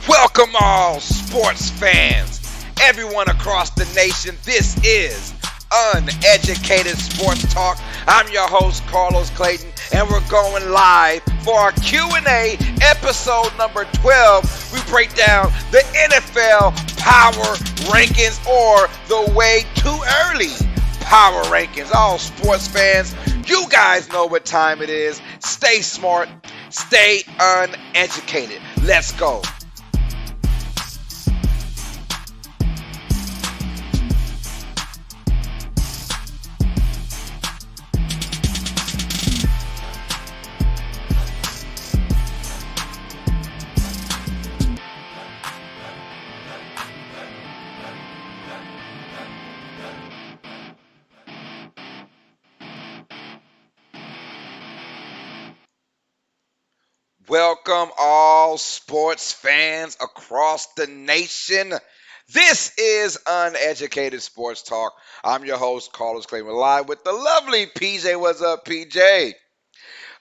Welcome all sports fans, everyone across the nation. This is Uneducated Sports Talk. I'm your host, Carlos Clayton, and we're going live for our Q&A episode number 12. We break down the NFL Power Rankings, or the way too early Power Rankings. All sports fans, you guys know what time it is. Stay smart, stay uneducated. Let's go. Welcome all sports fans across the nation. This is Uneducated Sports Talk. I'm your host, Carlos Clayton, live with the lovely PJ. What's up, PJ?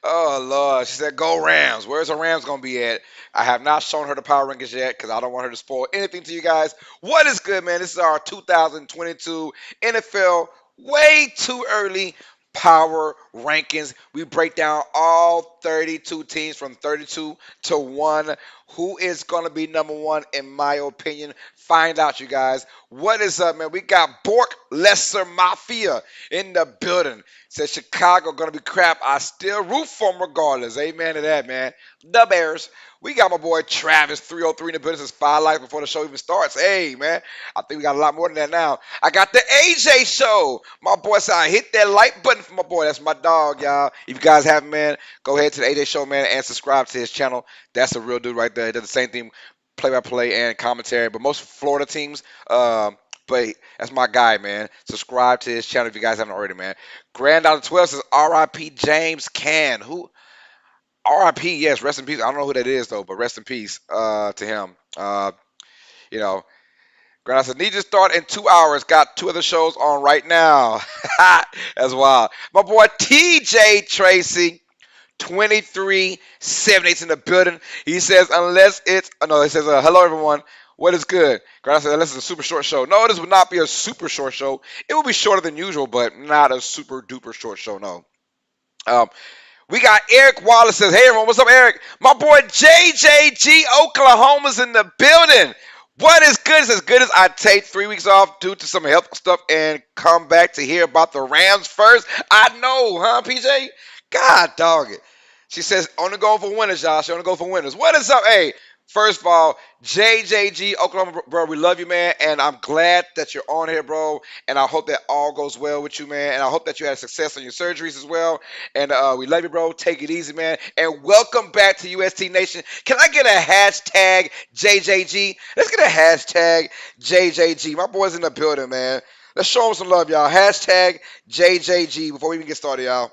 Oh, Lord. She said, go Rams. Where's the Rams going to be at? I have not shown her the Power Rankings yet because I don't want her to spoil anything to you guys. What is good, man? This is our 2022 NFL way too early Power Rankings. We break down all 32 teams from 32 to 1. Who is going to be number one, in my opinion? Find out, you guys. What is up, man? We got Bork Lesser Mafia in the building. Says Chicago going to be crap. I still root for them regardless. Amen to that, man. The Bears. We got my boy Travis 303 in the business. 5 likes before the show even starts. Hey, man. I think we got a lot more than that now. I got the AJ show. My boy said I hit that like button for my boy. That's my dog, y'all. If you guys haven't, man, go ahead to the AJ show, man, and subscribe to his channel. That's a real dude right there. He does the same thing, play-by-play and commentary, but most Florida teams. But that's my guy, man. Subscribe to his channel if you guys haven't already, man. Grand Dollar 12 says R.I.P. James Can. Who? R.I.P. Yes, rest in peace. I don't know who that is though, but rest in peace to him. You know, Grand said need to start in 2 hours. Got 2 other shows on right now. That's wild. My boy TJ Tracy. 2378 in the building. He says, unless it's, no, he says, hello everyone. What is good? Grant said, this is a super short show. No, this would not be a super short show. It will be shorter than usual, but not a super duper short show, no. Um, we got Eric Wallace says, hey everyone, what's up, Eric? My boy JJG Oklahoma's in the building. What is good? It's as good as I take 3 weeks off due to some health stuff and come back to hear about the Rams first. I know, huh, PJ? God dog it. She says, only going for winners, y'all. She only go for winners. What is up? Hey, first of all, JJG Oklahoma, bro, we love you, man. And I'm glad that you're on here, bro. And I hope that all goes well with you, man. And I hope that you had success on your surgeries as well. And we love you, bro. Take it easy, man. And welcome back to UST Nation. Can I get a hashtag JJG? Let's get a hashtag JJG. My boy's in the building, man. Let's show him some love, y'all. Hashtag JJG before we even get started, y'all.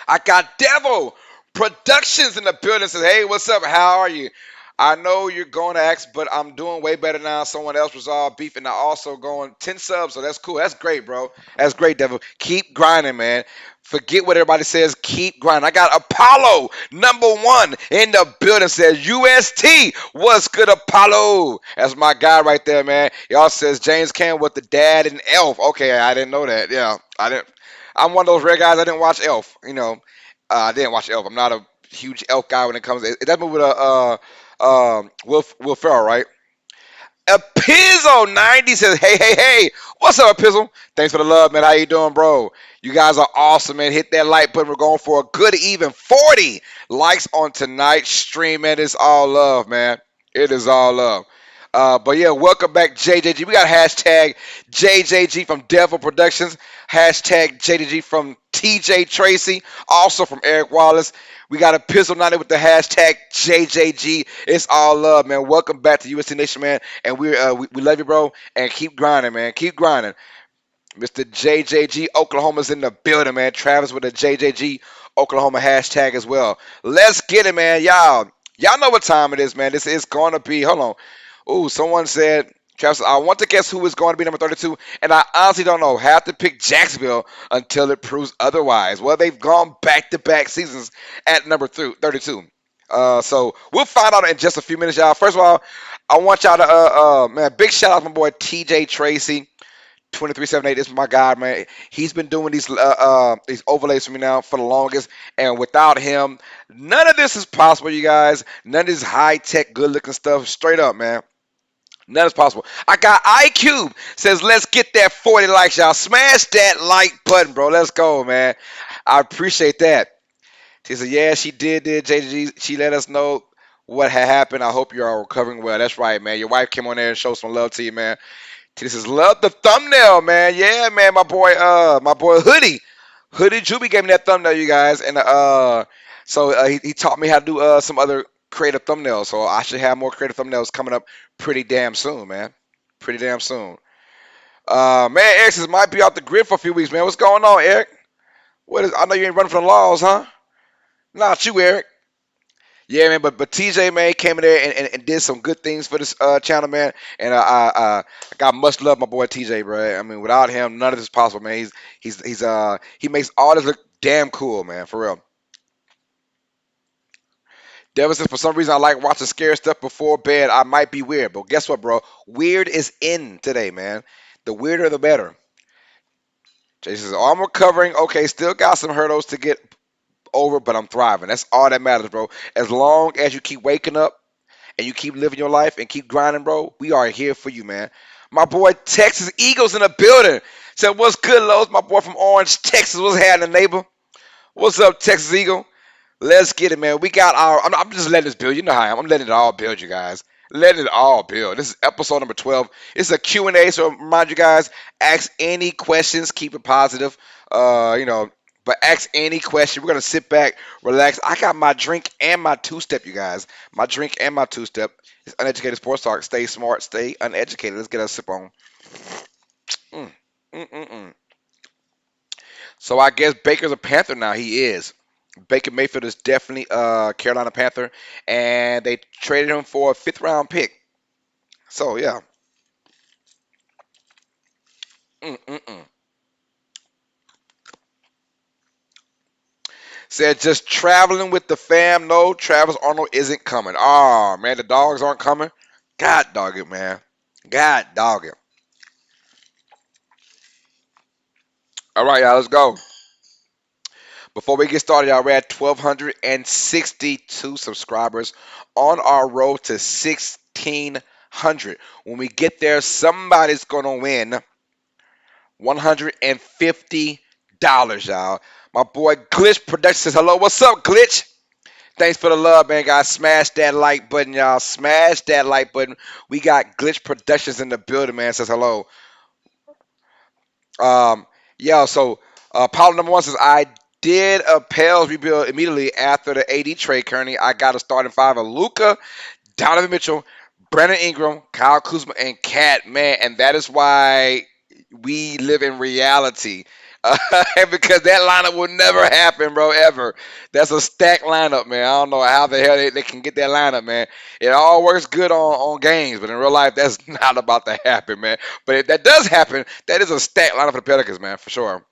I got Devil Productions in the building. Says, hey, what's up? How are you? I know you're going to ask, but I'm doing way better now. Someone else resolved beef, and I also going 10 subs, so that's cool. That's great, bro. That's great, Devil. Keep grinding, man. Forget what everybody says. Keep grinding. I got Apollo, #1 in the building. Says, UST, what's good, Apollo? That's my guy right there, man. Y'all says, James Cam with the dad and Elf. Okay, I didn't know that. Yeah, I didn't. I'm one of those rare guys. I didn't watch Elf. I didn't watch Elf. I'm not a huge Elf guy when it comes. That movie with Will Ferrell, right? Epizzle 90 says, hey, hey, hey, what's up, Epizzle? Thanks for the love, man. How you doing, bro? You guys are awesome, man. Hit that like button. We're going for a good even 40 likes on tonight's stream, man. It's all love, man. It is all love. But yeah, welcome back, JJG. We got hashtag JJG from Devil Productions, hashtag JJG from TJ Tracy, also from Eric Wallace. We got a pistol 90 with the hashtag JJG. It's all love, man. Welcome back to USC Nation, man. And we love you, bro. And keep grinding, man. Keep grinding. Mr. JJG Oklahoma's in the building, man. Travis with the JJG Oklahoma hashtag as well. Let's get it, man. Y'all know what time it is, man. This is going to be, hold on. Ooh, someone said, Travis, I want to guess who is going to be number 32, and I honestly don't know. Have to pick Jacksonville until it proves otherwise. Well, they've gone back-to-back seasons at number 32. So we'll find out in just a few minutes, y'all. First of all, I want y'all to, man, big shout out to my boy TJ Tracy. 2378, this is my guy, man. He's been doing these overlays for me now for the longest, and without him, none of this is possible, you guys. None of this high-tech, good-looking stuff. Straight up, man. None is possible. I got iCube says, let's get that 40 likes, y'all. Smash that like button, bro. Let's go, man. I appreciate that. She said, yeah, she did, JG. She let us know what had happened. I hope you are recovering well. That's right, man. Your wife came on there and showed some love to you, man. This is love the thumbnail, man. Yeah, man, my boy Hoodie Juby gave me that thumbnail, you guys, and so he taught me how to do some other creative thumbnails. So I should have more creative thumbnails coming up pretty damn soon, man. Pretty damn soon. Man, Eric says might be off the grid for a few weeks, man. What's going on, Eric? What is? I know you ain't running for the laws, huh? Not you, Eric. Yeah, man, but TJ, man, came in there and did some good things for this channel, man. And I got much love, my boy TJ, bro. I mean, without him, none of this is possible, man. He makes all this look damn cool, man, for real. Devin says, for some reason, I like watching scary stuff before bed. I might be weird, but guess what, bro? Weird is in today, man. The weirder, the better. Jason says, oh, I'm recovering. Okay, still got some hurdles to get over, but I'm thriving. That's all that matters, bro. As long as you keep waking up and you keep living your life and keep grinding, bro, we are here for you, man. My boy Texas Eagles in the building. Said, what's good, Lowe's? My boy from Orange, Texas. What's happening, neighbor? What's up, Texas Eagle? Let's get it, man. We got our. I'm just letting this build. You know how I am. I'm letting it all build, you guys. Letting it all build. This is episode number 12. It's a Q&A, so remind you guys, ask any questions. Keep it positive. But ask any question. We're going to sit back, relax. I got my drink and my two-step, you guys. My drink and my two-step. It's Uneducated Sports Talk. Stay smart, stay uneducated. Let's get a sip on. Mm, mm, mm, mm. So I guess Baker's a Panther now. He is. Baker Mayfield is definitely a Carolina Panther, and they traded him for a fifth-round pick. So, yeah. Mm, mm, mm. Said just traveling with the fam. No, Travis Arnold isn't coming. Oh, man, the dogs aren't coming. God dog it, man. God dog it. All right, y'all, let's go. Before we get started, y'all, we're at 1,262 subscribers on our road to 1,600. When we get there, somebody's going to win $150, y'all. My boy Glitch Productions says, hello, what's up, Glitch? Thanks for the love, man, guys. Smash that like button, y'all. Smash that like button. We got Glitch Productions in the building, man. Says hello. Um, yeah, so Paulo number one says, I did a Pels rebuild immediately after the AD trade. Currently, I got a starting five of Luca, Donovan Mitchell, Brandon Ingram, Kyle Kuzma, and Cat, man. And that is why we live in reality. Because that lineup will never happen, bro, ever. That's a stacked lineup, man. I don't know how the hell they can get that lineup, man. It all works good on games, but in real life, that's not about to happen, man. But if that does happen, that is a stacked lineup for the Pelicans, man, for sure.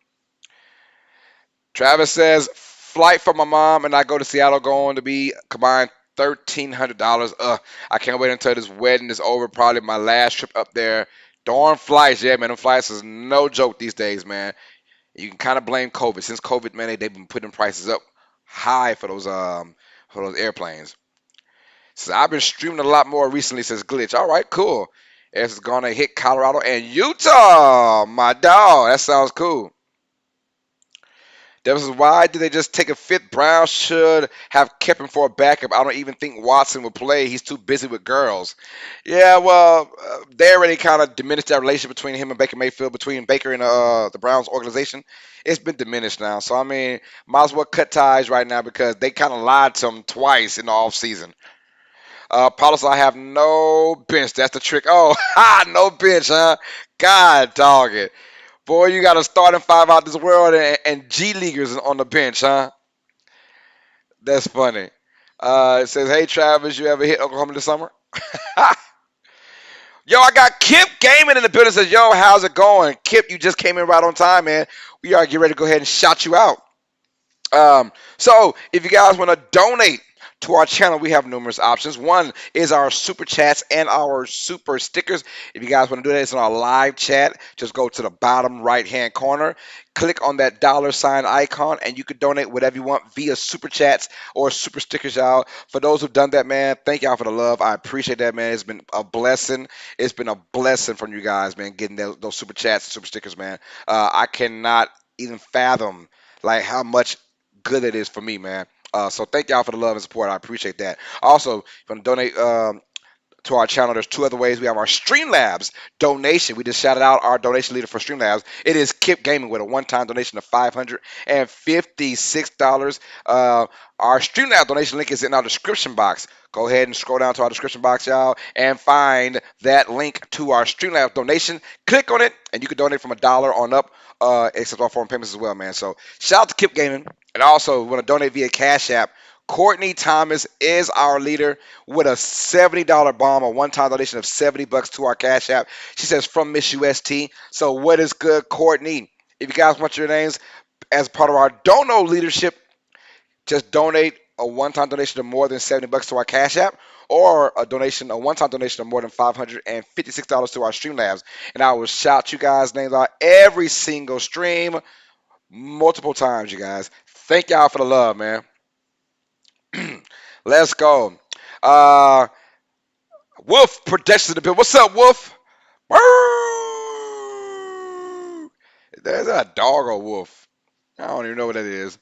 Travis says, flight for my mom and I go to Seattle going to be combined $1,300. I can't wait until this wedding is over. Probably my last trip up there. Darn flights, yeah, man. Them flights is no joke these days, man. You can kind of blame COVID. Since COVID, man, they've been putting prices up high for those airplanes. So I've been streaming a lot more recently, says Glitch. All right, cool. It's gonna hit Colorado and Utah, my dog. That sounds cool. That was why did they just take a fifth? Brown should have kept him for a backup. I don't even think Watson would play. He's too busy with girls. Yeah, well, they already kind of diminished that relationship between him and Baker Mayfield, between Baker and the Browns organization. It's been diminished now. So, I mean, might as well cut ties right now because they kind of lied to him twice in the offseason. Paulus, I have no bench. That's the trick. Oh, ha, no bench, huh? God dog it. Boy, you got a starting five out this world and G Leaguers on the bench, huh? That's funny. It says, hey, Travis, you ever hit Oklahoma this summer? Yo, I got Kip Gaming in the building. Says, yo, how's it going? Kip, you just came in right on time, man. We are getting ready to go ahead and shout you out. So if you guys want to donate to our channel, we have numerous options. One is our super chats and our super stickers. If you guys want to do that, it's in our live chat. Just go to the bottom right hand corner, click on that $ icon, and you can donate whatever you want via super chats or super stickers, y'all. For those who've done that, man, thank y'all for the love. I appreciate that, man. It's been a blessing. It's been a blessing from you guys, man, getting those super chats, super stickers, man. I cannot even fathom like how much good it is for me, man. So thank y'all for the love and support. I appreciate that. Also, if you want to donate to our channel, there's two other ways. We have our Streamlabs donation. We just shouted out our donation leader for Streamlabs. It is Kip Gaming with a one-time donation of $556. Our Streamlabs donation link is in our description box. Go ahead and scroll down to our description box, y'all, and find that link to our Streamlabs donation. Click on it, and you can donate from $1 on up, except all foreign payments as well, man. So shout out to Kip Gaming. And also, we want to donate via Cash App. Courtney Thomas is our leader with a $70 bomb, a one-time donation of $70 to our Cash App. She says from Miss UST. So what is good, Courtney? If you guys want your names as part of our Dono leadership, just donate a one-time donation of more than $70 to our Cash App, or a one-time donation of more than $556 to our Streamlabs, and I will shout you guys' names out every single stream, multiple times, you guys. Thank y'all for the love, man. Let's go. Uh, Wolf Productions in the building. What's up, Wolf? Woo! There's a dog or wolf. I don't even know what that is.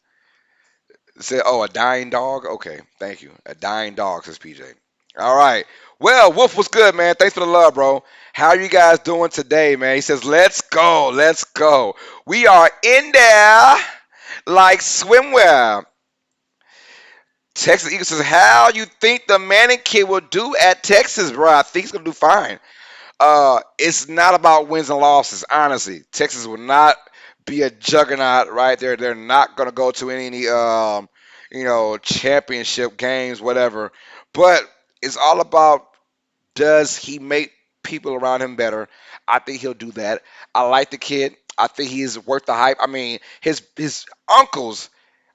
Say, oh, a dying dog? Okay, thank you. A dying dog, says PJ. All right. Well, Wolf was good, man. Thanks for the love, bro. How are you guys doing today, man? He says, let's go. Let's go. We are in there like swimwear. Texas Eagles says, how you think the Manning kid will do at Texas, bro? I think he's going to do fine. It's not about wins and losses, honestly. Texas will not be a juggernaut right there. They're not going to go to any championship games, whatever. But it's all about, does he make people around him better? I think he'll do that. I like the kid. I think he's worth the hype. I mean, his uncles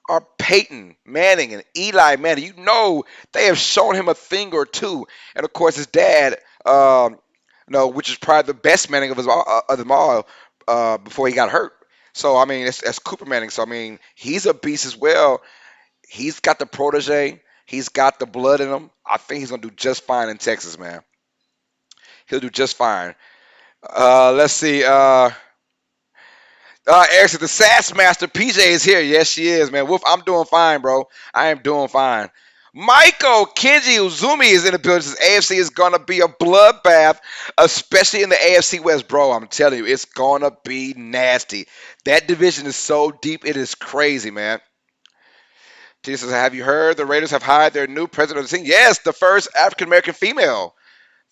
are Peyton Manning and Eli Manning. You know they have shown him a thing or two. And of course, his dad, Um, no, which is probably the best Manning of them all before he got hurt. So I mean, it's Cooper Manning. So I mean, he's a beast as well. He's got the protege. He's got the blood in him. I think he's gonna do just fine in Texas, man. He'll do just fine. Let's see. Eric said the Sass Master PJ is here. Yes, she is, man. Wolf, I'm doing fine, bro. I am doing fine. Michael Kenji Uzumi is in the building. Says AFC is gonna be a bloodbath, especially in the AFC West, bro. I'm telling you, it's gonna be nasty. That division is so deep, it is crazy, man. He says, have you heard the Raiders have hired their new president of the team? Yes, the first African American female.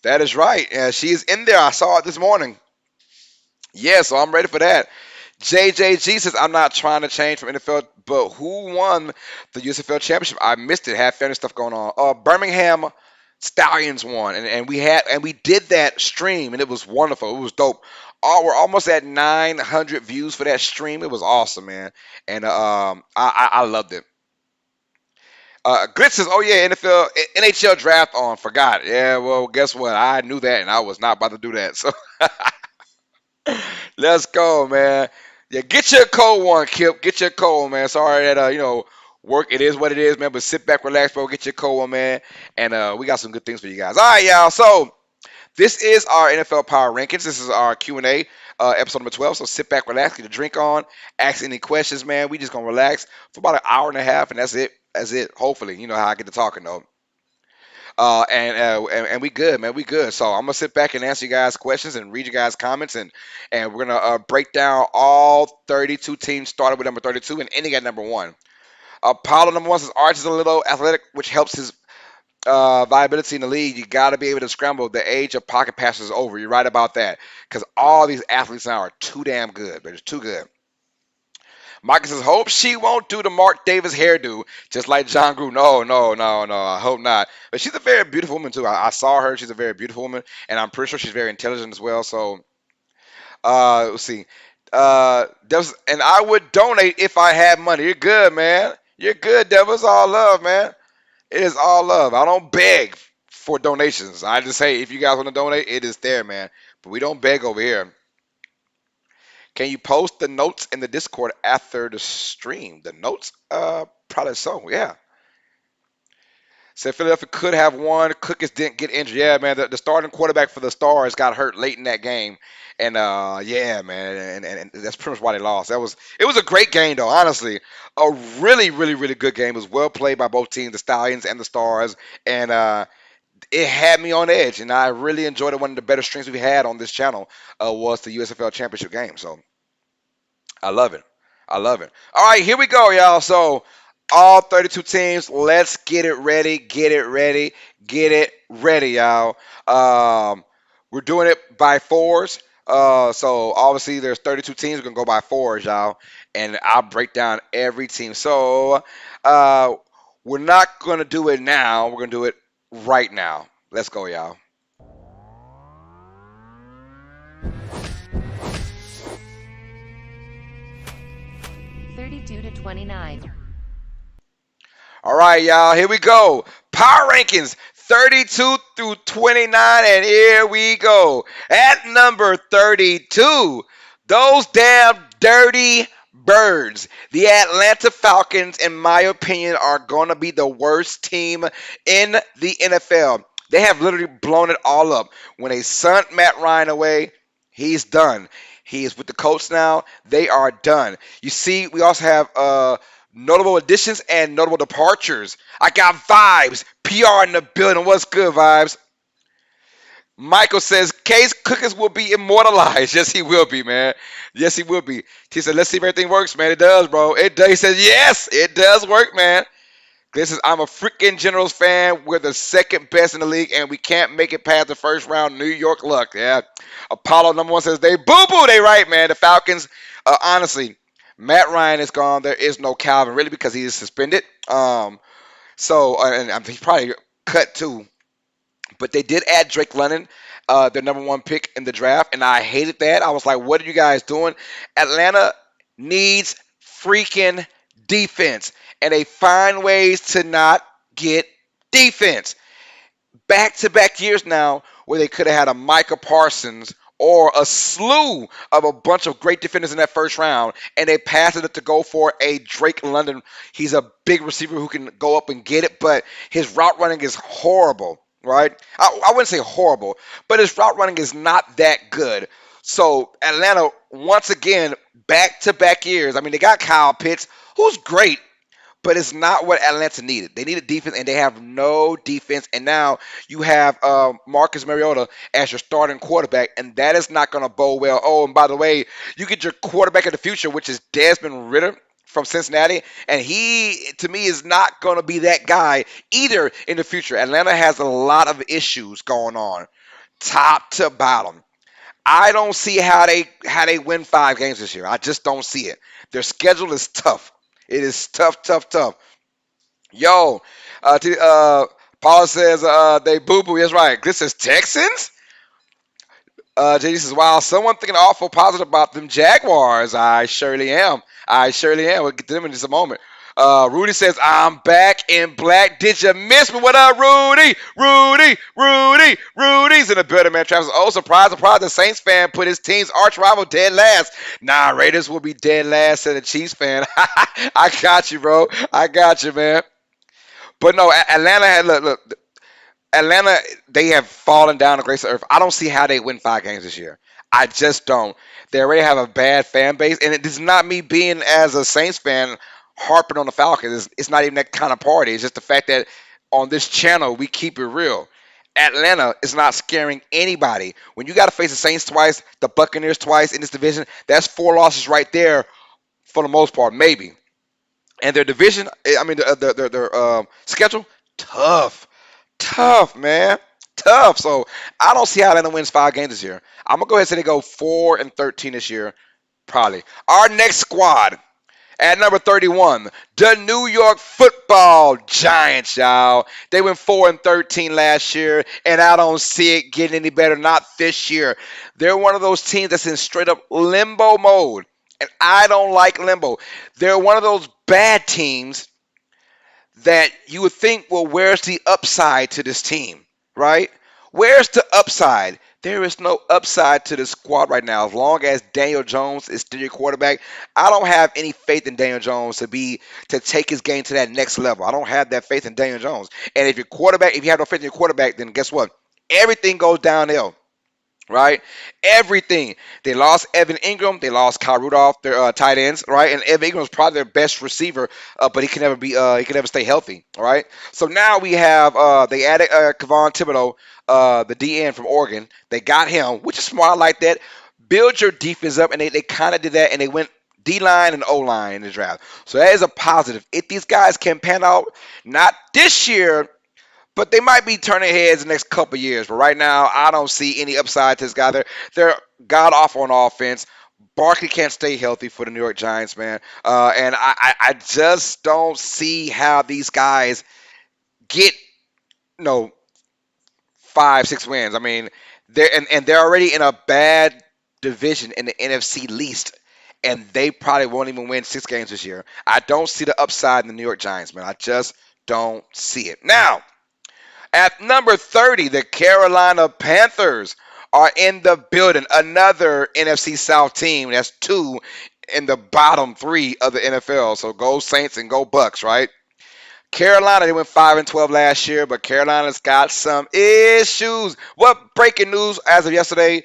That is right. She is in there. I saw it this morning. Yeah, so I'm ready for that. JJG says, I'm not trying to change from NFL, but who won the USFL championship? I missed it. Had family stuff going on. Birmingham Stallions won, and we did that stream, and it was wonderful. It was dope. We're almost at 900 views for that stream. It was awesome, man, and I loved it. Grit says, oh yeah, NHL draft on. Forgot. Yeah, well, guess what? I knew that, and I was not about to do that. So let's go, man. Yeah, get your cold one, Kip. Get your cold, man. Sorry that work. It is what it is, man. But sit back, relax, bro. Get your cold one, man. And we got some good things for you guys. All right, y'all. So this is our NFL Power Rankings. This is our Q&A, episode number 12. So sit back, relax, get a drink on, ask any questions, man. We just gonna relax for about an hour and a half, and that's it. That's it. Hopefully, you know how I get to talking though. And we good, man. We good. So I'm gonna sit back and answer you guys' questions and read you guys' comments, and we're gonna break down all 32 teams, starting with number 32 and ending at number one. Apollo number one says Arch is a little athletic, which helps his viability in the league. You got to be able to scramble. The age of pocket passers is over. You're right about that, because all these athletes now are too damn good. But it's too good. Michael says, hope she won't do the Mark Davis hairdo, just like John Gruden. No, no, no, no. I hope not. But she's a very beautiful woman, too. I saw her. She's a very beautiful woman, and I'm pretty sure she's very intelligent as well. So, let's see. And I would donate if I had money. You're good, man. You're good, Devil. It's all love, man. It is all love. I don't beg for donations. I just say, if you guys want to donate, it is there, man. But we don't beg over here. Can you post the notes in the Discord after the stream? The notes? Probably so, yeah. Said Philadelphia could have won. Cookers didn't get injured. Yeah, man. The starting quarterback for the Stars got hurt late in that game. And yeah, man, and that's pretty much why they lost. It was a great game though, honestly. A really, really, really good game. It was well played by both teams, the Stallions and the Stars. And it had me on edge. And I really enjoyed it. One of the better streams we had on this channel was the USFL Championship game. So I love it. I love it. All right, here we go, y'all. So all 32 teams, let's get it ready, get it ready, get it ready, y'all. We're doing it by fours. So obviously there's 32 teams. We're gonna go by fours, y'all, and I'll break down every team. So we're not gonna do it now. We're gonna do it right now. Let's go, y'all. 32 to 29. All right, y'all, here we go. Power rankings 32 through 29, and here we go. At number 32, those damn dirty birds. The Atlanta Falcons, in my opinion, are going to be the worst team in the NFL. They have literally blown it all up. When they sent Matt Ryan away, he's done. He is with the Colts now. They are done. You see, we also have notable additions and notable departures. I got Vibes. PR in the building. What's good, Vibes? Michael says, Case Cookers will be immortalized. Yes, he will be, man. Yes, he will be. He said, let's see if everything works, man. It does, bro. It does. He says, yes, it does work, man. This is, I'm a freaking Generals fan. We're the second best in the league, and we can't make it past the first round. New York luck. Yeah. Apollo number one says, they boo-boo. They right, man. The Falcons, honestly, Matt Ryan is gone. There is no Calvin, really, because he is suspended. And he's probably cut too. But they did add Drake London, their number one pick in the draft, and I hated that. I was like, what are you guys doing? Atlanta needs freaking defense, and they find ways to not get defense. Back-to-back years now, where they could have had a Micah Parsons or a slew of a bunch of great defenders in that first round, and they passed it to go for a Drake London. He's a big receiver who can go up and get it, but his route running is horrible, right? I wouldn't say horrible, but his route running is not that good. So Atlanta, once again, back-to-back years. I mean, they got Kyle Pitts, who's great, but it's not what Atlanta needed. They needed defense, and they have no defense. And now you have Marcus Mariota as your starting quarterback, and that is not going to bode well. Oh, and by the way, you get your quarterback of the future, which is Desmond Ritter from Cincinnati, and he, to me, is not going to be that guy either in the future. Atlanta has a lot of issues going on, top to bottom. I don't see how they win 5 games this year. I just don't see it. Their schedule is tough. It is tough, tough, tough. Yo, Paula says they boo boo. That's right. This is Texans. JD says, wow, someone thinking awful positive about them Jaguars. I surely am. I surely am. We'll get to them in just a moment. Rudy says, I'm back in black. Did you miss me? What up, Rudy? Rudy's in the building, man. Travis, oh, surprise. The Saints fan put his team's arch rival dead last. Nah, Raiders will be dead last, said the Chiefs fan. I got you, bro. I got you, man. But no, Atlanta had, look, Atlanta, they have fallen down the grace of earth. I don't see how they win 5 games this year. I just don't. They already have a bad fan base, and it is not me being as a Saints fan harping on the Falcons. It's not even that kind of party. It's just the fact that on this channel we keep it real. Atlanta is not scaring anybody. When you got to face the Saints twice, the Buccaneers twice in this division, that's 4 losses right there for the most part, maybe. And their division, I mean, their schedule, tough. Tough, man. Tough. So I don't see how Atlanta wins 5 games this year. I'm gonna go ahead and say they go 4-13 this year, probably. Our next squad at number 31, the New York Football Giants, y'all. They went 4-13 last year, and I don't see it getting any better. Not this year. They're one of those teams that's in straight up limbo mode, and I don't like limbo. They're one of those bad teams that you would think, well, where's the upside to this team, right? Where's the upside? There is no upside to the squad right now. As long as Daniel Jones is still your quarterback, I don't have any faith in Daniel Jones to take his game to that next level. I don't have that faith in Daniel Jones. And if you have no faith in your quarterback, then guess what? Everything goes downhill. Right, everything. They lost Evan Ingram. They lost Kyle Rudolph, their tight ends. Right, and Evan Ingram is probably their best receiver, but he can never stay healthy. All right. So now we have they added Kevon Thibodeau, the DN from Oregon. They got him, which is smart. I like that. Build your defense up, and they kind of did that, and they went D-line and O-line in the draft. So that is a positive. If these guys can pan out, not this year, but they might be turning heads the next couple of years. But right now, I don't see any upside to this guy. They're god awful on offense. Barkley can't stay healthy for the New York Giants, man. And I just don't see how these guys get, 5, 6 wins. I mean, they're already in a bad division in the NFC least, and they probably won't even win 6 games this year. I don't see the upside in the New York Giants, man. I just don't see it. Now, at number 30, the Carolina Panthers are in the building. Another NFC South team. That's 2 in the bottom 3 of the NFL. So go Saints and go Bucks, right? Carolina, they went 5-12 last year, but Carolina's got some issues. What breaking news as of yesterday?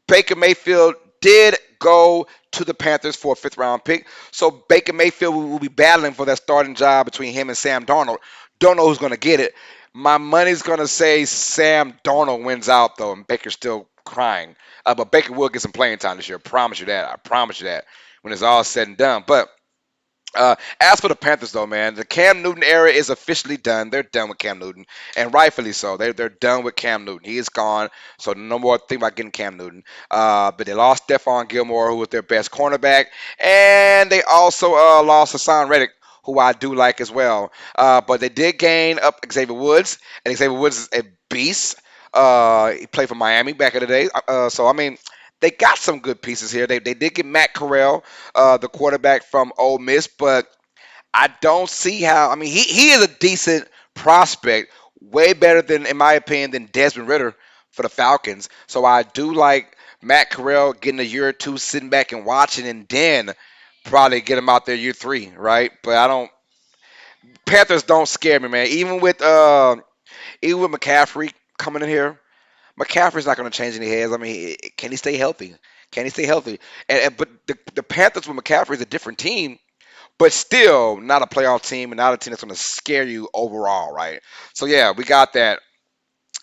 Baker Mayfield did go to the Panthers for a 5th-round pick. So Baker Mayfield will be battling for that starting job between him and Sam Darnold. Don't know who's going to get it. My money's going to say Sam Darnold wins out, though, and Baker's still crying. But Baker will get some playing time this year. I promise you that. I promise you that when it's all said and done. But as for the Panthers, though, man, the Cam Newton era is officially done. They're done with Cam Newton, and rightfully so. They're done with Cam Newton. He is gone, so no more think about getting Cam Newton. But they lost Stephon Gilmore, who was their best cornerback, and they also lost Hassan Reddick, who I do like as well. But they did gain up Xavier Woods, and Xavier Woods is a beast. He played for Miami back in the day. So, I mean, they got some good pieces here. They did get Matt Corral, the quarterback from Ole Miss, but I don't see how. I mean, he is a decent prospect, way better than, in my opinion, than Desmond Ritter. for the Falcons. So I do like Matt Corral getting a year or two sitting back and watching, and then probably get him out there year three, right? But I don't. Panthers don't scare me, man. Even with McCaffrey coming in here, McCaffrey's not going to change any heads. I mean, can he stay healthy? Can he stay healthy? But the Panthers with McCaffrey is a different team, but still not a playoff team and not a team that's going to scare you overall, right? So yeah, we got that.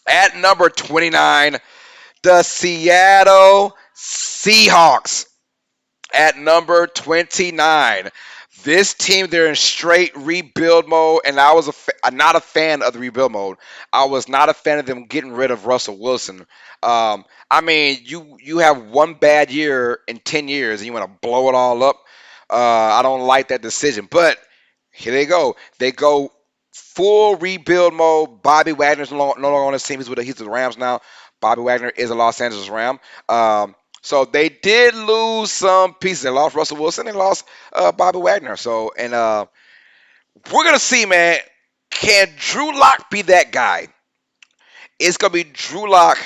At number 29, the Seattle Seahawks. At number 29, this team, they're in straight rebuild mode, and I'm not a fan of the rebuild mode. I was not a fan of them getting rid of Russell Wilson. I mean, you have one bad year in 10 years, and you want to blow it all up. I don't like that decision, but here they go. They go full rebuild mode. Bobby Wagner's no longer on his team. He's with the Rams now. Bobby Wagner is a Los Angeles Ram. So they did lose some pieces. They lost Russell Wilson. They lost Bobby Wagner. So we're gonna see, man. Can Drew Lock be that guy? It's gonna be Drew Lock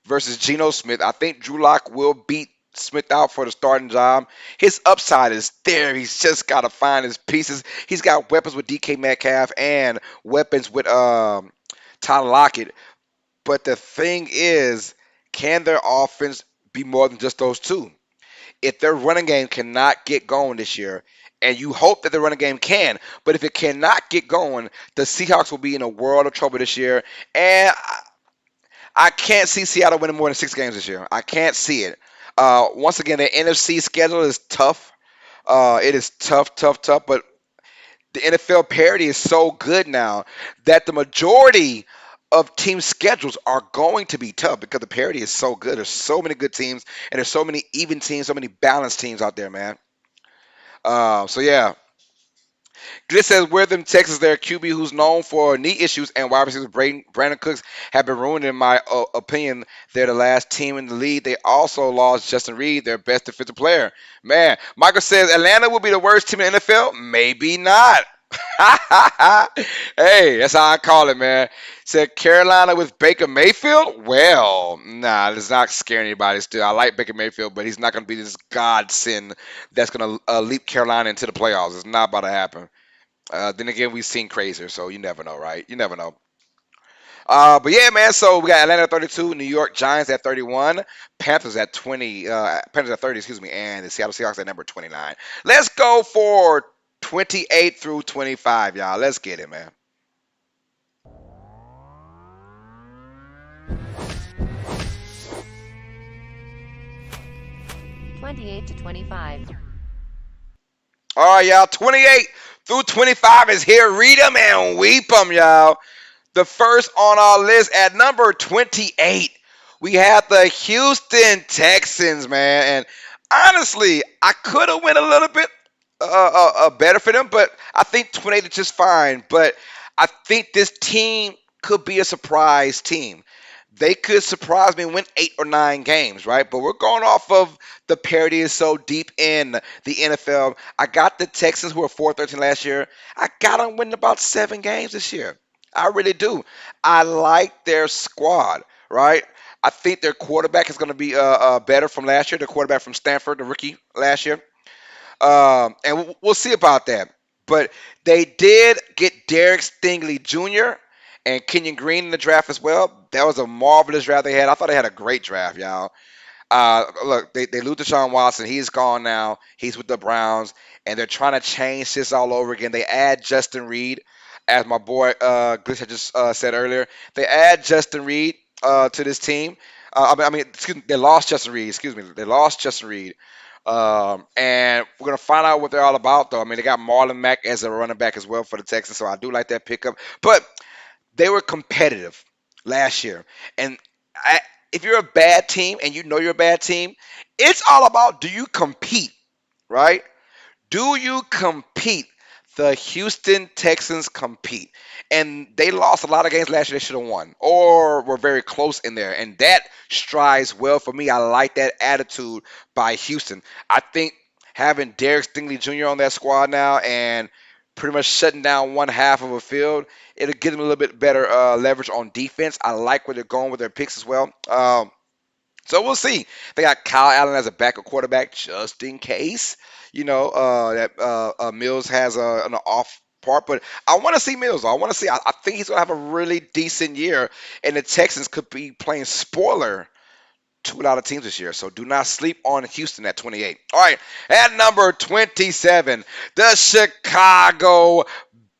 versus Geno Smith. I think Drew Lock will beat Smith out for the starting job. His upside is there. He's just got to find his pieces. He's got weapons with DK Metcalf and weapons with Tyler Lockett. But the thing is, can their offense be more than just those two? If their running game cannot get going this year, and you hope that the running game can, but if it cannot get going, the Seahawks will be in a world of trouble this year. And I can't see Seattle winning more than 6 games this year. I can't see it. Once again, the NFC schedule is tough. It is tough, tough, tough. But the NFL parity is so good now that the majority of team schedules are going to be tough because the parity is so good. There's so many good teams, and there's so many even teams, so many balanced teams out there, man. So yeah, this says where them Texas, their QB who's known for knee issues and wide receivers Brandon Cooks have been ruined. In my opinion, they're the last team in the league. They also lost Justin Reed, their best defensive player. Man, Michael says Atlanta will be the worst team in the NFL. Maybe not. Hey, that's how I call it, man. Said Carolina with Baker Mayfield. Well, nah, it's not scaring anybody. Still, I like Baker Mayfield, but he's not going to be this godsend that's going to leap Carolina into the playoffs. It's not about to happen. Then again, we've seen crazier, so you never know, right? You never know. But yeah, man. So we got Atlanta at 32, New York Giants at 31, Panthers at 20, Panthers at 30, excuse me, and the Seattle Seahawks at number 29. Let's go for 28 through 25, y'all. Let's get it, man. 28 to 25. All right, y'all. 28 through 25 is here. Read them and weep them, y'all. The first on our list at number 28, we have the Houston Texans, man. And honestly, I could have went a little bit better for them, but I think 28 is just fine. But I think this team could be a surprise team. They could surprise me and win 8 or 9 games, right? But we're going off of the parity is so deep in the NFL. I got the Texans who were 4-13 last year. I got them winning about 7 games this year. I really do. I like their squad, right? I think their quarterback is going to be better from last year. The quarterback from Stanford, the rookie last year. And we'll see about that. But they did get Derek Stingley Jr. and Kenyon Green in the draft as well. That was a marvelous draft they had. I thought they had a great draft, y'all. Look, they lose Deshaun Watson. He's gone now. He's with the Browns, and they're trying to change this all over again. They add Justin Reed, as my boy Glitch had just said earlier. They add Justin Reed to this team. Excuse me, they lost Justin Reed. Excuse me, they lost Justin Reed. And we're gonna find out what they're all about, though. I mean, they got Marlon Mack as a running back as well for the Texans, so I do like that pickup. But they were competitive last year, and if you're a bad team and you know you're a bad team, it's all about, do you compete, right? Do you compete? The Houston Texans compete. And they lost a lot of games last year they should have won or were very close in there. And that strives well for me. I like that attitude by Houston. I think having Derek Stingley Jr. on that squad now and pretty much shutting down one half of a field. It'll give them a little bit better leverage on defense. I like where they're going with their picks as well. So we'll see. They got Kyle Allen as a backup quarterback just in case. That Mills has an off part, but I want to see Mills. I want to see. I think he's gonna have a really decent year, and the Texans could be playing spoiler to a lot of teams this year. So do not sleep on Houston at 28. All right, at number 27, the Chicago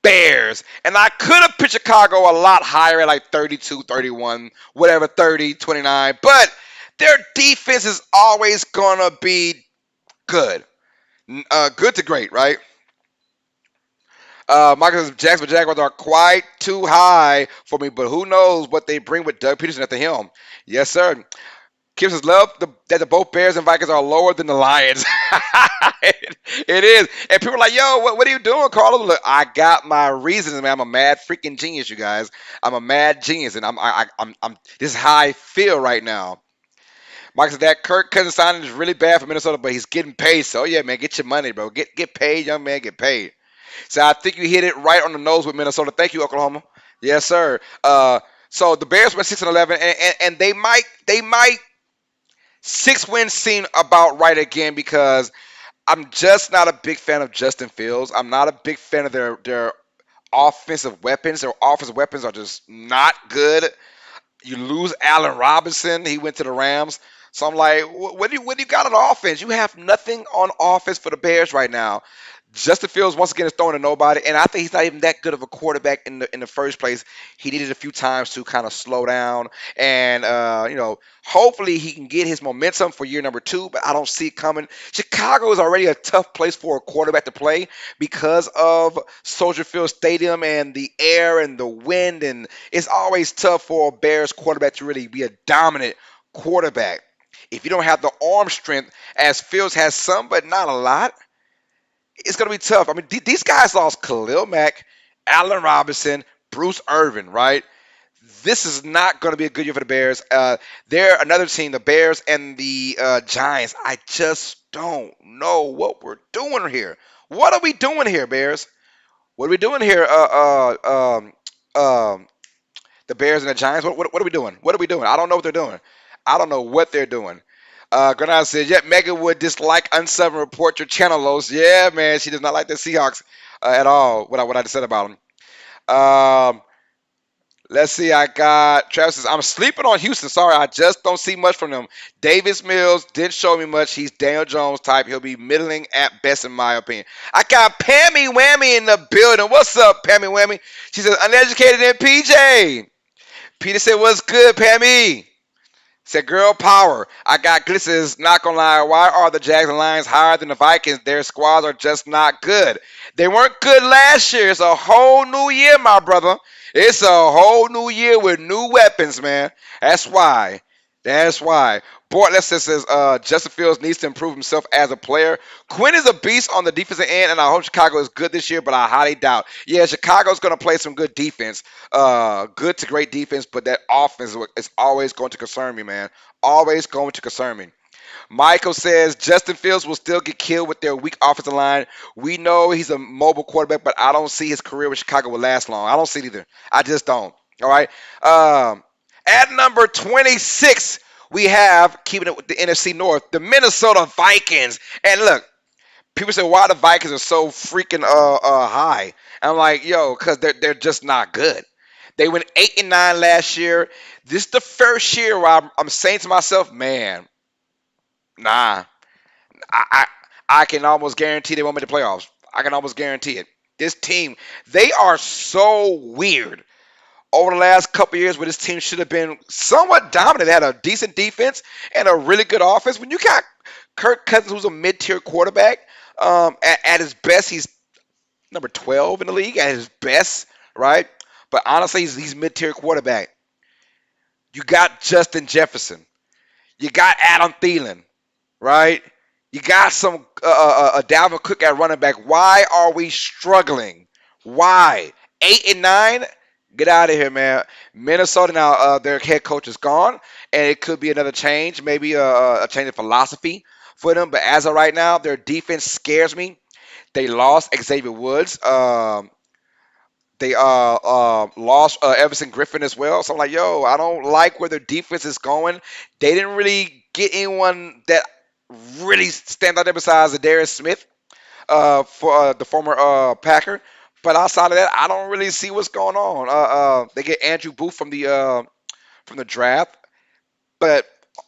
Bears. And I could have picked Chicago a lot higher at like 32, 31, whatever, 30, 29. But their defense is always going to be good. Good to great, right? Michael Jackson Jaguars are quite too high for me, but who knows what they bring with Doug Peterson at the helm. Yes, sir. Kim says, love that the both Bears and Vikings are lower than the Lions. It is. And people are like, yo, what are you doing, Carlos? Look, I got my reasons, man. I'm a mad freaking genius, you guys. I'm a mad genius, and this is how I feel right now. Mike said that Kirk Cousins signing is really bad for Minnesota, but he's getting paid. So yeah, man, get your money, bro. Get paid, young man, get paid. So I think you hit it right on the nose with Minnesota. Thank you, Oklahoma. Yes, sir. So the Bears went 6-11, and they might 6 wins seem about right again because I'm just not a big fan of Justin Fields. I'm not a big fan of their offensive weapons. Their offensive weapons are just not good. You lose Allen Robinson. He went to the Rams. So I'm like, what do you got on offense? You have nothing on offense for the Bears right now. Justin Fields once again is throwing to nobody, and I think he's not even that good of a quarterback in the first place. He needed a few times to kind of slow down, and hopefully he can get his momentum for year number 2. But I don't see it coming. Chicago is already a tough place for a quarterback to play because of Soldier Field Stadium and the air and the wind, and it's always tough for a Bears quarterback to really be a dominant quarterback. If you don't have the arm strength, as Fields has some, but not a lot, it's going to be tough. I mean, these guys lost Khalil Mack, Allen Robinson, Bruce Irvin, right? This is not going to be a good year for the Bears. They're another team, the Bears and the Giants. I just don't know what we're doing here. What are we doing here, Bears? What are we doing here? The Bears and the Giants. What are we doing? What are we doing? I don't know what they're doing. I don't know what they're doing. Granada says, yet Megan would dislike unsubtle report your channel lows. Yeah, man, she does not like the Seahawks at all. What I just said about them. Let's see. I got Travis says, I'm sleeping on Houston. Sorry, I just don't see much from them. Davis Mills didn't show me much. He's Daniel Jones type. He'll be middling at best, in my opinion. I got Pammy Whammy in the building. What's up, Pammy Whammy? She says, uneducated in PJ. Peter said, what's good, Pammy? Said, girl power. I got glitches. Not gonna lie. Why are the Jags and Lions higher than the Vikings? Their squads are just not good. They weren't good last year. It's a whole new year, my brother. It's a whole new year with new weapons, man. That's why. That's why. Bortless says Justin Fields needs to improve himself as a player. Quinn is a beast on the defensive end, and I hope Chicago is good this year, but I highly doubt. Yeah, Chicago's going to play some good defense, good to great defense, but that offense is always going to concern me, man. Always going to concern me. Michael says Justin Fields will still get killed with their weak offensive line. We know he's a mobile quarterback, but I don't see his career with Chicago will last long. I don't see it either. I just don't. All right. At number 26, we have, keeping it with the NFC North, the Minnesota Vikings. And look, people say why the Vikings are so freaking high. And I'm like, yo, because they're just not good. They went 8-9 last year. This is the first year where I'm saying to myself, man, nah, I I can almost guarantee they won't make the playoffs. I can almost guarantee it. This team, they are so weird. Over the last couple of years, where this team should have been somewhat dominant, they had a decent defense and a really good offense. When you got Kirk Cousins, who's a mid-tier quarterback, at his best, he's number 12 in the league at his best, right? But honestly, he's mid-tier quarterback. You got Justin Jefferson. You got Adam Thielen, right? You got some Dalvin Cook at running back. Why are we struggling? Why? 8-9? Get out of here, man. Minnesota now, their head coach is gone, and it could be another change, maybe a change of philosophy for them. But as of right now, their defense scares me. They lost Xavier Woods. They lost Everson Griffin as well. So I'm like, yo, I don't like where their defense is going. They didn't really get anyone that really stand out there besides Darius Smith for the former Packer. But outside of that, I don't really see what's going on. They get Andrew Booth from the draft, but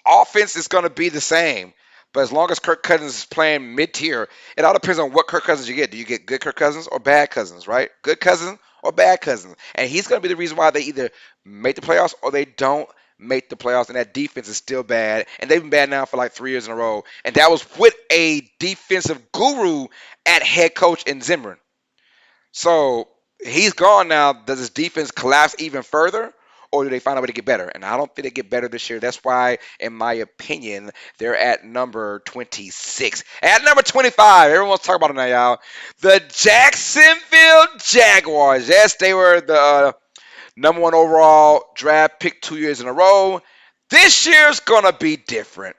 offense is going to be the same. But as long as Kirk Cousins is playing mid tier, it all depends on what Kirk Cousins you get. Do you get good Kirk Cousins or bad Cousins, right? Good Cousins or bad Cousins. And he's going to be the reason why they either make the playoffs or they don't make the playoffs. And that defense is still bad. And they've been bad now for like 3 years in a row. And that was with a defensive guru at head coach in Zimmer. So he's gone now. Does his defense collapse even further? Or do they find a way to get better? And I don't think they get better this year. That's why, in my opinion, they're at number 26. At number 25, everyone's talking about it now, y'all. The Jacksonville Jaguars. Yes, they were the number one overall draft pick 2 years in a row. This year's gonna be different.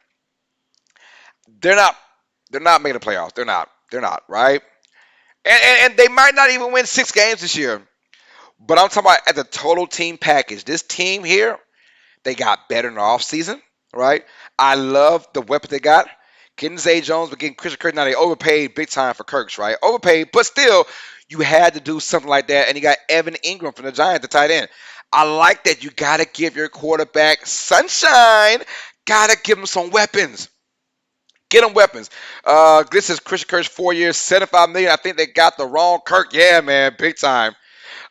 They're not. They're not making the playoffs. They're not. They're not. Right? And they might not even win 6 games this year. But I'm talking about at the total team package. This team here, they got better in the offseason, right? I love the weapon they got. Getting Zay Jones, but getting Christian Kirk. Now, they overpaid big time for Kirks, right? Overpaid, but still, you had to do something like that. And you got Evan Ingram from the Giants, the tight end. I like that. You got to give your quarterback sunshine. Got to give him some weapons. Get him weapons. This is Christian Kirk's 4 years, $75 million. I think they got the wrong Kirk. Yeah, man, big time.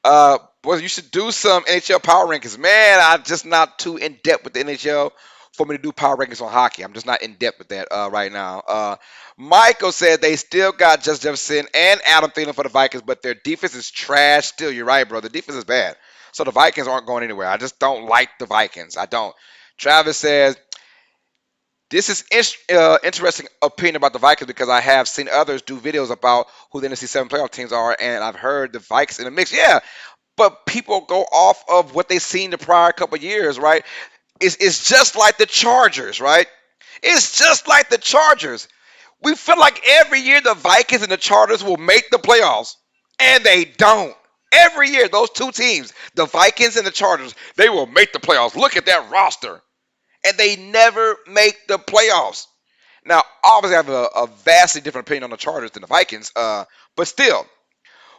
Boy, you should do some NHL power rankings. Man, I'm just not too in depth with the NHL for me to do power rankings on hockey. I'm just not in depth with that right now. Michael said they still got Justin Jefferson and Adam Thielen for the Vikings, but their defense is trash still. You're right, bro. The defense is bad. So the Vikings aren't going anywhere. I just don't like the Vikings. I don't. Travis says, this is interesting opinion about the Vikings because I have seen others do videos about who the NFC 7 playoff teams are, and I've heard the Vikings in the mix. Yeah, but people go off of what they've seen the prior couple of years, right? It's just like the Chargers, right? It's just like the Chargers. We feel like every year the Vikings and the Chargers will make the playoffs, and they don't. Every year, those two teams, the Vikings and the Chargers, they will make the playoffs. Look at that roster. And they never make the playoffs. Now, obviously, I have a vastly different opinion on the Chargers than the Vikings, but still,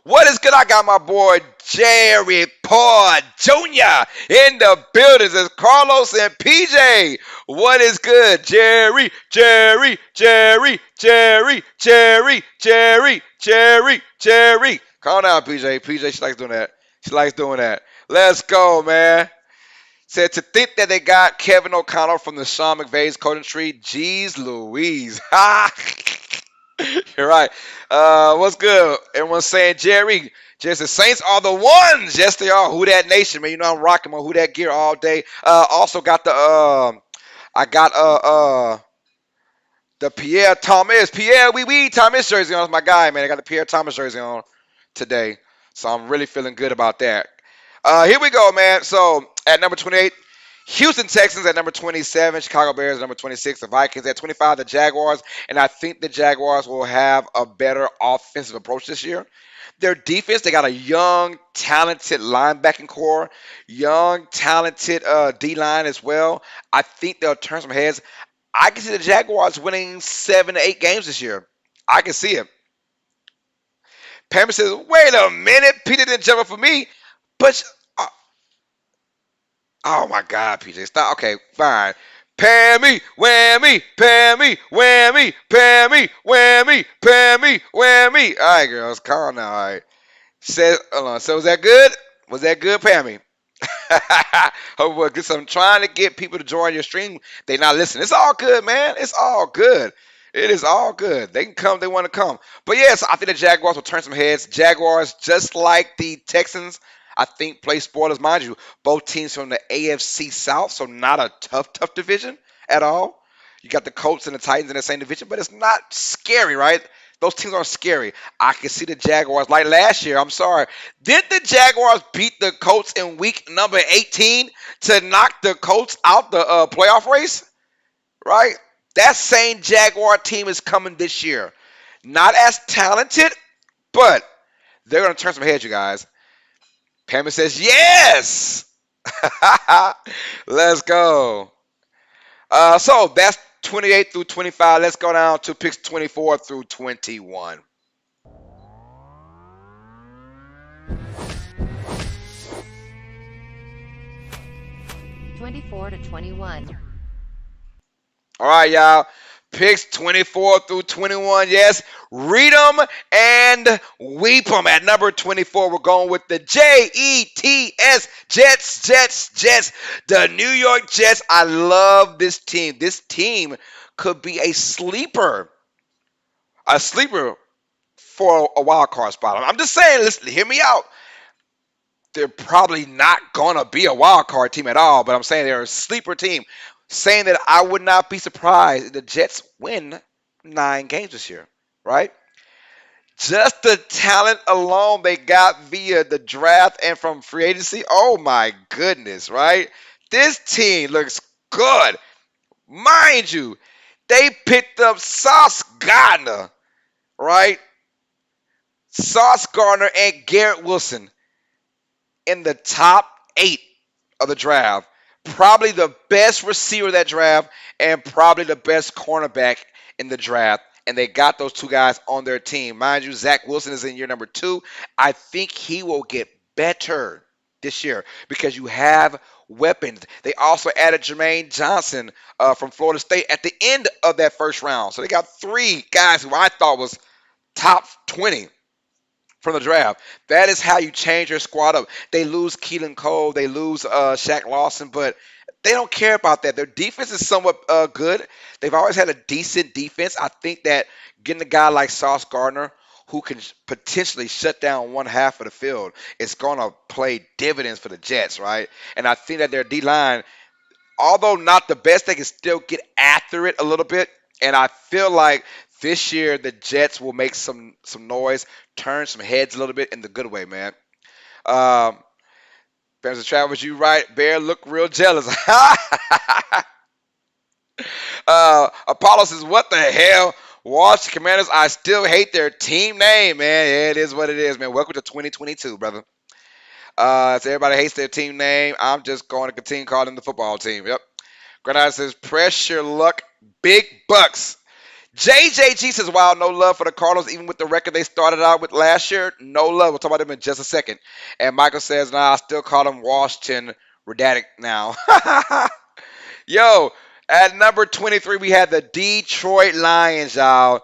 what is good? I got my boy Jerry Paul Jr. in the building. It's Carlos and PJ. What is good? Jerry, Jerry, Jerry, Jerry, Jerry, Jerry, Jerry, Jerry. Calm down, PJ. PJ, she likes doing that. She likes doing that. Let's go, man. Said to think that they got Kevin O'Connell from the Sean McVay's coaching tree. Jeez Louise. You're right. What's good? Everyone's saying Jerry. Just the Saints are the ones. Yes, they are. Who that nation, man? You know I'm rocking my Who that gear all day. Also got the I got the Pierre Thomas. Pierre Wee Thomas jersey on. That's my guy, man. I got the Pierre Thomas jersey on today. So I'm really feeling good about that. Here we go, man. So at number 28, Houston Texans at number 27, Chicago Bears at number 26, the Vikings at 25, the Jaguars, and I think the Jaguars will have a better offensive approach this year. Their defense, they got a young, talented linebacking core, young, talented D-line as well. I think they'll turn some heads. I can see the Jaguars winning 7 to 8 games this year. I can see it. Pamela says, wait a minute, Peter didn't jump up for me. But, oh my God, PJ, stop. Okay, fine. Pammy, whammy, Pammy, whammy, Pammy, whammy, Pammy, whammy. All right, girls, calm now. All right. Said, hold on. So was that good? Was that good, Pammy? I'm trying to get people to join your stream. They not listening. It's all good, man. It's all good. It is all good. They can come. They want to come. But yes, I think the Jaguars will turn some heads. Jaguars, just like the Texans, I think play spoilers. Mind you, both teams from the AFC South, so not a tough division at all. You got the Colts and the Titans in the same division, but it's not scary, right? Those teams aren't scary. I can see the Jaguars like last year. I'm sorry. Did the Jaguars beat the Colts in week number 18 to knock the Colts out the playoff race? Right? That same Jaguar team is coming this year. Not as talented, but they're going to turn some heads, you guys. Pamela says yes. Let's go. So that's 28 through 25. Let's go down to picks 24 through 21. 24 to 21. All right, y'all. Picks 24 through 21. Yes, read them and weep them. At number 24, we're going with the Jets, Jets. The New York Jets. I love this team. This team could be a sleeper for a wild card spot. I'm just saying, listen, hear me out. They're probably not going to be a wild card team at all, but I'm saying they're a sleeper team. Saying that I would not be surprised if the Jets win 9 games this year, right? Just the talent alone they got via the draft and from free agency. Oh my goodness, right? This team looks good. Mind you, they picked up Sauce Gardner, right? Sauce Gardner and Garrett Wilson in the top 8 of the draft. Probably the best receiver of that draft and probably the best cornerback in the draft. And they got those two guys on their team. Mind you, Zach Wilson is in year number 2. I think he will get better this year because you have weapons. They also added Jermaine Johnson from Florida State at the end of that first round. So they got 3 guys who I thought was top 20 from the draft. That is how you change your squad up. They lose Keelan Cole, they lose Shaq Lawson, but they don't care about that. Their defense is somewhat good. They've always had a decent defense. I think that getting a guy like Sauce Gardner, who can potentially shut down one half of the field, is going to play dividends for the Jets, right? And I think that their D line, although not the best, they can still get after it a little bit. And I feel like this year the Jets will make some noise, turn some heads a little bit in the good way, man. Um, Parents of Travis, you right. Bear look real jealous. Apollo says, "What the hell? Washington Commanders. I still hate their team name, man. Yeah, it is what it is, man. Welcome to 2022, brother. So everybody hates their team name. I'm just going to continue calling them the football team. Yep. Granada says, pressure luck, big bucks. JJG says, wow, no love for the Cardinals, even with the record they started out with last year. No love. We'll talk about them in just a second. And Michael says, nah, I still call them Washington Redactic now. Yo, at number 23, we had the Detroit Lions, y'all.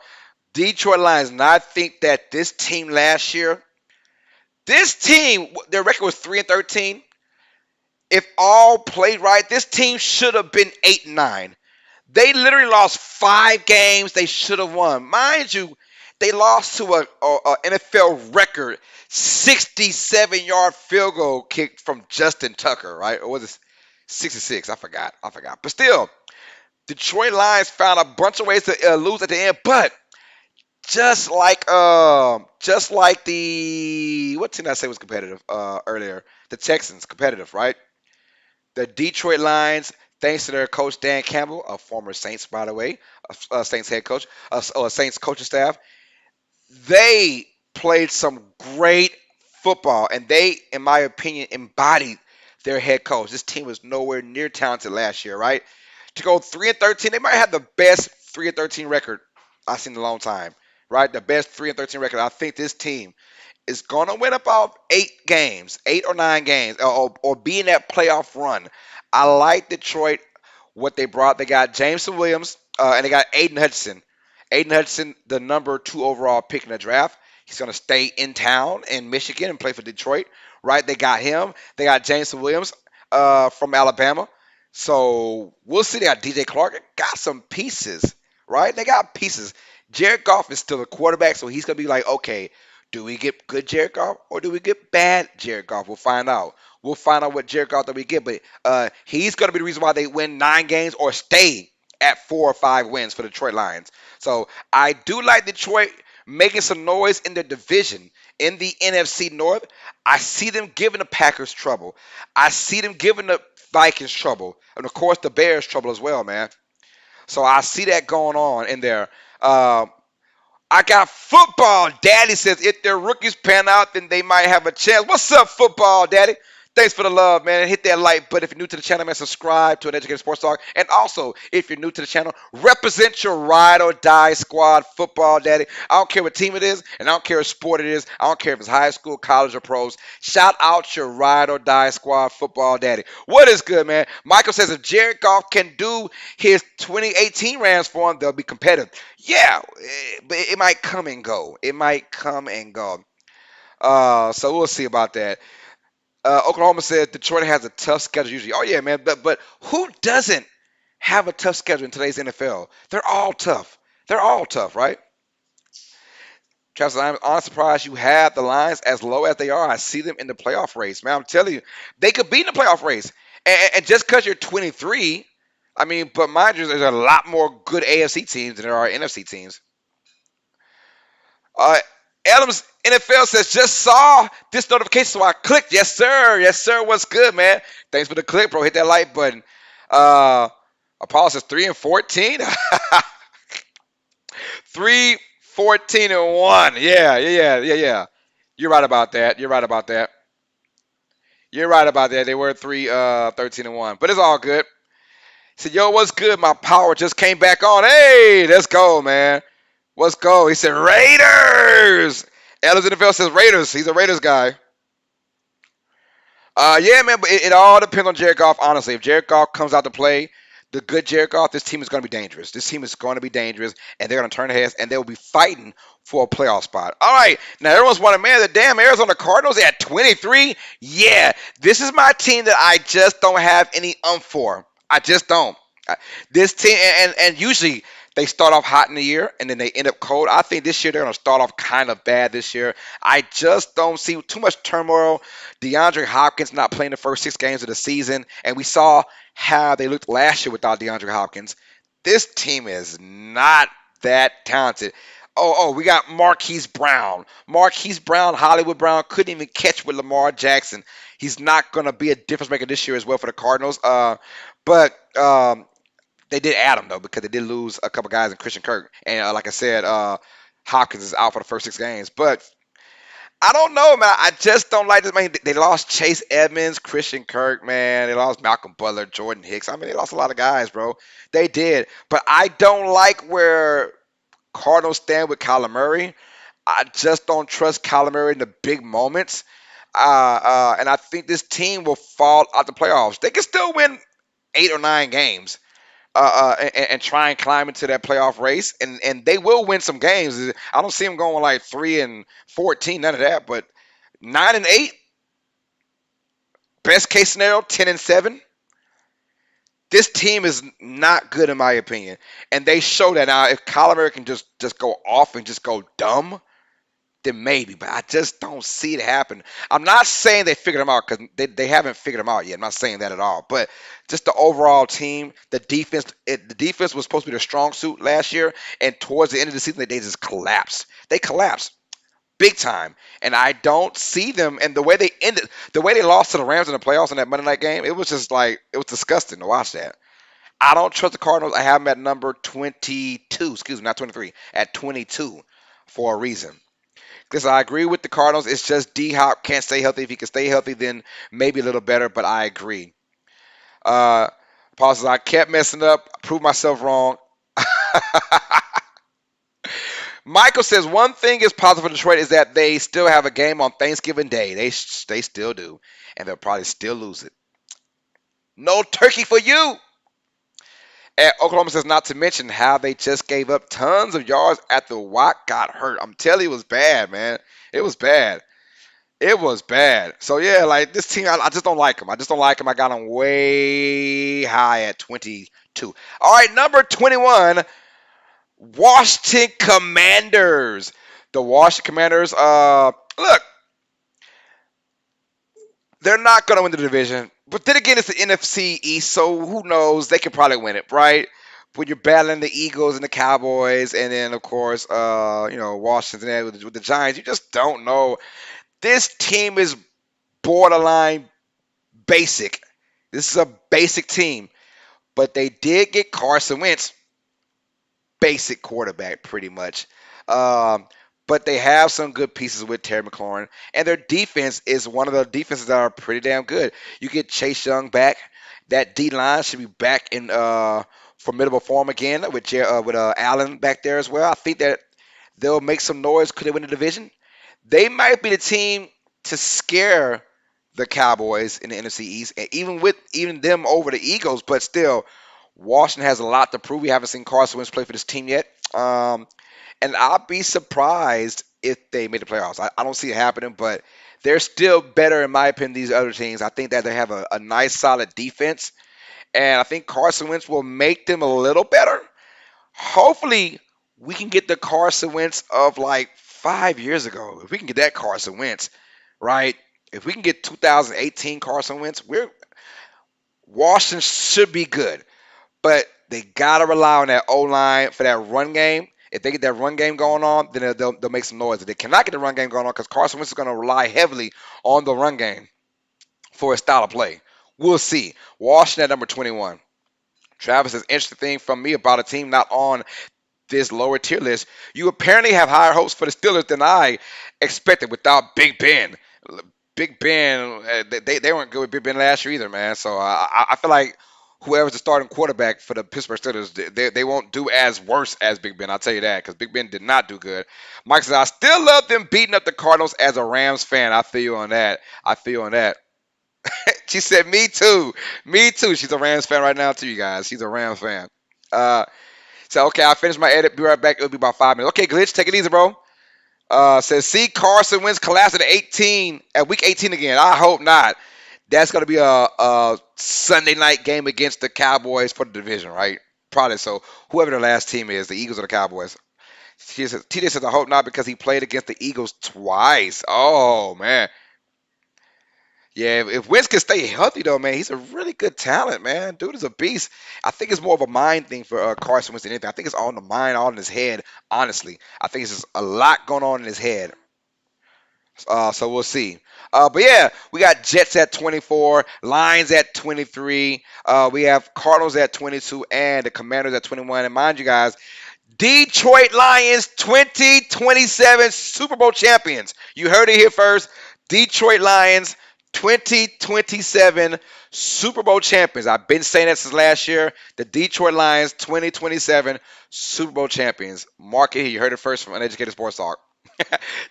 Detroit Lions. And I think that this team last year, this team, their record was 3-13. If all played right, this team should have been 8-9. They literally lost 5 games they should have won. Mind you, they lost to a NFL record 67-yard field goal kick from Justin Tucker, right? Or was it 66? I forgot. But still, Detroit Lions found a bunch of ways to lose at the end. But just like the what team did I say was competitive earlier? The Texans, competitive, right? The Detroit Lions, thanks to their coach Dan Campbell, a former Saints, by the way, a Saints head coach, a Saints coaching staff, they played some great football, and they, in my opinion, embodied their head coach. This team was nowhere near talented last year, right? To go 3-13, they might have the best 3-13 record I've seen in a long time, right? The best 3-13 record. I think this team is going to win about 8 games, 8 or 9 games, or be in that playoff run. I like Detroit, what they brought. They got Jameson Williams, and they got Aiden Hutchinson. Aiden Hutchinson, the number 2 overall pick in the draft. He's going to stay in town in Michigan and play for Detroit, right? They got him. They got Jameson Williams from Alabama. So we'll see. They got DJ Clark. Got some pieces, right? They got pieces. Jared Goff is still a quarterback, so he's going to be like, okay, do we get good Jared Goff or do we get bad Jared Goff? We'll find out. We'll find out what Jared Goff that we get. But he's going to be the reason why they win 9 games or stay at 4 or 5 wins for the Detroit Lions. So I do like Detroit making some noise in their division in the NFC North. I see them giving the Packers trouble. I see them giving the Vikings trouble. And of course the Bears trouble as well, man. So I see that going on in there. I got football. Daddy says if their rookies pan out, then they might have a chance. What's up, football, Daddy? Thanks for the love, man. Hit that like button if you're new to the channel, man. Subscribe to Uneducated Sports Talk. And also, if you're new to the channel, represent your ride or die squad, football, Daddy. I don't care what team it is, and I don't care what sport it is. I don't care if it's high school, college, or pros. Shout out your ride or die squad, football, Daddy. What is good, man? Michael says if Jared Goff can do his 2018 Rams for him, they'll be competitive. Yeah, but it might come and go. It might come and go. So we'll see about that. Oklahoma says Detroit has a tough schedule usually. Oh yeah, man. But who doesn't have a tough schedule in today's NFL? They're all tough. They're all tough, right? Travis, I'm honestly surprised you have the Lions as low as they are. I see them in the playoff race, man. I'm telling you, they could be in the playoff race. And just because you're 23, I mean, but mind you, there's a lot more good AFC teams than there are NFC teams. Uh, Adams NFL says just saw this notification, so I clicked. Yes, sir. Yes, sir. What's good, man? Thanks for the click, bro. Hit that like button. Uh, Apollo says 3-14. 3-14-1. Yeah. You're right about that. You're right about that. You're right about that. They were 13-1, but it's all good. He said, "Yo, what's good? My power just came back on. Hey, let's go, man. Let's go." He said, "Raiders." Ellis NFL says Raiders. He's a Raiders guy. Yeah, man, but it all depends on Jared Goff. Honestly, if Jared Goff comes out to play, the good Jared Goff, this team is going to be dangerous. This team is going to be dangerous, and they're going to turn heads, and they will be fighting for a playoff spot. All right, now everyone's wondering, man, the damn Arizona Cardinals at 23. Yeah, this is my team that I just don't have any for. I just don't. This team, and usually they start off hot in the year and then they end up cold. I think this year they're going to start off kind of bad this year. I just don't see too much turmoil. DeAndre Hopkins not playing the first 6 games of the season, and we saw how they looked last year without DeAndre Hopkins. This team is not that talented. We got Marquise Brown. Marquise Brown, Hollywood Brown couldn't even catch with Lamar Jackson. He's not going to be a difference maker this year as well for the Cardinals. But they did add him though because they did lose a couple guys in Christian Kirk, and like I said, Hopkins is out for the first 6 games. But I don't know, man. I just don't like this. Man, they lost Chase Edmonds, Christian Kirk, man. They lost Malcolm Butler, Jordan Hicks. I mean, they lost a lot of guys, bro. They did, but I don't like where Cardinals stand with Kyler Murray. I just don't trust Kyler Murray in the big moments. And I think this team will fall out the playoffs. They can still win 8 or 9 games and try and climb into that playoff race, and they will win some games. I don't see them going like 3-14, none of that. But 9-8, best case scenario, 10-7. This team is not good in my opinion, and they show that now. If Kyler Murray can just go off and just go dumb, then maybe, but I just don't see it happen. I'm not saying they figured him out because they haven't figured him out yet. I'm not saying that at all. But just the overall team, the defense was supposed to be their strong suit last year, and towards the end of the season, they just collapsed. They collapsed big time, and I don't see them. And the way they ended, the way they lost to the Rams in the playoffs in that Monday night game, it was just like it was disgusting to watch that. I don't trust the Cardinals. I have them at number 22. Excuse me, not 23. At 22 for a reason. Because I agree with the Cardinals. It's just D Hop can't stay healthy. If he can stay healthy, then maybe a little better. But I agree. Uh, Paul says I kept messing up. Proved myself wrong. Michael says one thing is positive for Detroit is that they still have a game on Thanksgiving Day. They still do, and they'll probably still lose it. No turkey for you. And Oklahoma says not to mention how they just gave up tons of yards after Watt got hurt. I'm telling you, it was bad, man. It was bad. It was bad. So yeah, like this team, I just don't like them. I just don't like them. I got them way high at 22. All right, number 21, Washington Commanders. The Washington Commanders. Look, they're not gonna win the division, but then again, it's the NFC East, so who knows? They could probably win it, right? When you're battling the Eagles and the Cowboys, and then of course, Washington with the Giants, you just don't know. This team is borderline basic. This is a basic team, but they did get Carson Wentz, basic quarterback, pretty much. Um, but they have some good pieces with Terry McLaurin, and their defense is one of the defenses that are pretty damn good. You get Chase Young back. That D line should be back in formidable form again with Allen back there as well. I think that they'll make some noise. Could they win the division? They might be the team to scare the Cowboys in the NFC East, and even them over the Eagles. But still, Washington has a lot to prove. We haven't seen Carson Wentz play for this team yet, and I'll be surprised if they make the playoffs. I don't see it happening, but they're still better in my opinion. These other teams, I think that they have a nice, solid defense, and I think Carson Wentz will make them a little better. Hopefully, we can get the Carson Wentz of like 5 years ago. If we can get that Carson Wentz, right? If we can get 2018 Carson Wentz, we're Washington should be good. But they gotta rely on that O line for that run game. If they get that run game going on, then they'll make some noise. If they cannot get the run game going on, because Carson Wentz is going to rely heavily on the run game for his style of play. We'll see. Washington at number 21. Travis, is interesting thing from me about a team not on this lower tier list. You apparently have higher hopes for the Steelers than I expected without Big Ben. Big Ben, they weren't good with Big Ben last year either, man. So I feel like whoever's the starting quarterback for the Pittsburgh Steelers, they won't do as worse as Big Ben. I'll tell you that, because Big Ben did not do good. Mike says, I still love them beating up the Cardinals as a Rams fan. I feel you on that. I feel you on that. She said, me too. Me too. She's a Rams fan right now, too, you guys. She's a Rams fan. Uh, so, okay, I'll finish my edit. Be right back. It'll be about 5 minutes. Okay, Glitch, take it easy, bro. Says, see Carson Wentz collapse at week 18 again. I hope not. That's going to be a Sunday night game against the Cowboys for the division, right? Probably so. Whoever the last team is, the Eagles or the Cowboys. TJ says, I hope not, because he played against the Eagles twice. Oh, man. Yeah, if Wentz can stay healthy, though, man, he's a really good talent, man. Dude is a beast. I think it's more of a mind thing for Carson Wentz than anything. I think it's all in the mind, all in his head, honestly. I think it's just a lot going on in his head. So we'll see. But yeah, we got Jets at 24, Lions at 23. We have Cardinals at 22, and the Commanders at 21. And mind you guys, Detroit Lions 2027 Super Bowl champions. You heard it here first. Detroit Lions 2027 Super Bowl champions. I've been saying that since last year. The Detroit Lions 2027 Super Bowl champions. Mark it here. You heard it first from Uneducated Sports Talk.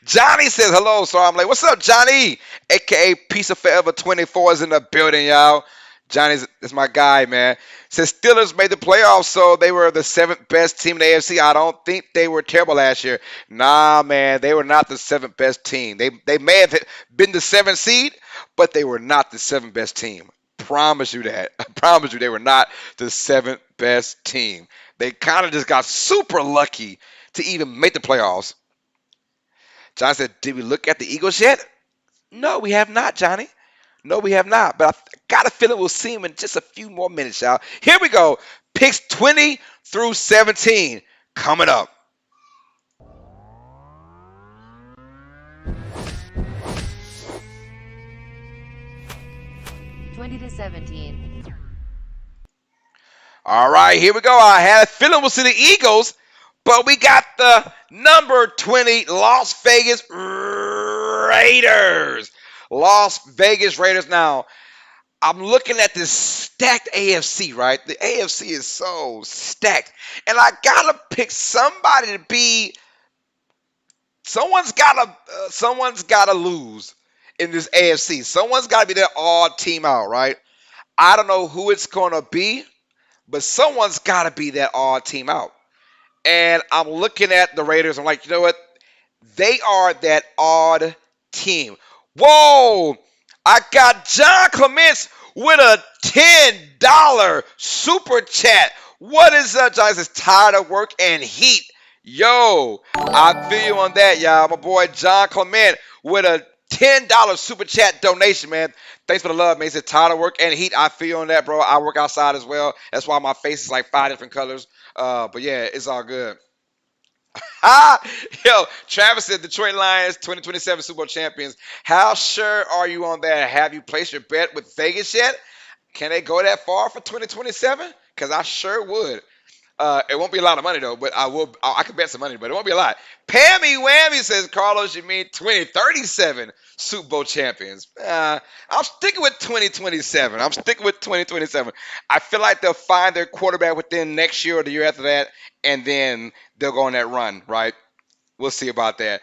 Johnny says hello, so I'm like, what's up, Johnny? AKA Piece of Forever 24 is in the building, y'all. Johnny's is my guy, man. Says Steelers made the playoffs, so they were the seventh best team in the AFC. I don't think they were terrible last year. Nah, man, they were not the seventh best team. They may have been the seventh seed, but they were not the seventh best team. Promise you that. I promise you they were not the seventh best team. They kind of just got super lucky to even make the playoffs. John said, did we look at the Eagles yet? No, we have not, Johnny. No, we have not. But I got a feeling we'll see him in just a few more minutes, y'all. Here we go. Picks 20 through 17 coming up. 20 to 17. All right, here we go. I had a feeling we'll see the Eagles, but we got the number 20 Las Vegas Raiders. Las Vegas Raiders. Now, I'm looking at this stacked AFC, right? The AFC is so stacked. And I got to pick somebody to be someone's got to lose in this AFC. Someone's got to be their odd team out, right? I don't know who it's going to be, but someone's got to be that odd team out. And I'm looking at the Raiders. I'm like, you know what? They are that odd team. Whoa! I got John Clements with a $10 super chat. What is up, John? This is tired of work and heat. Yo, I feel you on that, y'all. My boy John Clement with a $10 super chat donation, man. Thanks for the love, man. He said tired of work and heat. I feel you on that, bro. I work outside as well. That's why my face is like 5 different colors. But yeah, it's all good. Yo, Travis said Detroit Lions 2027 Super Bowl champions. How sure are you on that? Have you placed your bet with Vegas yet? Can they go that far for 2027? Because I sure would. It won't be a lot of money though, but I will. I can bet some money, but it won't be a lot. Pammy Whammy says Carlos, you mean 2037 Super Bowl champions? I'm sticking with 2027. I'm sticking with 2027. I feel like they'll find their quarterback within next year or the year after that, and then they'll go on that run. Right? We'll see about that.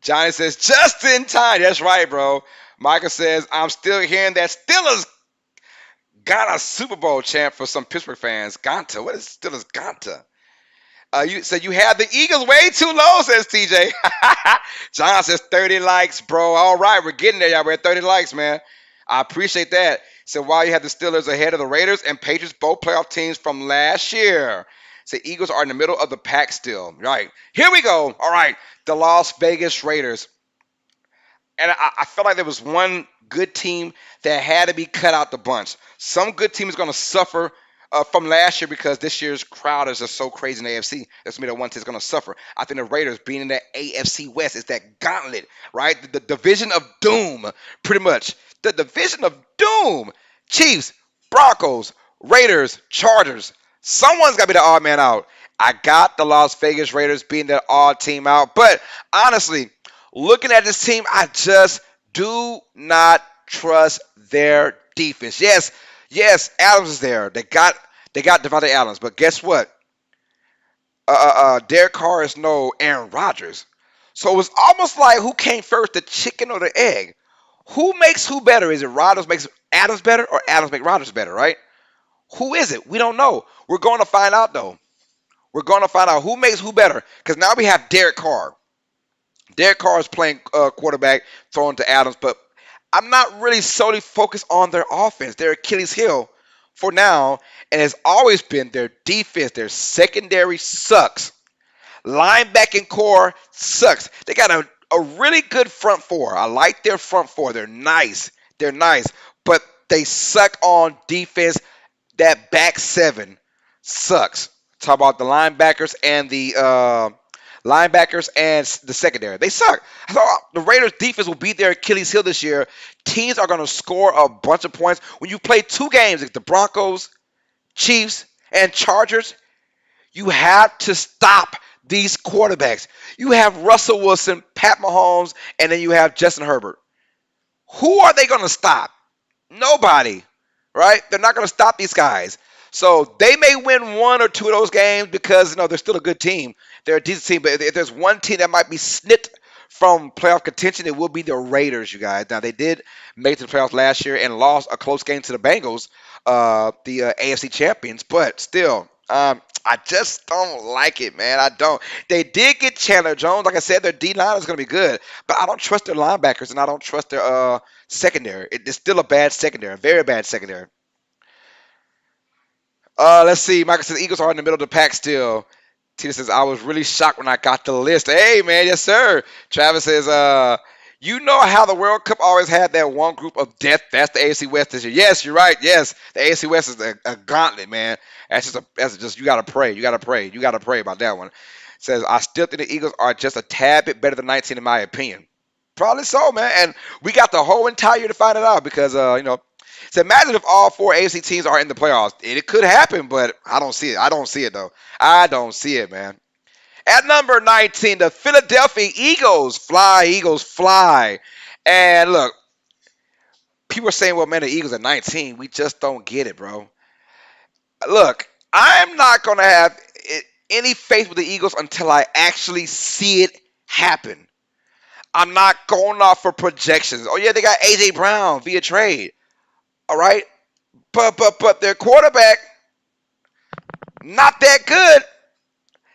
Johnny says just in time. That's right, bro. Michael says I'm still hearing that Steelers got a Super Bowl champ for some Pittsburgh fans. Ganta. What is Steelers Ganta? You said you had the Eagles way too low, says TJ. John says 30 likes, bro. All right, we're getting there, y'all. We're at 30 likes, man. I appreciate that. So while you have the Steelers ahead of the Raiders and Patriots, both playoff teams from last year. So Eagles are in the middle of the pack still. Right. Here we go. All right. The Las Vegas Raiders. And I felt like there was one good team that had to be cut out the bunch. Some good team is going to suffer from last year because this year's crowd is just so crazy in the AFC. That's me the one team that's going to suffer. I think the Raiders being in that AFC West is that gauntlet, right? The division of doom, pretty much. The division of doom. Chiefs, Broncos, Raiders, Chargers. Someone's got to be the odd man out. I got the Las Vegas Raiders being the odd team out, but honestly, looking at this team, I just do not trust their defense. Yes, Adams is there. They got Devontae Adams, but guess what? Derek Carr is no Aaron Rodgers. So it was almost like who came first, the chicken or the egg? Who makes who better? Is it Rodgers makes Adams better or Adams make Rodgers better, right? Who is it? We don't know. We're going to find out though. We're going to find out who makes who better because now we have Derek Carr. Derek Carr is playing quarterback, throwing to Adams, but I'm not really solely focused on their offense. Their Achilles heel for now, and has always been their defense. Their secondary sucks. Linebacking core sucks. They got a really good front four. I like their front four. They're nice. They're nice, but they suck on defense. That back seven sucks. Talk about the linebackers and the secondary. They suck. So the Raiders defense will be their Achilles heel this year. Teams are going to score a bunch of points. When you play two games, like the Broncos, Chiefs, and Chargers, you have to stop these quarterbacks. You have Russell Wilson, Pat Mahomes, and then you have Justin Herbert. Who are they going to stop? Nobody, right? They're not going to stop these guys. So they may win one or two of those games because they're still a good team. They're a decent team, but if there's one team that might be snipped from playoff contention, it will be the Raiders, you guys. Now they did make it to the playoffs last year and lost a close game to the Bengals, the AFC champions, but still, I just don't like it, man. I don't. They did get Chandler Jones. Like I said, their D line is going to be good, but I don't trust their linebackers and I don't trust their secondary. It's still a bad secondary, a very bad secondary. Let's see. Michael says Eagles are in the middle of the pack still. Tina says I was really shocked when I got the list. Hey man, yes sir. Travis says, you know how the World Cup always had that one group of death. That's the AFC West this year. Yes, you're right. Yes, the AFC West is a gauntlet, man. That's just you gotta pray. You gotta pray. You gotta pray about that one. Says I still think the Eagles are just a tad bit better than 19 in my opinion. Probably so, man. And we got the whole entire year to find it out because So imagine if all four AFC teams are in the playoffs. It could happen, but I don't see it. I don't see it though. I don't see it, man. At number 19, the Philadelphia Eagles. Fly, Eagles, fly. And look, people are saying, well, man, the Eagles are 19. We just don't get it, bro. Look, I'm not going to have any faith with the Eagles until I actually see it happen. I'm not going off for projections. Oh, yeah, they got A.J. Brown via trade. All right? But their quarterback, not that good.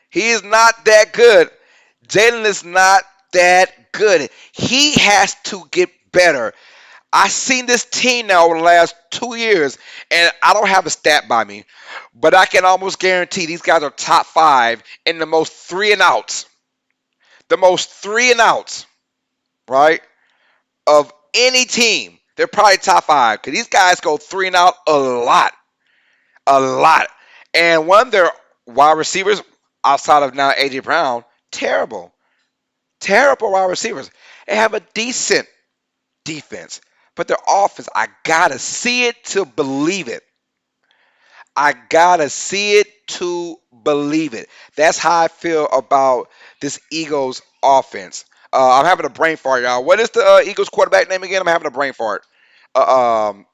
He is not that good. Jalen is not that good. He has to get better. I've seen this team now over the last 2 years, and I don't have a stat by me, but I can almost guarantee these guys are top five in the most three and outs. The most three and outs, right, of any team. They're probably top five because these guys go three and out a lot. A lot. And one of their wide receivers, outside of now A.J. Brown, terrible. Terrible wide receivers. They have a decent defense. But their offense, I got to see it to believe it. I gotta see it to believe it. That's how I feel about this Eagles offense. I'm having a brain fart, y'all. What is the Eagles quarterback name again? I'm having a brain fart. Uh, um,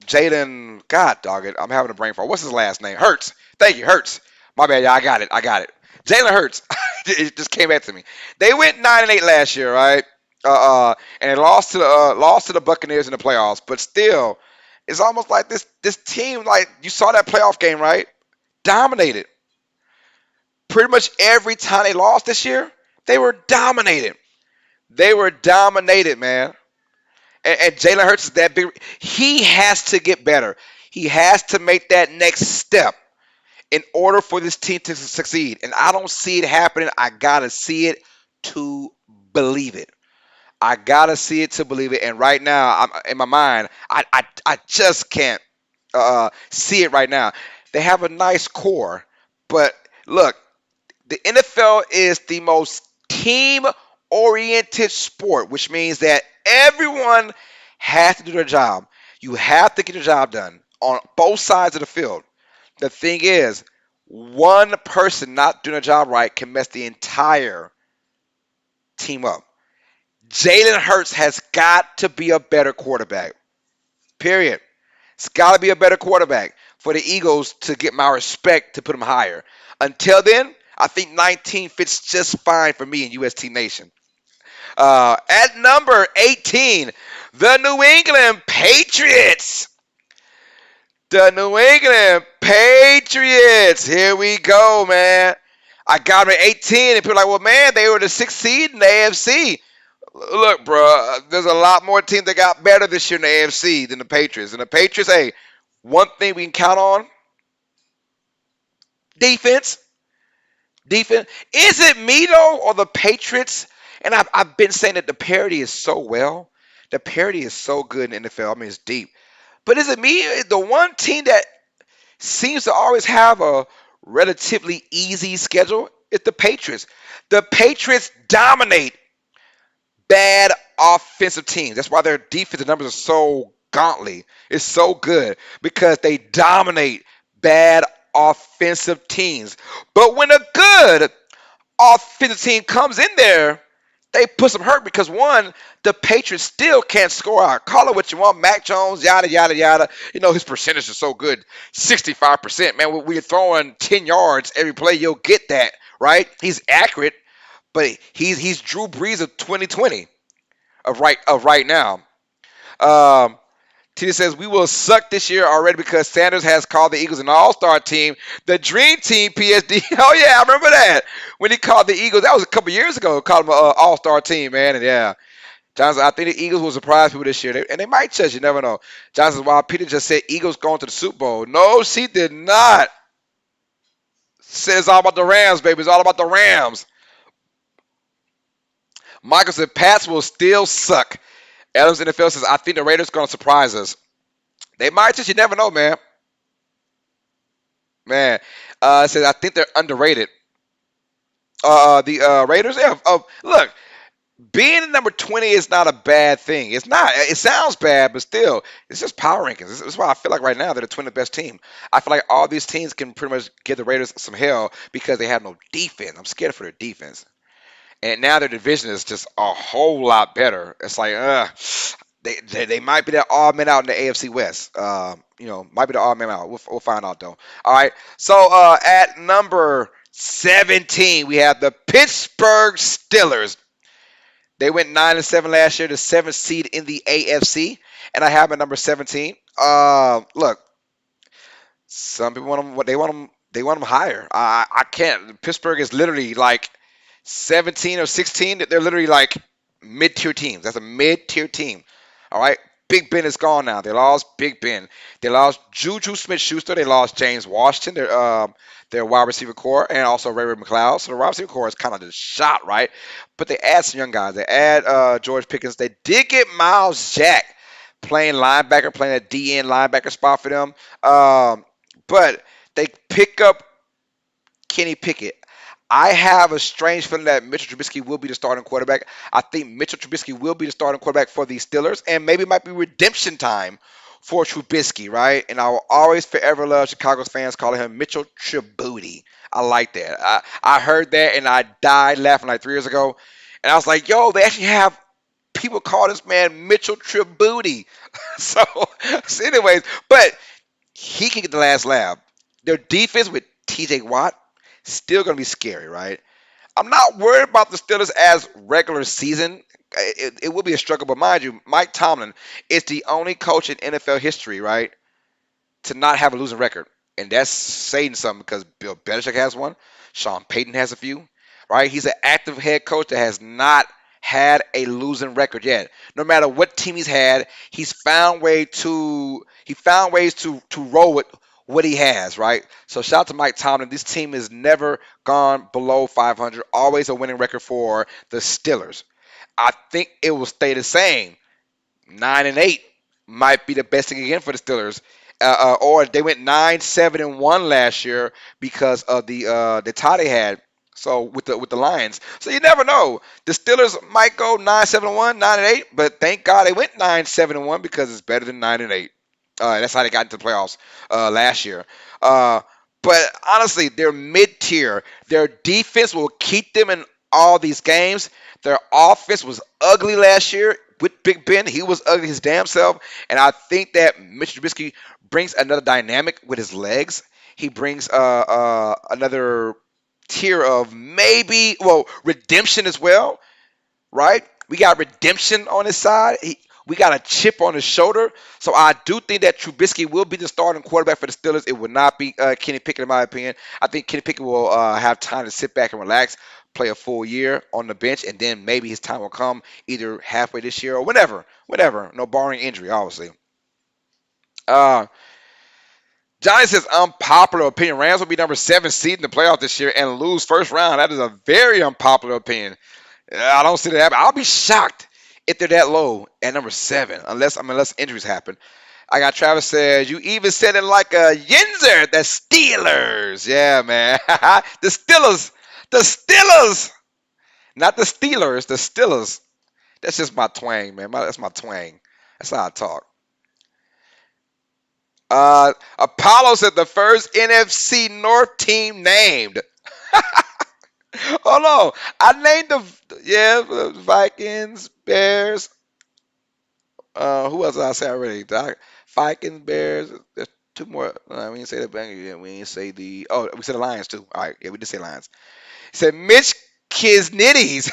Jalen, God dog it, I'm having a brain fart. What's his last name? Hurts. Thank you, Hurts. My bad, y'all. I got it. I got it. Jalen Hurts. It just came back to me. They went 9-8 last year, right? And they lost to the Buccaneers in the playoffs. But still, it's almost like this team, like you saw that playoff game, right? Dominated. Pretty much every time they lost this year, they were dominated. They were dominated, man. And Jalen Hurts is that big. He has to get better. He has to make that next step in order for this team to succeed. And I don't see it happening. I gotta see it to believe it. I gotta see it to believe it. And right now, I'm in my mind, I just can't see it right now. They have a nice core, but look, the NFL is the most team oriented sport, which means that everyone has to do their job. You have to get your job done on both sides of the field. The thing is, one person not doing a job right can mess the entire team up. Jalen Hurts has got to be a better quarterback. Period. It's got to be a better quarterback for the Eagles to get my respect to put them higher. Until then, I think 19 fits just fine for me in UST Nation. At number 18, the New England Patriots. The New England Patriots. Here we go, man. I got them at 18, and people are like, well, man, they were the sixth seed in the AFC. Look, bro, there's a lot more teams that got better this year in the AFC than the Patriots. And the Patriots, hey, one thing we can count on, defense. Defense. Is it me, though, or the Patriots? And I've been saying that the parity is so well. The parity is so good in the NFL. I mean, it's deep. But is it me? The one team that seems to always have a relatively easy schedule is the Patriots. The Patriots dominate bad offensive teams. That's why their defensive numbers are so gauntly. It's so good because they dominate bad offensive teams. But when a good offensive team comes in there, they put some hurt because one, the Patriots still can't score out. Call it what you want, Mac Jones, yada yada yada. You know his percentage is so good, 65%. Man, when you're throwing 10 yards every play, you'll get that right. He's accurate, but he's Drew Brees of 2020 of right now. Um, Tina says we will suck this year already because Sanders has called the Eagles an all-star team, the dream team. PSD. Oh yeah, I remember that when he called the Eagles. That was a couple years ago. Called them an all-star team, man. And yeah, Johnson. I think the Eagles will surprise people this year, and they might just. You never know. Johnson. While Peter just said Eagles going to the Super Bowl. No, she did not. Said it's all about the Rams, baby. It's all about the Rams. Michael said Pats will still suck. Adams NFL says I think the Raiders going to surprise us. They might just. You never know, man. Man, says I think they're underrated. The Raiders. Yeah. Look, being number 20 is not a bad thing. It's not. It sounds bad, but still, it's just power rankings. This is why I feel like right now they're the 20th best team. I feel like all these teams can pretty much give the Raiders some hell because they have no defense. I'm scared for their defense. And now their division is just a whole lot better. It's like, they might be that odd man out in the AFC West. Might be the odd man out. We'll find out though. All right. So at number 17, we have the Pittsburgh Steelers. They went 9-7 last year, the seventh seed in the AFC, and I have them at number 17. Look, some people want them. They want them higher. I can't. Pittsburgh is literally like 17 or 16. They're literally like mid-tier teams. That's a mid-tier team. All right. Big Ben is gone now. They lost Big Ben. They lost Juju Smith-Schuster. They lost James Washington, their wide receiver core, and also Ray McLeod. So the wide receiver core is kind of just shot, right? But they add some young guys. They add George Pickens. They did get Miles Jack playing linebacker, playing a DN linebacker spot for them. But they pick up Kenny Pickett. I have a strange feeling that Mitchell Trubisky will be the starting quarterback. I think Mitchell Trubisky will be the starting quarterback for the Steelers, and maybe it might be redemption time for Trubisky, right? And I will always forever love Chicago's fans calling him Mitchell Trubooty. I like that. I heard that and I died laughing like 3 years ago. And I was like, yo, they actually have people call this man Mitchell Trubooty. so, so, anyways, but he can get the last laugh. Their defense with TJ Watt still going to be scary, right? I'm not worried about the Steelers as regular season. It will be a struggle, but mind you, Mike Tomlin is the only coach in NFL history, right, to not have a losing record. And that's saying something because Bill Belichick has one. Sean Payton has a few, right? He's an active head coach that has not had a losing record yet. No matter what team he's had, he found ways to roll with what he has, right? So shout out to Mike Tomlin. This team has never gone below 500, always a winning record for the Steelers. I think it will stay the same. 9-8 might be the best thing again for the Steelers. Or they went 9-7-1 last year because of the tie they had. So with the Lions, so you never know. The Steelers might go 9-7-1, 9-8, but thank God they went 9-7-1 because it's better than 9-8. That's how they got into the playoffs last year. Uh, but honestly, they're mid-tier. Their defense will keep them in all these games. Their offense was ugly last year with Big Ben. He was ugly his damn self. And I think that Mitch Trubisky brings another dynamic with his legs. He brings another tier of maybe, well, redemption as well, right? We got redemption on his side. We got a chip on his shoulder. So I do think that Trubisky will be the starting quarterback for the Steelers. It would not be Kenny Pickett, in my opinion. I think Kenny Pickett will have time to sit back and relax, play a full year on the bench, and then maybe his time will come either halfway this year or whenever. Whatever. No barring injury, obviously. Uh, Johnny says unpopular opinion. Rams will be number 7 seed in the playoff this year and lose first round. That is a very unpopular opinion. I don't see that happen. I'll be shocked if they're that low at number 7, unless injuries happen. I got Travis says you even said it like a Yinzer. The Steelers, yeah, man. The Steelers, not the Steelers. The Steelers. That's just my twang, man. That's my twang. That's how I talk. Apollo said the first NFC North team named. Hold on. I named the Vikings, Bears. Who else did I say already? Vikings, Bears. There's two more. We didn't say the Bengals. Yeah, we didn't say the. Oh, we said the Lions too. All right. Yeah, we did say Lions. He said Mitch Kisnitties.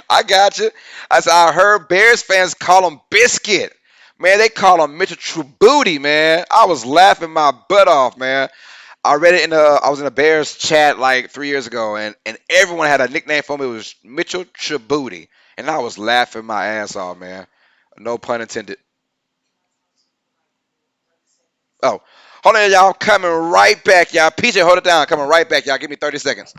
I got you. I heard Bears fans call him Biscuit. Man, they call him Mitchell Trubooty, man. I was laughing my butt off, man. I read it I was in a Bears chat like 3 years ago, and everyone had a nickname for me. It was Mitchell Trubooty, and I was laughing my ass off, man. No pun intended. Oh, hold on, y'all. Coming right back, y'all. PJ, hold it down. Coming right back, y'all. Give me 30 seconds.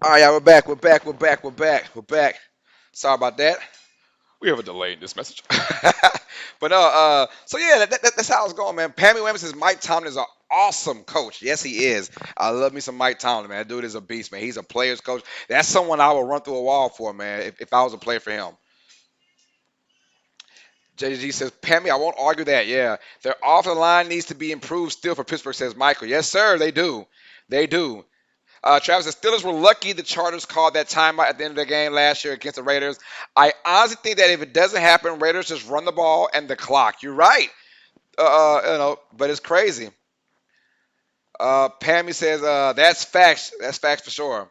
All right, y'all. We're back. We're back. We're back. We're back. We're back. Sorry about that. We have a delay in this message. but no, so yeah, that's how it's going, man. Pammy Wimmer says Mike Tomlin is an awesome coach. Yes, he is. I love me some Mike Tomlin, man. That dude is a beast, man. He's a player's coach. That's someone I would run through a wall for, man, if I was a player for him. JG says, Pammy, I won't argue that. Yeah, their offensive line needs to be improved still for Pittsburgh, says Michael. Yes, sir, they do. They do. Travis, the Steelers were lucky the Chargers called that timeout at the end of the game last year against the Raiders. I honestly think that if it doesn't happen, Raiders just run the ball and the clock. You're right. But it's crazy. Pammy says that's facts. That's facts for sure.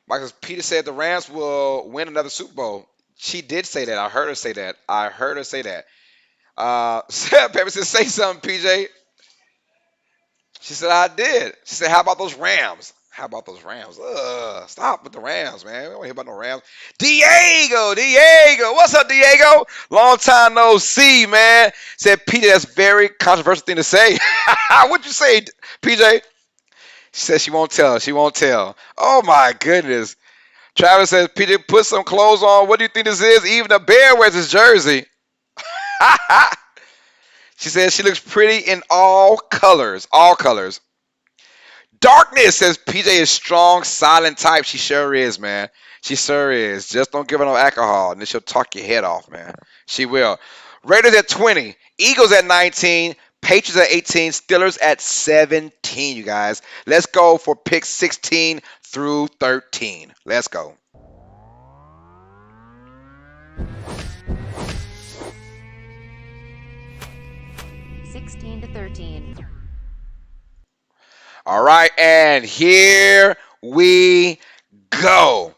Michael Peter said the Rams will win another Super Bowl. She did say that. I heard her say that. Pepper said, say something, PJ. She said, I did. She said, how about those Rams? How about those Rams? Stop with the Rams, man. We don't hear about no Rams. Diego. What's up, Diego? Long time no see, man. Said, PJ, that's very controversial thing to say. What'd you say, PJ? She said she won't tell. She won't tell. Oh, my goodness. Travis says, PJ, put some clothes on. What do you think this is? Even the bear wears his jersey. She says she looks pretty in all colors. All colors. Darkness says PJ is strong, silent type. She sure is, man. She sure is. Just don't give her no alcohol, and then she'll talk your head off, man. She will. Raiders at 20, Eagles at 19, Patriots at 18, Steelers at 17, you guys. Let's go for picks 16 through 13. Let's go. 16 to 13. All right, and here we go.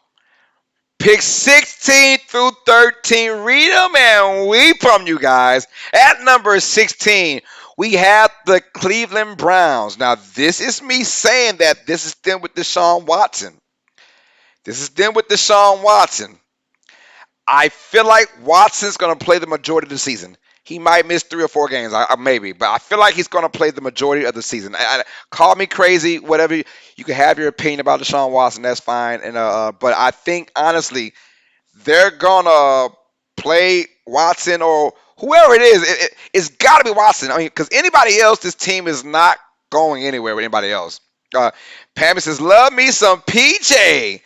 Pick 16 through 13. Read them and weep from you guys. At number 16, we have the Cleveland Browns. Now, this is me saying that this is them with Deshaun Watson. This is them with Deshaun Watson. I feel like Watson's going to play the majority of the season. He might miss 3 or 4 games, maybe, but I feel like he's going to play the majority of the season. Call me crazy, whatever. You can have your opinion about Deshaun Watson. That's fine. But I think, honestly, they're going to play Watson or whoever it is. It's got to be Watson. I mean, because anybody else, this team is not going anywhere with anybody else. Pammy says, love me some PJ.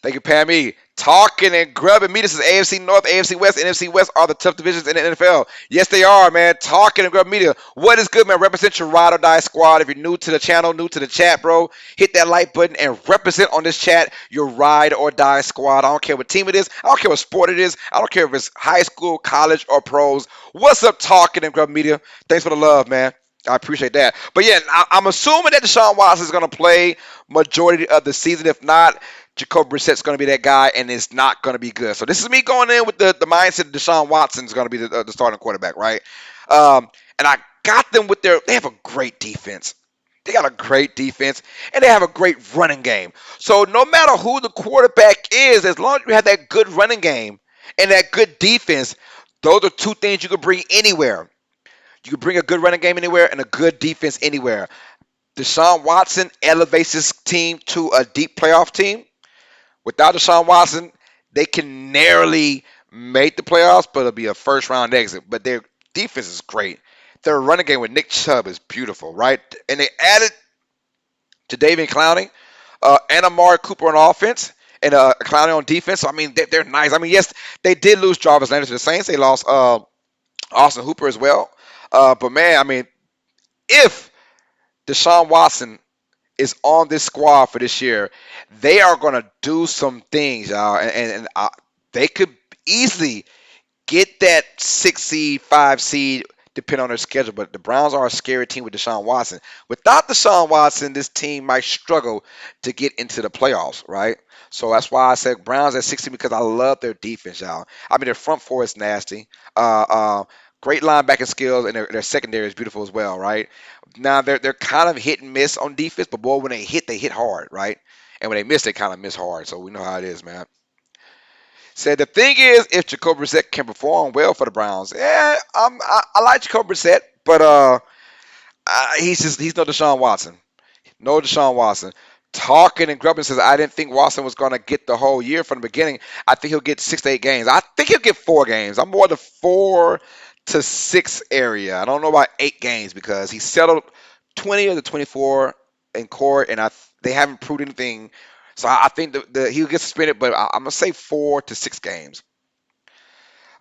Thank you, Pammy. Talking and grubbing me. This is AFC North, AFC West, NFC West are the tough divisions in the NFL. Yes, they are, man. Talking and grubbing media. What is good, man? Represent your ride or die squad. If you're new to the channel, new to the chat, bro, hit that like button and represent on this chat your ride or die squad. I don't care what team it is. I don't care what sport it is. I don't care if it's high school, college, or pros. What's up, Talking and grubbing media? Thanks for the love, man. I appreciate that. But yeah, I'm assuming that Deshaun Watson is going to play majority of the season. If not, Jacoby Brissett's going to be that guy, and it's not going to be good. So this is me going in with the mindset that Deshaun Watson is going to be the starting quarterback, right? And I got them with they have a great defense. They got a great defense, and they have a great running game. So no matter who the quarterback is, as long as you have that good running game and that good defense, those are two things you can bring anywhere. You can bring a good running game anywhere and a good defense anywhere. Deshaun Watson elevates his team to a deep playoff team. Without Deshaun Watson, they can narrowly make the playoffs, but it'll be a first-round exit. But their defense is great. Their running game with Nick Chubb is beautiful, right? And they added to David Clowney and Amari Cooper on offense and Clowney on defense. So, I mean, they're nice. I mean, yes, they did lose Jarvis Landry to the Saints. They lost Austin Hooper as well. But, man, I mean, if Deshaun Watson is on this squad for this year, they are going to do some things, y'all. And they could easily get that 6 seed, 5 seed, depending on their schedule. But the Browns are a scary team with Deshaun Watson. Without Deshaun Watson, this team might struggle to get into the playoffs, right? So that's why I said Browns at 16 because I love their defense, y'all. I mean, their front four is nasty. Great linebacking skills, and their secondary is beautiful as well, right? Now, they're kind of hit and miss on defense, but boy, when they hit hard, right? And when they miss, they kind of miss hard. So we know how it is, man. Said the thing is, if Jacoby Brissett can perform well for the Browns, I like Jacoby Brissett, but he's no Deshaun Watson. No Deshaun Watson. Talking and grubbing says, I didn't think Watson was going to get the whole year from the beginning. I think he'll get 6 to 8 games. I think he'll get 4 games. I'm more the 4 to 6 area. I don't know about 8 games because he settled 20 of the 24 in court, and they haven't proved anything. So I think he'll get suspended, but I'm going to say 4 to 6 games.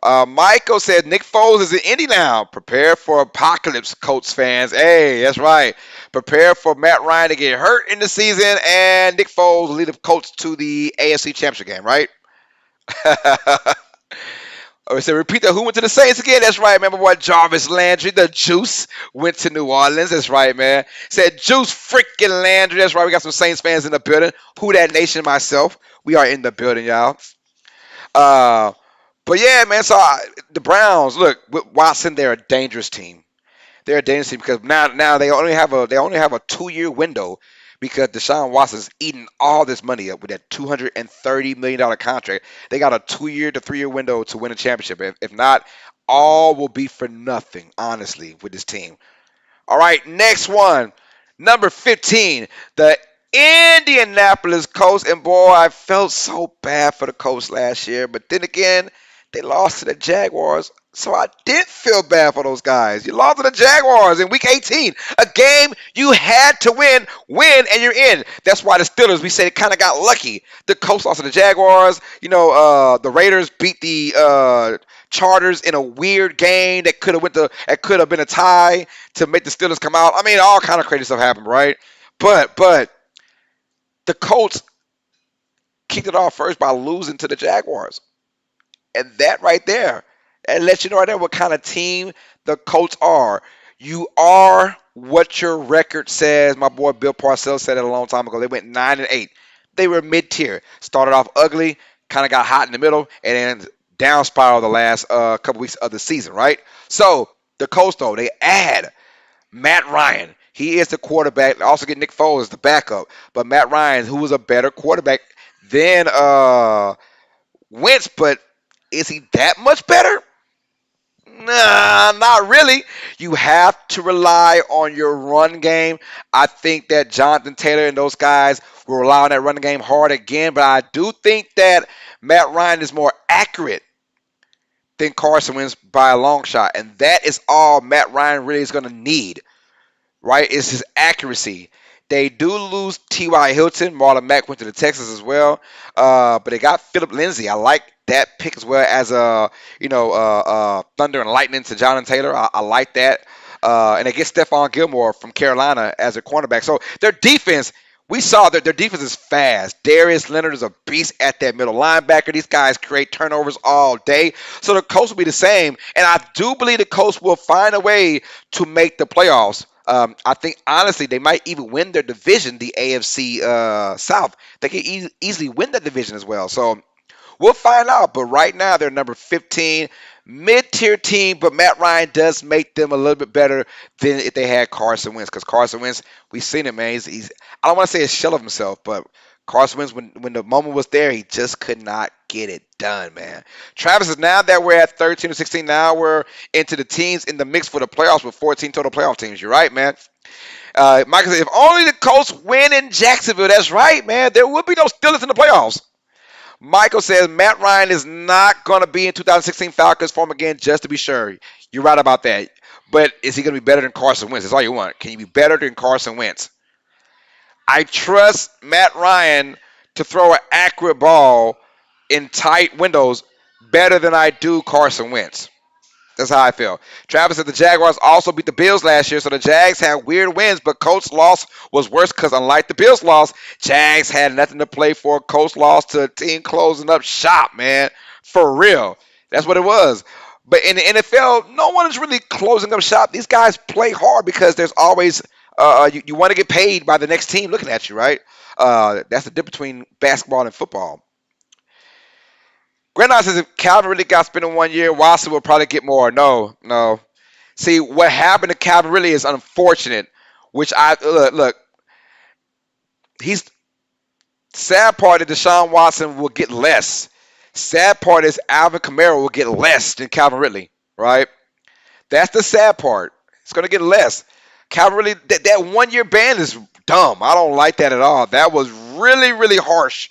Michael said Nick Foles is in Indy now. Prepare for apocalypse, Colts fans. Hey, that's right. Prepare for Matt Ryan to get hurt in the season, and Nick Foles will lead the Colts to the AFC Championship game, right? So repeat that. Who went to the Saints again? That's right. Remember what? Jarvis Landry, the Juice, went to New Orleans. That's right, man. Said Juice freaking Landry. That's right. We got some Saints fans in the building. Who that nation myself. We are in the building, y'all. But But yeah, man. The Browns, look, with Watson, they're a dangerous team. They're a dangerous team because now they only have a 2 year window because Deshaun Watson's eating all this money up with that $230 million contract. They got a 2 year to 3 year window to win a championship. If not, all will be for nothing, honestly, with this team. All right, next one. Number 15, the Indianapolis Colts. And boy, I felt so bad for the Colts last year. But then again, they lost to the Jaguars. So I did feel bad for those guys. You lost to the Jaguars in week 18. A game you had to win, and you're in. That's why the Steelers, we say, they kind of got lucky. The Colts lost to the Jaguars. The Raiders beat the Chargers in a weird game that could have been a tie to make the Steelers come out. I mean, all kind of crazy stuff happened, right? But the Colts kicked it off first by losing to the Jaguars, and that right there, that lets you know right there what kind of team the Colts are. You are what your record says. My boy Bill Parcells said it a long time ago. They went 9-8. They were mid-tier. Started off ugly, kind of got hot in the middle, and then down spiral the last couple weeks of the season, right? So the Colts, though, they add Matt Ryan. He is the quarterback. They also get Nick Foles as the backup. But Matt Ryan, who was a better quarterback than Wentz, but is he that much better? Nah, not really. You have to rely on your run game. I think that Jonathan Taylor and those guys will rely on that run game hard again, but I do think that Matt Ryan is more accurate than Carson Wentz by a long shot, and that is all Matt Ryan really is going to need, right? Is his accuracy. They do lose T.Y. Hilton. Marlon Mack went to the Texans as well. But they got Philip Lindsay. I like that pick as well as Thunder and Lightning to Jonathan Taylor. I like that. And they get Stephon Gilmore from Carolina as a cornerback. So their defense, we saw that their defense is fast. Darius Leonard is a beast at that middle linebacker. These guys create turnovers all day. So the Colts will be the same. And I do believe the Colts will find a way to make the playoffs. I think, honestly, they might even win their division, the AFC South. They can easily win that division as well. So we'll find out. But right now, they're number 15, mid-tier team. But Matt Ryan does make them a little bit better than if they had Carson Wentz. Because Carson Wentz, we've seen him, man. He's I don't want to say a shell of himself, but Carson Wentz, when the moment was there, he just could not get it done, man. Travis is now that we're at 13 to 16. Now we're into the teams in the mix for the playoffs with 14 total playoff teams. You're right, man. Michael said, if only the Colts win in Jacksonville. That's right, man. There will be no Steelers in the playoffs. Michael says Matt Ryan is not going to be in 2016 Falcons form again, just to be sure. You're right about that. But is he going to be better than Carson Wentz? That's all you want. Can you be better than Carson Wentz? I trust Matt Ryan to throw an accurate ball in tight windows better than I do Carson Wentz. That's how I feel. Travis said the Jaguars also beat the Bills last year, so the Jags had weird wins, but Colts' loss was worse because unlike the Bills' loss, Jags had nothing to play for. Colts lost to a team closing up shop, man. For real. That's what it was. But in the NFL, no one is really closing up shop. These guys play hard because there's always you want to get paid by the next team looking at you, right? That's the difference between basketball and football. Grandma says if Calvin really got spent in 1 year, Watson will probably get more. No, no. See, what happened to Calvin really is unfortunate. Which I look. He's sad part is Deshaun Watson will get less. Sad part is Alvin Kamara will get less than Calvin Ridley, right? That's the sad part. It's gonna get less. Calvin Ridley, that 1 year ban is dumb. I don't like that at all. That was really, really harsh.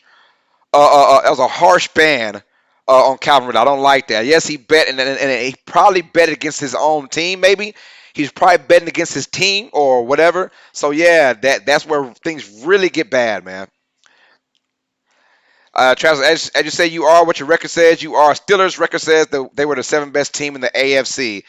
That was a harsh ban on Calvin Ridley. I don't like that. Yes, he bet, and he probably bet against his own team. Maybe he's probably betting against his team or whatever. So yeah, that's where things really get bad, man. Travis, as you say, you are what your record says. You are. Steelers' record says that they were the seventh best team in the AFC.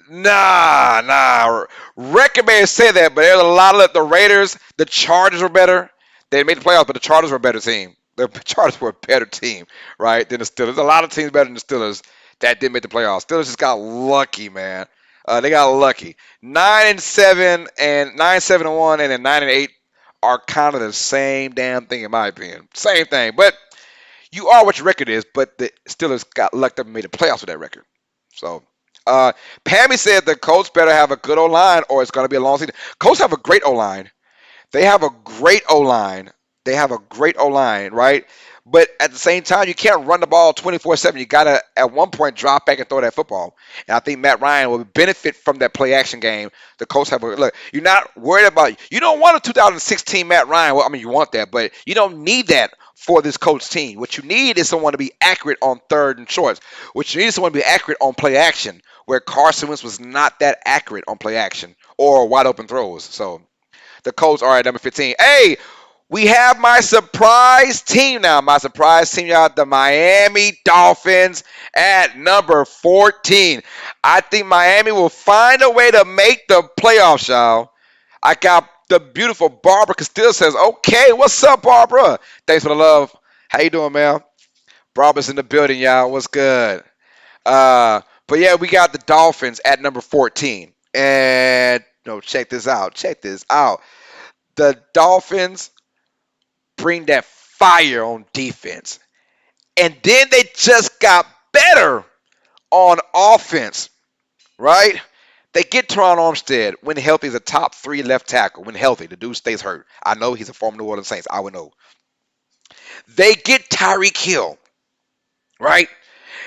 Nah. Record may say that, but there's a lot of the Raiders, the Chargers were better. They made the playoffs, but the Chargers were a better team. The Chargers were a better team, right, than the Steelers. A lot of teams better than the Steelers that didn't make the playoffs. Steelers just got lucky, man. They got lucky. 9-7 and 9-7-1, and then 9-8 are kind of the same damn thing in my opinion. Same thing, but You are what your record is, but the Steelers got lucked up and made the playoffs with that record. So, uh, Pammy said the Colts better have a good O line, or it's going to be a long season. Colts have a great O line. They have a great O line. They have a great O line, right? But at the same time, you can't run the ball 24/7. You got to, at one point, drop back and throw that football. And I think Matt Ryan will benefit from that play action game. The Colts have a look. You're not worried about. You don't want a 2016 Matt Ryan. Well, I mean, you want that, but you don't need that for this Colts team. What you need is someone to be accurate on third and shorts. What you need is someone to be accurate on play action, where Carson Wentz was not that accurate on play action or wide open throws. So the Colts are at number 15. Hey, we have my surprise team now. My surprise team, y'all, the Miami Dolphins at number 14. I think Miami will find a way to make the playoffs, y'all. I got the beautiful Barbara Castillo says, okay, what's up, Barbara? Thanks for the love. How you doing, man? Barbara's in the building, y'all. What's good? But yeah, we got the Dolphins at number 14. And no, check this out. Check this out. The Dolphins bring that fire on defense. And then they just got better on offense, right? They get Teron Armstead when healthy is a top 3 left tackle. When healthy, the dude stays hurt. I know he's a former New Orleans Saints. I would know. They get Tyreek Hill, right?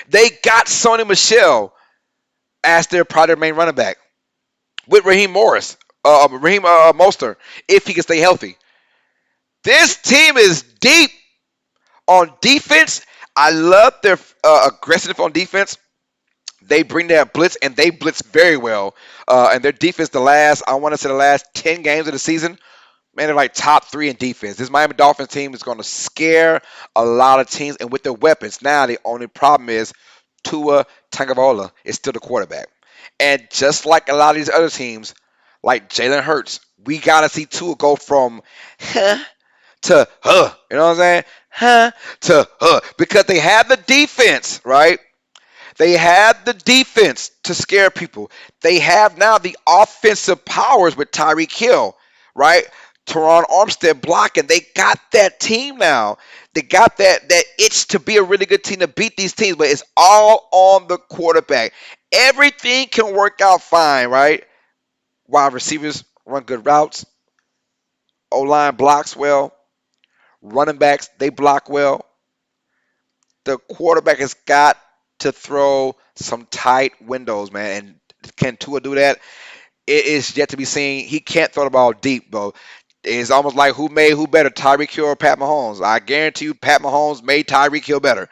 They got Sony Michel as their primary main running back with Raheem Mostert, if he can stay healthy. This team is deep on defense. I love their aggressiveness on defense. They bring that blitz, and they blitz very well. And their defense, I want to say the last 10 games of the season, man, they're like top 3 in defense. This Miami Dolphins team is going to scare a lot of teams, and with their weapons. Now, the only problem is Tua Tagovailoa is still the quarterback. And just like a lot of these other teams, like Jalen Hurts, we got to see Tua go from to You know what I'm saying? To because they have the defense, right? They have the defense to scare people. They have now the offensive powers with Tyreek Hill, right? Teron Armstead blocking. They got that team now. They got that itch to be a really good team to beat these teams, but it's all on the quarterback. Everything can work out fine, right? Wide receivers run good routes. O-line blocks well. Running backs, they block well. The quarterback has got to throw some tight windows, man. And can Tua do that? It is yet to be seen. He can't throw the ball deep, bro. It's almost like who made who better, Tyreek Hill or Pat Mahomes. I guarantee you, Pat Mahomes made Tyreek Hill better.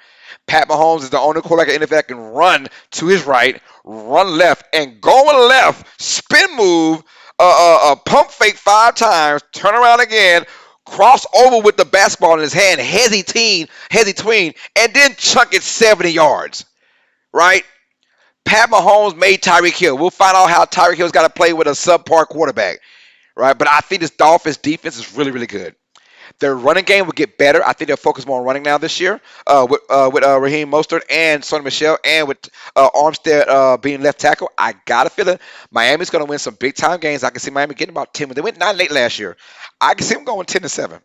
Pat Mahomes is the only quarterback in the NFL that can run to his right, run left, and going left, spin move, pump fake 5 times, turn around again, cross over with the basketball in his hand, hezzy tween, and then chunk it 70 yards, right? Pat Mahomes made Tyreek Hill. We'll find out how Tyreek Hill's got to play with a subpar quarterback, right? But I think this Dolphins defense is really, really good. Their running game will get better. I think they'll focus more on running now this year with Raheem Mostert and Sonny Michel and with Armstead being left tackle. I got a feeling Miami's going to win some big time games. I can see Miami getting about 10. They went 9-8 last year. I can see them going 10-7.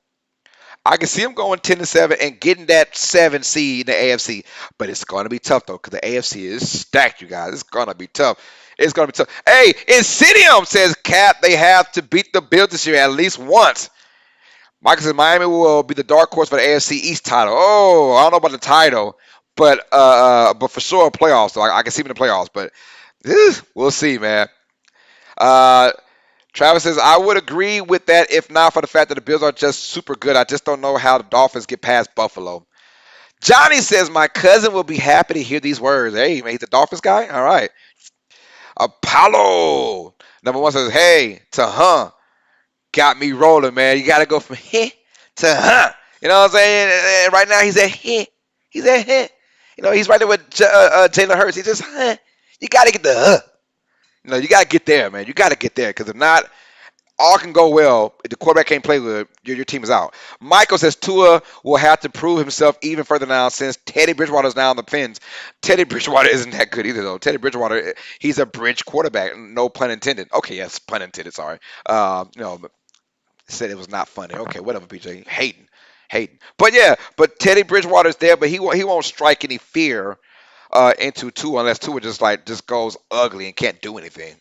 I can see them going 10-7 and getting that 7 seed in the AFC. But it's going to be tough, though, because the AFC is stacked, you guys. It's going to be tough. It's going to be tough. Hey, Insidium says, Cap, they have to beat the Bills this year at least once. Michael says Miami will be the dark horse for the AFC East title. Oh, I don't know about the title, but for sure playoffs. So I can see them in the playoffs, but we'll see, man. Travis says I would agree with that if not for the fact that the Bills are just super good. I just don't know how the Dolphins get past Buffalo. Johnny says my cousin will be happy to hear these words. Hey, man, he's the Dolphins guy. All right. Apollo number 1 says, hey, to got me rolling, man. You got to go from heh to You know what I'm saying? And right now he's at heh. He's at heh. You know, he's right there with Jalen Hurts. He just, you got to get the You know, you got to get there, man. You got to get there because if not, all can go well. If the quarterback can't play good, your team is out. Michael says Tua will have to prove himself even further now since Teddy Bridgewater is now on the pins. Teddy Bridgewater isn't that good either, though. Teddy Bridgewater, he's a bridge quarterback. No pun intended. Okay, yes, pun intended. Sorry. Said it was not funny. Okay, whatever, PJ. Hating. hating. But yeah, but Teddy Bridgewater's there, but he won't strike any fear into Tua unless Tua just goes ugly and can't do anything.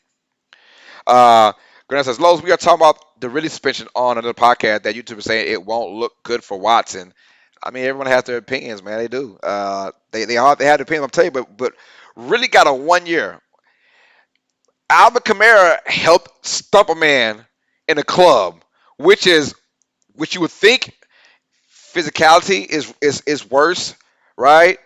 Uh, Grant says, Lowe's, we are talking about the really suspension on another podcast that YouTube is saying it won't look good for Watson. I mean, everyone has their opinions, man. They do. They have their opinions. I'm telling you, but really got a 1 year. Alvin Kamara helped stump a man in a club, which is which you would think physicality is worse, right?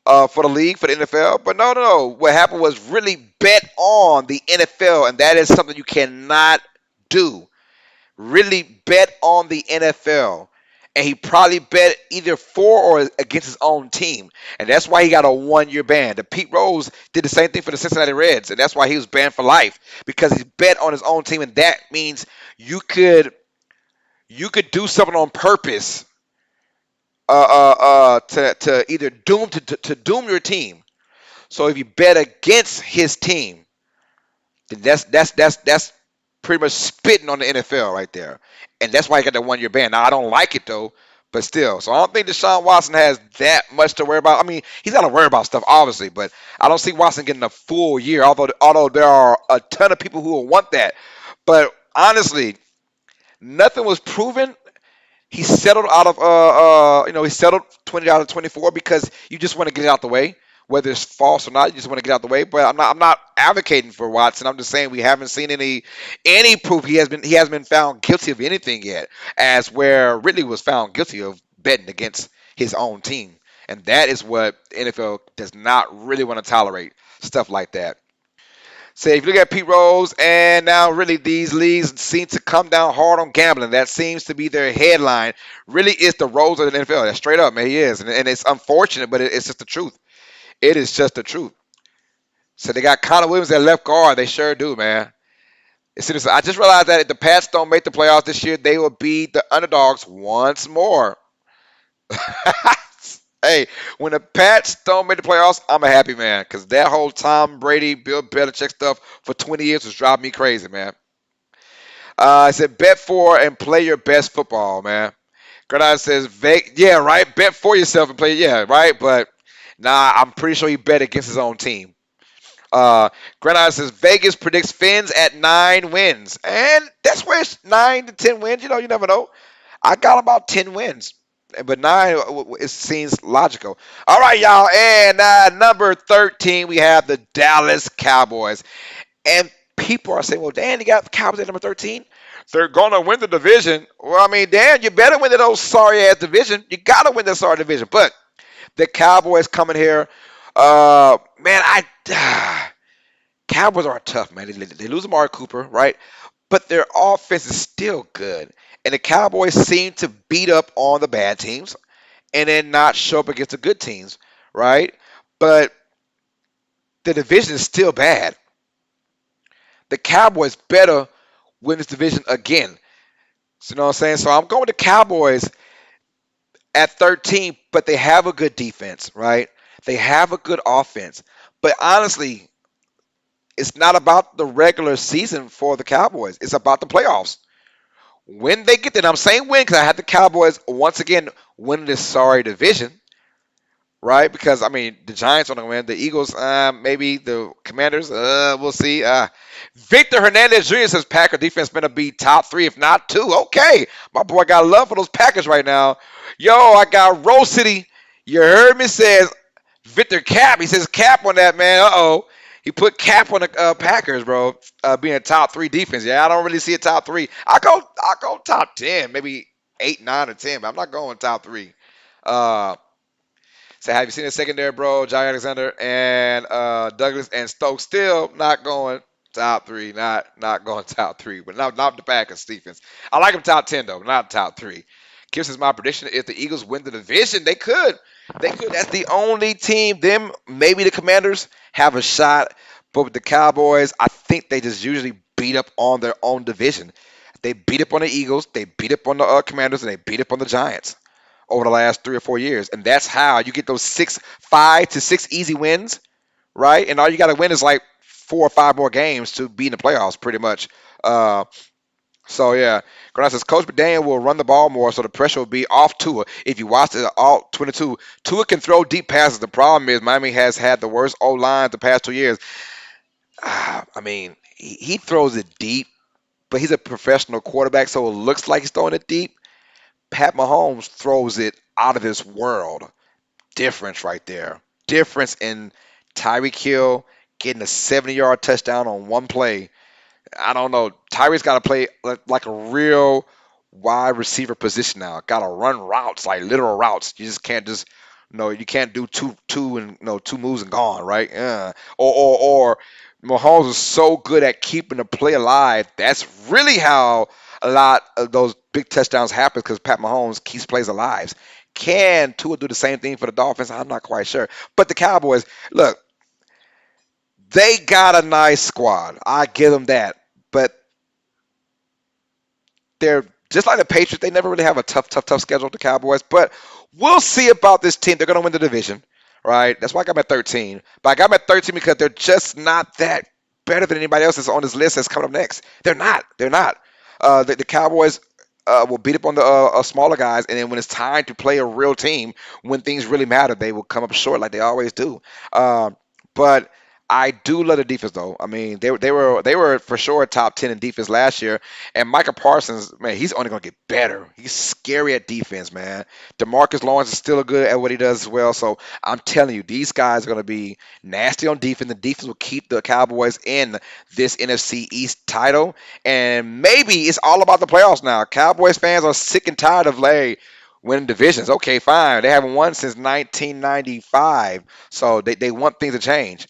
For the league, for the NFL. But no, no, no. What happened was really bet on the NFL, and that is something you cannot do. Really bet on the NFL. And he probably bet either for or against his own team. And that's why he got a 1 year ban. The Pete Rose did the same thing for the Cincinnati Reds. And that's why he was banned for life. Because he bet on his own team. And that means you could do something on purpose to either to doom your team. So if you bet against his team, then that's pretty much spitting on the NFL right there, and that's why he got that 1 year ban. Now I don't like it though, but still. So I don't think Deshaun Watson has that much to worry about. I mean, he's got to worry about stuff obviously, but I don't see Watson getting a full year. Although there are a ton of people who will want that, but honestly, nothing was proven. He settled out of he settled 20 out of 24 because you just want to get it out the way, whether it's false or not. You just want to get out the way. But I'm not advocating for Watson. I'm just saying we haven't seen any proof he hasn't been found guilty of anything yet, as where Ridley was found guilty of betting against his own team, and that is what the NFL does not really want to tolerate, stuff like that. Say, if you look at Pete Rose, and now really these leagues seem to come down hard on gambling. That seems to be their headline. Really is the Rose of the NFL. That's straight up, man. He is. And it's unfortunate, but it's just the truth. It is just the truth. So they got Connor Williams at left guard. They sure do, man. I just realized that if the Pats don't make the playoffs this year, they will be the underdogs once more. Hey, when the Pats don't make the playoffs, I'm a happy man because that whole Tom Brady, Bill Belichick stuff for 20 years was driving me crazy, man. I said bet for and play your best football, man. Granada says, yeah, right. Bet for yourself and play, yeah, right. But nah, I'm pretty sure he bet against his own team. Granada says Vegas predicts Fins at 9 wins, and that's where it's 9 to 10 wins. You never know. I got about 10 wins, but nine it seems logical. All right, y'all, and number 13 we have the Dallas Cowboys, and people are saying, "Well, Dan, you got the Cowboys at number 13. They're gonna win the division." Well, I mean, Dan, you better win those sorry ass division. You gotta win that sorry division, but the Cowboys coming here. Man, Cowboys are tough, man. They lose Amari Cooper, right? But their offense is still good. And the Cowboys seem to beat up on the bad teams and then not show up against the good teams, right? But the division is still bad. The Cowboys better win this division again. So, you know what I'm saying? So I'm going with the Cowboys at 13, but they have a good defense, right? They have a good offense. But honestly, it's not about the regular season for the Cowboys. It's about the playoffs. When they get there, and I'm saying win because I had the Cowboys once again win this sorry division, right? Because I mean the Giants are going to win, the Eagles, maybe the Commanders, we'll see. Victor Hernandez Jr. says Packer defense better be top 3, if not 2. Okay, my boy got love for those Packers right now. Yo, I got Rose City. You heard me says Victor Cap. He says Cap on that, man. Uh-oh. He put Cap on the Packers, bro, being a top 3 defense. Yeah, I don't really see a top 3. I go top 10, maybe 8, 9, or 10, but I'm not going top 3. Uh, so have you seen the secondary, bro? Jay Alexander and Douglas and Stokes still not going top 3. Not going top 3, but not the Packers defense. I like them top 10 though, but not top 3. Gives us my prediction. If the Eagles win the division, they could. They could. That's the only team. Them, maybe the Commanders have a shot. But with the Cowboys, I think they just usually beat up on their own division. They beat up on the Eagles. They beat up on the Commanders, and they beat up on the Giants over the last 3 or 4 years. And that's how you get those 5 to 6 easy wins, right? And all you got to win is like 4 or 5 more games to be in the playoffs, pretty much. Uh, So yeah, Granada says Coach McDaniel will run the ball more, so the pressure will be off Tua. If you watch the all 22, Tua can throw deep passes. The problem is Miami has had the worst O line the past 2 years. I mean, he throws it deep, but he's a professional quarterback, so it looks like he's throwing it deep. Pat Mahomes throws it out of this world. Difference right there. Difference in Tyreek Hill getting a 70-yard touchdown on one play. I don't know. Tyreek's got to play like a real wide receiver position now. Got to run routes, like literal routes. You just can't just you can't do two and two moves and gone, right? Or Mahomes is so good at keeping the play alive. That's really how a lot of those big touchdowns happen because Pat Mahomes keeps plays alive. Can Tua do the same thing for the Dolphins? I'm not quite sure. But the Cowboys, look, they got a nice squad. I give them that. But they're just like the Patriots. They never really have a tough schedule with the Cowboys. But we'll see about this team. They're going to win the division, right? That's why I got them at 13. But I got them at 13 because they're just not that better than anybody else that's on this list that's coming up next. They're not. They're not. The Cowboys will beat up on the smaller guys, and then when it's time to play a real team, when things really matter, they will come up short like they always do. But I do love the defense, though. I mean, they were for sure top 10 in defense last year. And Micah Parsons, man, he's only gonna get better. He's scary at defense, man. Demarcus Lawrence is still good at what he does as well. So I'm telling you, these guys are gonna be nasty on defense. The defense will keep the Cowboys in this NFC East title. And maybe it's all about the playoffs now. Cowboys fans are sick and tired of winning divisions. Okay, fine. They haven't won since 1995, so they want things to change.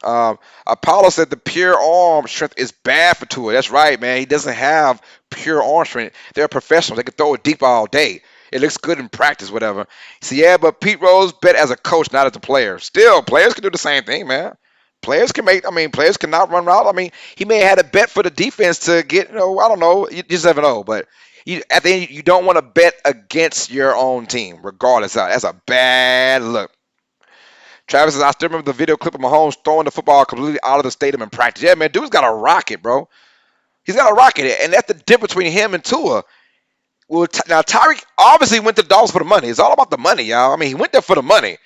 Apollo said the pure arm strength is bad for Tua. That's right, man. He doesn't have pure arm strength. They're professionals. They can throw it deep all day. It looks good in practice, whatever. So yeah, but Pete Rose bet as a coach, not as a player. Still, players can do the same thing, man. Players can make. I mean, players cannot run route. I mean, he may have had a bet for the defense to get. I don't know. You just never know. But at the end, you don't want to bet against your own team, regardless. That's a bad look. Travis says, I still remember the video clip of Mahomes throwing the football completely out of the stadium in practice. Yeah, man, dude's got a rocket, bro. He's got a rocket, and that's the difference between him and Tua. Well, now Tyreek obviously went to the Dolphins for the money. It's all about the money, y'all. I mean, he went there for the money.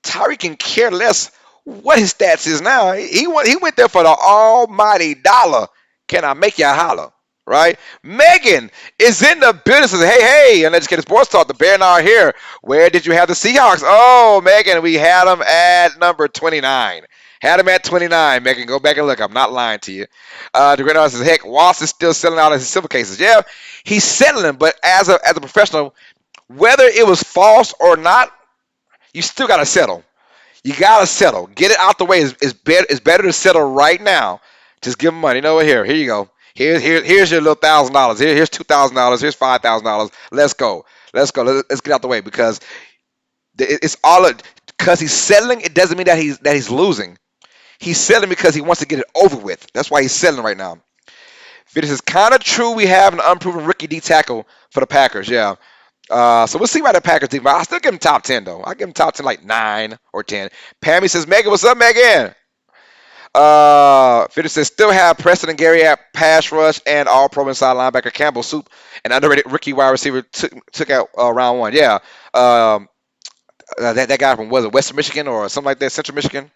Tyreek can care less what his stats is now. He went there for the almighty dollar. Can I make you holler? Right? Megan is in the business. Hey, hey, Uneducated Sports Talk. The Bear and I are here. Where did you have the Seahawks? Oh, Megan, we had them at number 29. Had him at 29, Megan. Go back and look. I'm not lying to you. The Great Artist says, heck, Watts is still selling out of his silver cases. Yeah, he's settling, but as a professional, whether it was false or not, you still got to settle. You got to settle. Get it out the way. It's better to settle right now. Just give him money. You know what? Here you go. Here's your little $1,000. Here's $2,000. Here's $5,000. Let's go. Let's get out the way because it's all because he's settling. It doesn't mean that he's losing. He's settling because he wants to get it over with. That's why he's settling right now. It is kind of true. We have an unproven rookie D tackle for the Packers. Yeah. So we'll see about the Packers team. I'll still give him top 10 though. I give him top 10 like 9 or 10. Pammy says, Megan, what's up, Megan? Fitter says still have Preston and Gary at pass rush and all pro inside linebacker Campbell Soup and underrated rookie wide receiver took out round 1. Yeah. That guy from was it Western Michigan or something like that, Central Michigan.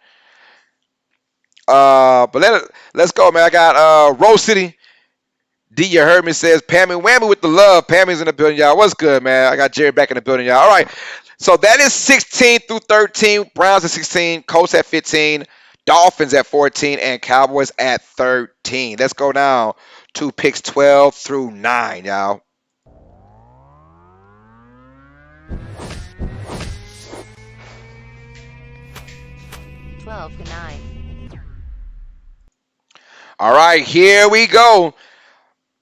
But let's go, man. I got Rose City. D, you heard me, says Pammy Whammy with the love. Pammy's in the building, y'all. What's good, man? I got Jerry back in the building, y'all. All right. So that is 16 through 13. Browns at 16. Colts at 15. Dolphins at 14. And Cowboys at 13. Let's go now to picks 12 through 9, y'all. 12 to 9. All right, here we go.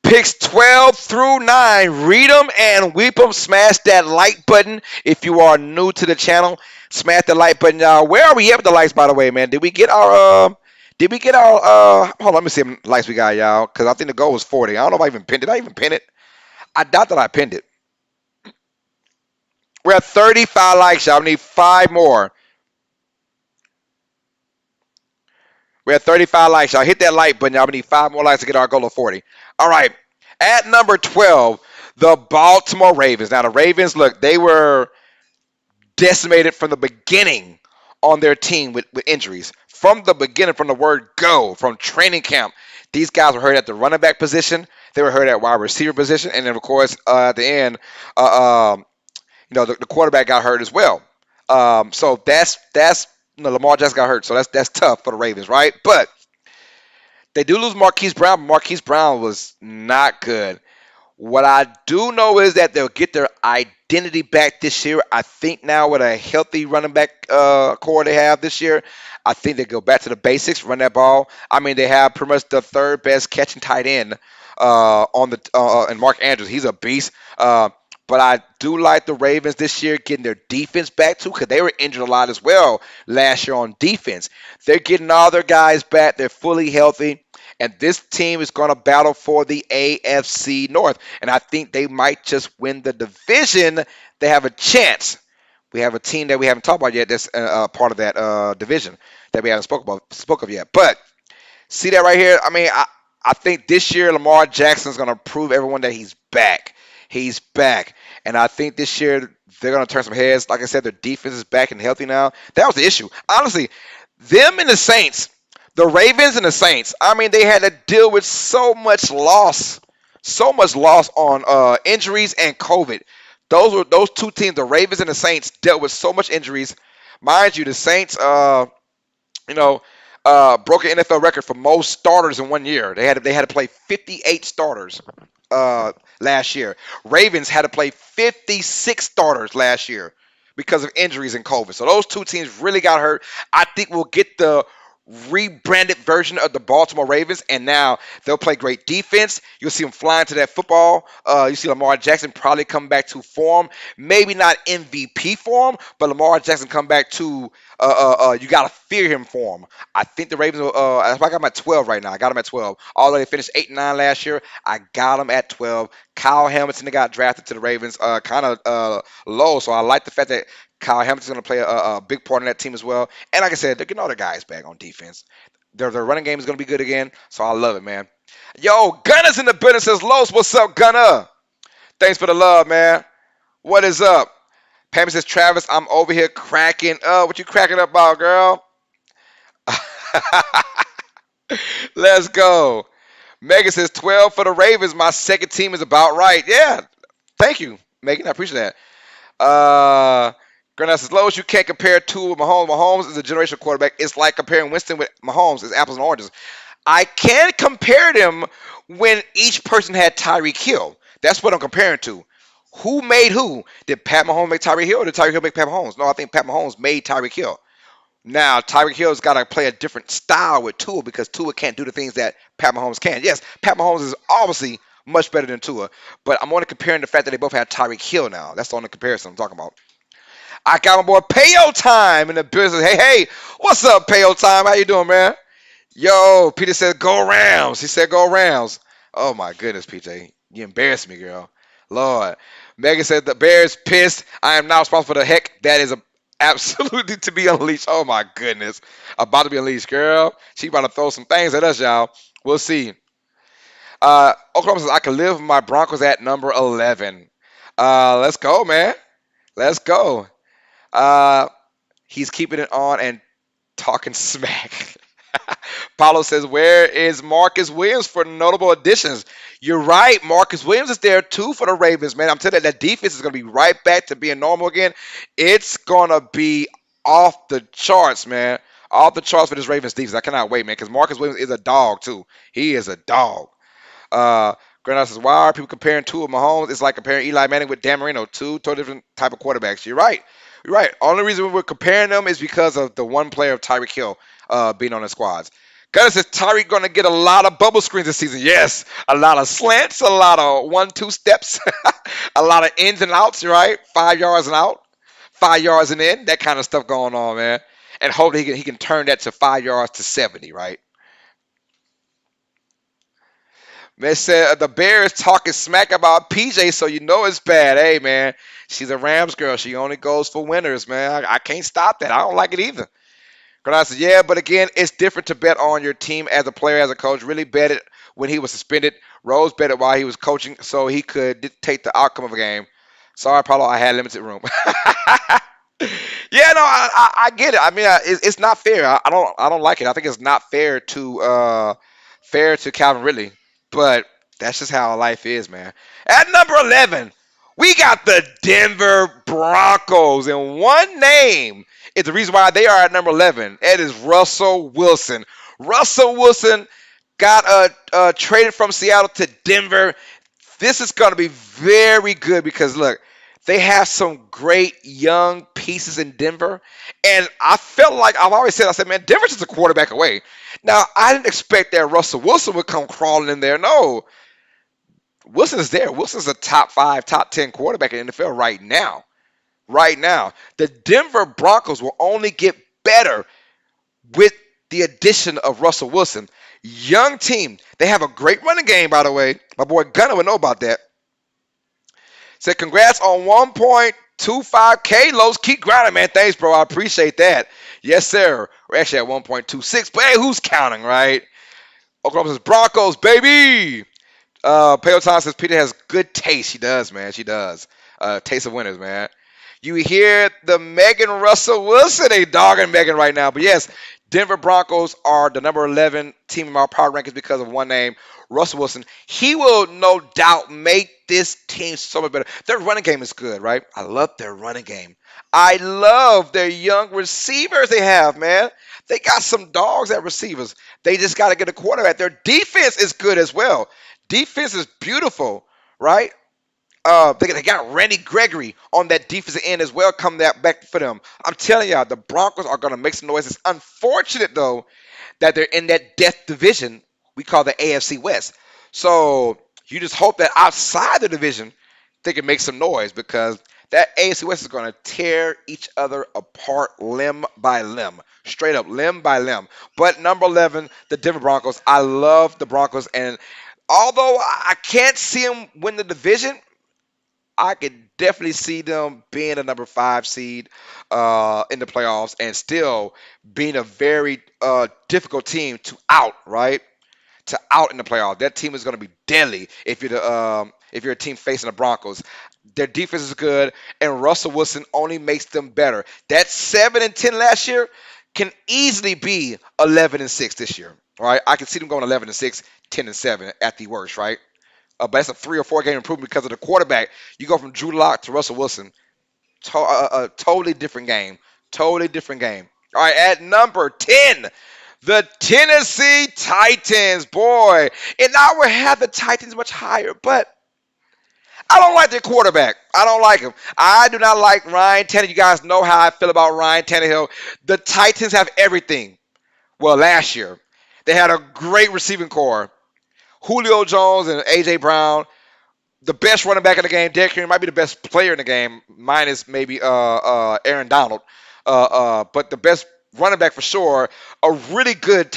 Picks 12 through 9. Read them and weep them. Smash that like button if you are new to the channel. Smash the like button, y'all. Where are we at with the likes, by the way, man? Did we get our hold on, let me see how many likes we got, y'all. Because I think the goal was 40. I don't know if I even pinned it. Did I even pin it? I doubt that I pinned it. We're at 35 likes, y'all. We need 5 more. We're at 35 likes, y'all. Hit that like button, y'all. We need 5 more likes to get our goal of 40. All right. At number 12, the Baltimore Ravens. Now, the Ravens, look, they were decimated from the beginning on their team with injuries. From the beginning, from the word go, from training camp, these guys were hurt at the running back position. They were hurt at wide receiver position. And then, of course, at the end, the quarterback got hurt as well. So that's Lamar Jackson got hurt. So that's tough for the Ravens, right? But they do lose Marquise Brown. But Marquise Brown was not good. What I do know is that they'll get their identity back this year. I think now with a healthy running back core they have this year, I think they go back to the basics, run that ball. I mean, they have pretty much the third best catching tight end on the and Mark Andrews. He's a beast. But I do like the Ravens this year getting their defense back too, because they were injured a lot as well last year on defense. They're getting all their guys back. They're fully healthy. And this team is going to battle for the AFC North. And I think they might just win the division. They have a chance. We have a team that we haven't talked about yet that's part of that division that we haven't spoke of yet. But see that right here? I mean, I think this year Lamar Jackson's going to prove everyone that he's back. He's back. And I think this year they're going to turn some heads. Like I said, their defense is back and healthy now. That was the issue. Honestly, them and the Saints, the Ravens and the Saints, I mean, they had to deal with so much loss on injuries and COVID. Those two teams, the Ravens and the Saints, dealt with so much injuries. Mind you, the Saints, you know, broke an NFL record for most starters in one year. They had to play 58 starters last year. Ravens had to play 56 starters last year because of injuries and COVID. So those two teams really got hurt. I think we'll get the rebranded version of the Baltimore Ravens, and now they'll play great defense. You'll see them flying to that football. You see Lamar Jackson probably come back to form, maybe not MVP form, but Lamar Jackson come back to you gotta fear him form. I think the Ravens. I got them at 12 right now. I got them at 12. Although they finished 8-9 last year, I got them at 12. Kyle Hamilton got drafted to the Ravens, kind of low, so I like the fact that Kyle Hamilton's going to play a big part in that team as well. And like I said, they're getting all their guys back on defense. Their running game is going to be good again, so I love it, man. Yo, Gunner's in the building, says Los. What's up, Gunner? Thanks for the love, man. What is up? Pammy says, Travis, I'm over here cracking up. What you cracking up about, girl? Let's go. Megan says, 12 for the Ravens. My second team is about right. Yeah, thank you, Megan. I appreciate that. Granada says, Lowe's, you can't compare two with Mahomes. Mahomes is a generational quarterback. It's like comparing Winston with Mahomes. It's apples and oranges. I can compare them when each person had Tyreek Hill. That's what I'm comparing to. Who made who? Did Pat Mahomes make Tyreek Hill or did Tyreek Hill make Pat Mahomes? No, I think Pat Mahomes made Tyreek Hill. Now, Tyreek Hill's got to play a different style with Tua because Tua can't do the things that Pat Mahomes can. Yes, Pat Mahomes is obviously much better than Tua, but I'm only comparing the fact that they both have Tyreek Hill now. That's the only comparison I'm talking about. I got my boy Payo Time in the business. Hey, what's up, Payo Time? How you doing, man? Yo, Peter said go Rams. He said go Rams. Oh my goodness, PJ, you embarrassed me, girl. Lord. Megan said the Bears pissed. I am now responsible for the heck. That is absolutely to be unleashed. Oh my goodness, about to be unleashed, girl. She about to throw some things at us, y'all. We'll see. Oklahoma says I can live with my Broncos at number 11. Let's go, man. Let's go. Uh, he's keeping it on and talking smack. Paulo says, where is Marcus Williams for notable additions? You're right. Marcus Williams is there too for the Ravens, man. I'm telling you, that defense is going to be right back to being normal again. It's going to be off the charts, man. Off the charts for this Ravens defense. I cannot wait, man, because Marcus Williams is a dog too. He is a dog. Granada says, why are people comparing Tua Mahomes? It's like comparing Eli Manning with Dan Marino, two totally different type of quarterbacks. You're right. You're right. Only reason we're comparing them is because of the one player of Tyreek Hill being on the squads. Gunner says Tyreek going to get a lot of bubble screens this season. Yes, a lot of slants, a lot of 1-2 steps, a lot of ins and outs, right? 5 yards and out, 5 yards and in, that kind of stuff going on, man. And hopefully he can turn that to 5 yards to 70, right? Man said the Bears talking smack about PJ, so you know it's bad. Hey, man, she's a Rams girl. She only goes for winners, man. I can't stop that. I don't like it either. Granada says, yeah, but again, it's different to bet on your team as a player, as a coach. Really bet it when he was suspended. Rose bet it while he was coaching so he could dictate the outcome of a game. Sorry, Paulo, I had limited room. Yeah, no, I get it. I mean, it's not fair. I don't like it. I think it's not fair to Calvin Ridley, but that's just how life is, man. At number 11, we got the Denver Broncos, and one name is the reason why they are at number 11. It is Russell Wilson. Russell Wilson got traded from Seattle to Denver. This is going to be very good because look, they have some great young pieces in Denver, and I felt like I said, man, Denver's just a quarterback away. Now I didn't expect that Russell Wilson would come crawling in there. No, Wilson is there. Wilson's a top 5, top 10 quarterback in the NFL right now. Right now, the Denver Broncos will only get better with the addition of Russell Wilson. Young team. They have a great running game, by the way. My boy Gunner would know about that. Said, congrats on 1.25K. Los, keep grinding, man. Thanks, bro. I appreciate that. Yes, sir. We're actually at 1.26, but hey, who's counting, right? Oklahoma says, Broncos, baby. Peloton says, Peter has good taste. She does, man. She does. Taste of winners, man. You hear the Megan Russell Wilson, they dogging Megan right now. But yes, Denver Broncos are the number 11 team in our power rankings because of one name, Russell Wilson. He will no doubt make this team so much better. Their running game is good, right? I love their running game. I love their young receivers they have, man. They got some dogs at receivers. They just got to get a quarterback. Their defense is good as well. Defense is beautiful, right? They got Randy Gregory on that defensive end as well. Come that back for them. I'm telling y'all, the Broncos are going to make some noise. It's unfortunate though that they're in that death division we call the AFC West. So you just hope that outside the division they can make some noise because that AFC West is going to tear each other apart limb by limb, straight up limb by limb. But number 11, the Denver Broncos. I love the Broncos, and although I can't see them win the division, I could definitely see them being a number 5 seed in the playoffs and still being a very difficult team to out, right? To out in the playoffs. That team is going to be deadly if you're a team facing the Broncos. Their defense is good, and Russell Wilson only makes them better. That 7-10 last year can easily be 11-6 this year. All right, I can see them going 11-6, 10-7 at the worst, right? But that's a 3 or 4 game improvement because of the quarterback. You go from Drew Lock to Russell Wilson. A totally different game. Totally different game. All right, at number 10, the Tennessee Titans. Boy, and I would have the Titans much higher, but I don't like their quarterback. I don't like him. I do not like Ryan Tannehill. You guys know how I feel about Ryan Tannehill. The Titans have everything. Well, last year, they had a great receiving core. Julio Jones and A.J. Brown, the best running back in the game. Derrick Henry might be the best player in the game, minus maybe Aaron Donald. But the best running back for sure. A really good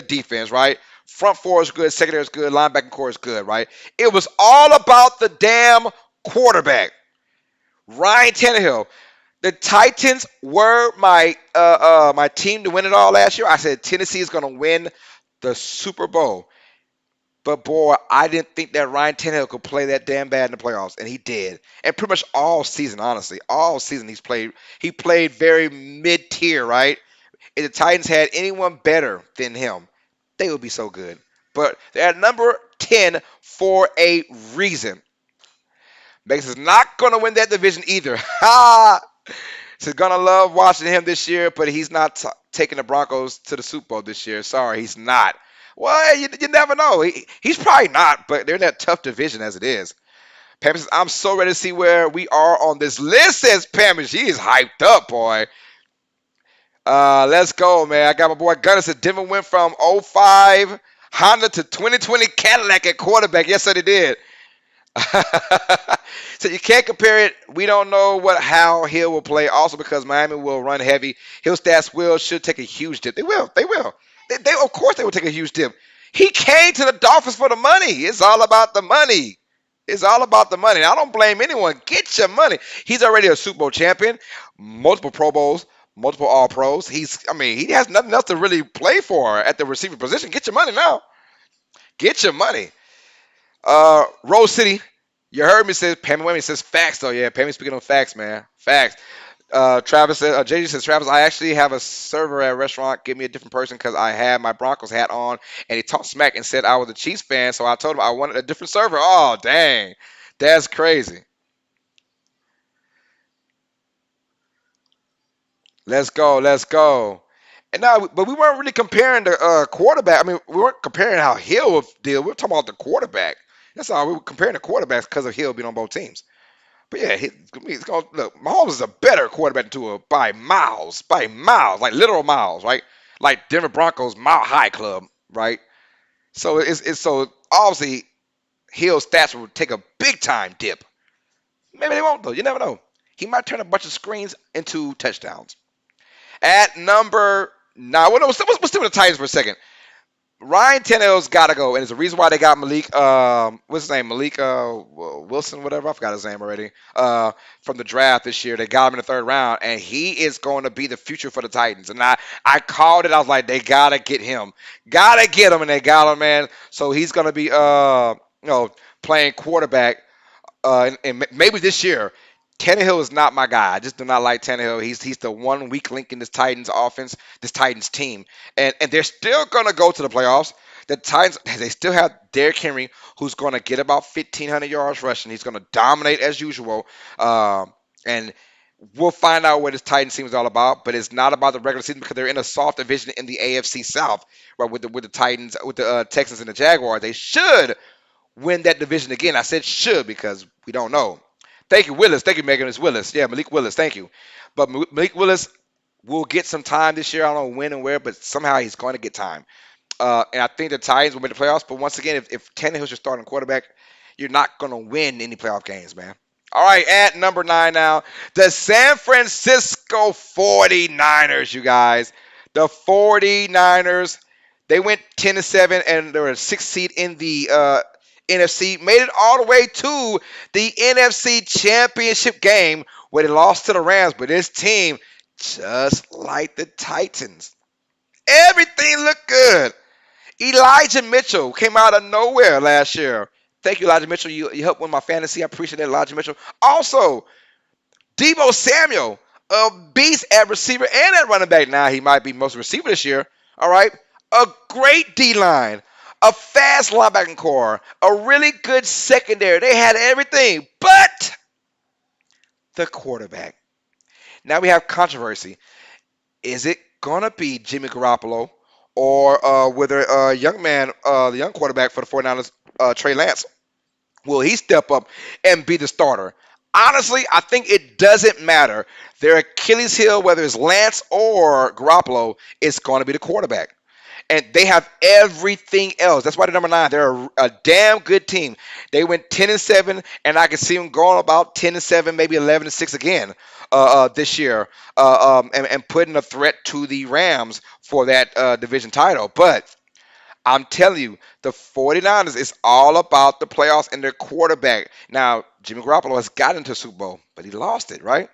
defense, right? Front four is good, secondary is good, linebacking core is good, right? It was all about the damn quarterback, Ryan Tannehill. The Titans were my team to win it all last year. I said Tennessee is going to win the Super Bowl. But boy, I didn't think that Ryan Tannehill could play that damn bad in the playoffs, and he did. And pretty much all season, honestly, all season he's played. He played very mid-tier, right? If the Titans had anyone better than him, they would be so good. But they're at number 10 for a reason. Vegas is not going to win that division either. Ha! So gonna love watching him this year, but he's not taking the Broncos to the Super Bowl this year. Sorry, he's not. Well, you never know. He's probably not, but they're in that tough division as it is. Pam says, I'm so ready to see where we are on this list, says Pam. She is hyped up, boy. Let's go, man. I got my boy Gunner said Denver went from '05 Honda to 2020 Cadillac at quarterback. Yes, sir, they did. So you can't compare it. We don't know how Hill will play. Also because Miami will run heavy. Hill's stats should take a huge dip. They will. They will. They of course they will take a huge dip. He came to the Dolphins for the money. It's all about the money. It's all about the money. I don't blame anyone. Get your money. He's already a Super Bowl champion, multiple Pro Bowls, multiple All Pros. He has nothing else to really play for at the receiver position. Get your money now. Get your money. Rose City, you heard me say Pammy Whammy says facts though. Yeah, Pammy speaking on facts, man. Facts. Travis says, JJ says, Travis, I actually have a server at a restaurant. Give me a different person because I had my Broncos hat on and he talked smack and said I was a Chiefs fan. So I told him I wanted a different server. Oh, dang. That's crazy. Let's go. Let's go. And now, but we weren't really comparing the quarterback. I mean, we weren't comparing how Hill did. We were talking about the quarterback. That's all. We were comparing the quarterbacks because of Hill being on both teams. But yeah, he's going look. Mahomes is a better quarterback than Tua by miles, like literal miles, right? Like Denver Broncos Mile High Club, right? So it's so obviously Hill's stats will take a big time dip. Maybe they won't though. You never know. He might turn a bunch of screens into touchdowns. At number nine, well, no, let's stick with the Titans for a second. Ryan Tannehill's got to go, and it's the reason why they got Malik. What's his name? Malik Wilson, whatever. I forgot his name already. From the draft this year, they got him in the third round, and he is going to be the future for the Titans. And I called it. I was like, they gotta get him, and they got him, man. So he's going to be playing quarterback and maybe this year. Tannehill is not my guy. I just do not like Tannehill. He's the one weak link in this Titans offense, this Titans team, and they're still gonna go to the playoffs. The Titans, they still have Derrick Henry, who's gonna get about 1,500 yards rushing. He's gonna dominate as usual, and we'll find out what this Titans team is all about. But it's not about the regular season because they're in a soft division in the AFC South, right? With the Titans, with the Texans and the Jaguars, they should win that division again. I said should because we don't know. Thank you, Willis. Thank you, Megan. It's Willis. Yeah, Malik Willis. Thank you. But Malik Willis will get some time this year. I don't know when and where, but somehow he's going to get time. And I think the Titans will make the playoffs. But once again, if Tannehill's your starting quarterback, you're not going to win any playoff games, man. All right, at number nine now, the San Francisco 49ers, you guys. The 49ers, they went 10-7, and they were a sixth seed in the NFC, made it all the way to the NFC Championship game where they lost to the Rams. But this team, just like the Titans, everything looked good. Elijah Mitchell came out of nowhere last year. Thank you, Elijah Mitchell. You helped win my fantasy. I appreciate that, Elijah Mitchell. Also, Debo Samuel, a beast at receiver and at running back. Now he might be most receiver this year. All right. A great D-line, a fast linebacking core, a really good secondary. They had everything but the quarterback. Now we have controversy. Is it going to be Jimmy Garoppolo or whether the young quarterback for the 49ers, Trey Lance, will he step up and be the starter? Honestly, I think it doesn't matter. Their Achilles heel, whether it's Lance or Garoppolo, is going to be the quarterback. And they have everything else. That's why they're number nine. They're a damn good team. They went 10-7, and I can see them going about 10-7, maybe 11-6 again this year, and putting a threat to the Rams for that division title. But I'm telling you, the 49ers is all about the playoffs and their quarterback. Now, Jimmy Garoppolo has gotten to a Super Bowl, but he lost it, right?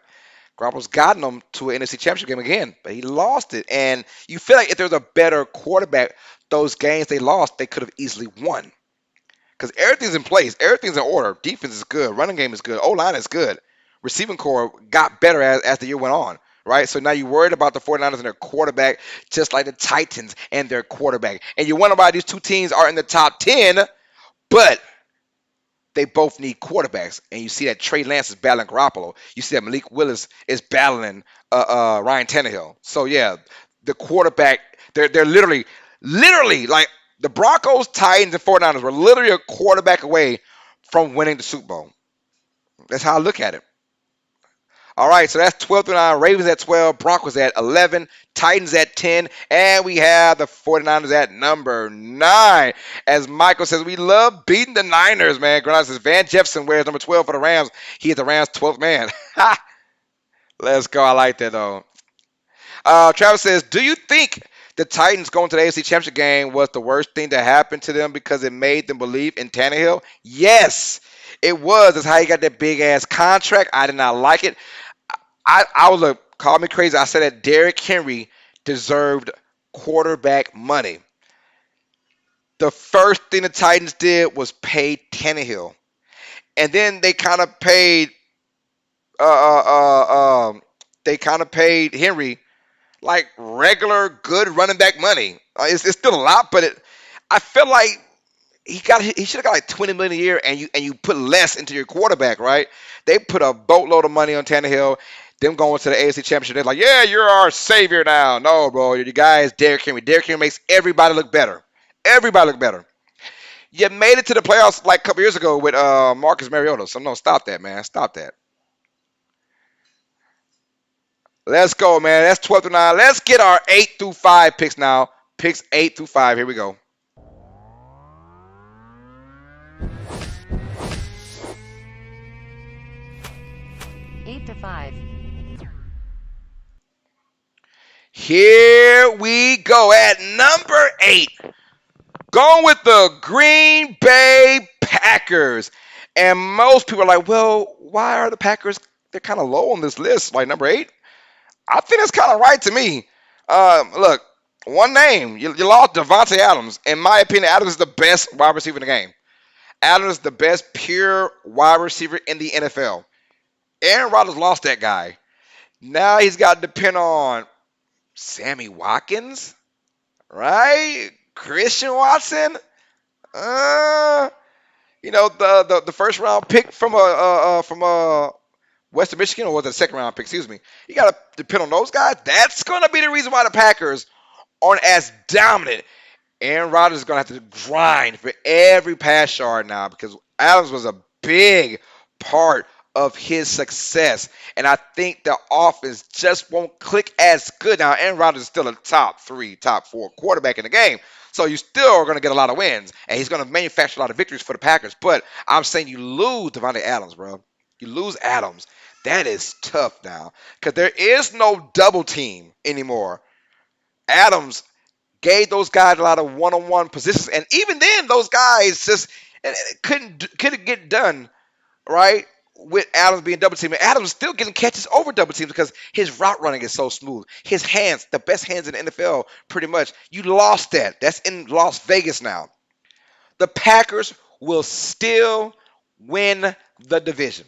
Garoppolo's gotten them to an NFC Championship game again, but he lost it. And you feel like if there was a better quarterback, those games they lost, they could have easily won. Because everything's in place. Everything's in order. Defense is good. Running game is good. O-line is good. Receiving core got better as the year went on, right? So now you're worried about the 49ers and their quarterback, just like the Titans and their quarterback. And you wonder why these two teams are in the top 10, but they both need quarterbacks. And you see that Trey Lance is battling Garoppolo. You see that Malik Willis is battling Ryan Tannehill. So, yeah, the quarterback, they're literally like the Broncos, Titans, and 49ers were literally a quarterback away from winning the Super Bowl. That's how I look at it. All right, so that's 12 through 9. Ravens at 12, Broncos at 11, Titans at 10, and we have the 49ers at number 9. As Michael says, we love beating the Niners, man. Granada says Van Jefferson wears number 12 for the Rams. He is the Rams' 12th man. Let's go. I like that, though. Travis says, do you think the Titans going to the AFC Championship game was the worst thing that happened to them because it made them believe in Tannehill? Yes, it was. That's how he got that big-ass contract. I did not like it. I was like, call me crazy. I said that Derrick Henry deserved quarterback money. The first thing the Titans did was pay Tannehill, and then uh, uh, they kind of paid Henry like regular good running back money. It's still a lot, but I feel like he should have got like 20 million a year, and you put less into your quarterback, right? They put a boatload of money on Tannehill. Them going to the AFC Championship, they're like, yeah, you're our savior now. No, bro, your guy is Derrick Henry. Derrick Henry makes everybody look better. Everybody look better. You made it to the playoffs like a couple years ago with Marcus Mariota. So no, stop that, man. Stop that. Let's go, man. That's 12 through 9. Let's get our 8 through 5 picks now. Picks 8 through 5. Here we go. 8 to 5. Here we go at number 8. Going with the Green Bay Packers. And most people are like, well, why are the Packers? They're kind of low on this list, like number 8. I think that's kind of right to me. Look, one name. You lost Devontae Adams. In my opinion, Adams is the best wide receiver in the game. Adams is the best pure wide receiver in the NFL. Aaron Rodgers lost that guy. Now he's got to depend on Sammy Watkins, right? Christian Watson. Uh, the first round pick from Western Michigan, or was it a second round pick? Excuse me. You got to depend on those guys. That's going to be the reason why the Packers aren't as dominant. Aaron Rodgers is going to have to grind for every pass yard now because Adams was a big part of his success. And I think the offense just won't click as good. Now, Aaron Rodgers is still a top 3, top 4 quarterback in the game. So you still are going to get a lot of wins. And he's going to manufacture a lot of victories for the Packers. But I'm saying you lose Devontae Adams, bro. You lose Adams. That is tough now because there is no double team anymore. Adams gave those guys a lot of one-on-one positions, and even then, those guys just couldn't get done right with Adams being double teamed. Adams was still getting catches over double teams because his route running is so smooth. His hands, the best hands in the NFL, pretty much. You lost that. That's in Las Vegas now. The Packers will still win the division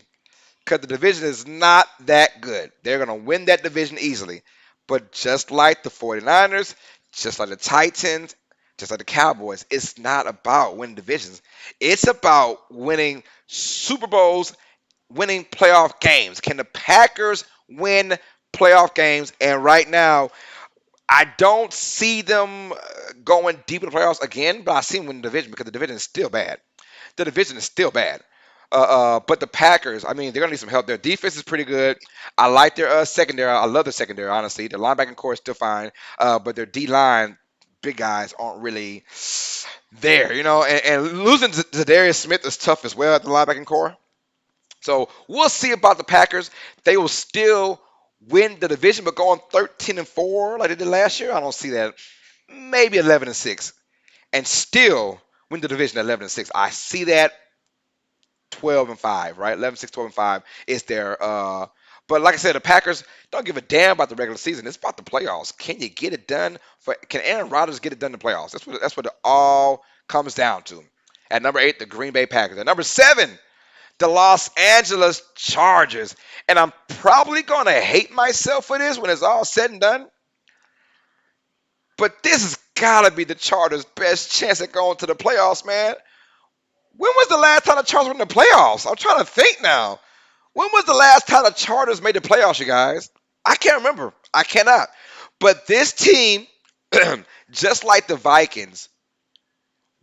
because the division is not that good. They're going to win that division easily. But just like the 49ers, just like the Titans, just like the Cowboys, it's not about winning divisions. It's about winning Super Bowls, winning playoff games. Can the Packers win playoff games? And right now, I don't see them going deep in the playoffs again, but I see them win the division because the division is still bad. The division is still bad. But the Packers, I mean, they're gonna need some help. Their defense is pretty good. I like their secondary. I love their secondary, honestly. Their linebacking core is still fine, but their D line, big guys, aren't really there. And losing to Darius Smith is tough as well at the linebacking core. So we'll see about the Packers. They will still win the division, but going 13-4 like they did last year, I don't see that. Maybe 11-6, and still win the division at 11-6. I see that 12-5, right? 11-6, 12-5 is their but like I said, the Packers don't give a damn about the regular season. It's about the playoffs. Can you get it done can Aaron Rodgers get it done in the playoffs? That's what it all comes down to. At number 8, the Green Bay Packers. At number 7, the Los Angeles Chargers. And I'm probably gonna hate myself for this when it's all said and done. But this has gotta be the Chargers' best chance at going to the playoffs, man. When was the last time the Chargers were in the playoffs? I'm trying to think now. When was the last time the Chargers made the playoffs, you guys? I can't remember. I cannot. But this team, just like the Vikings,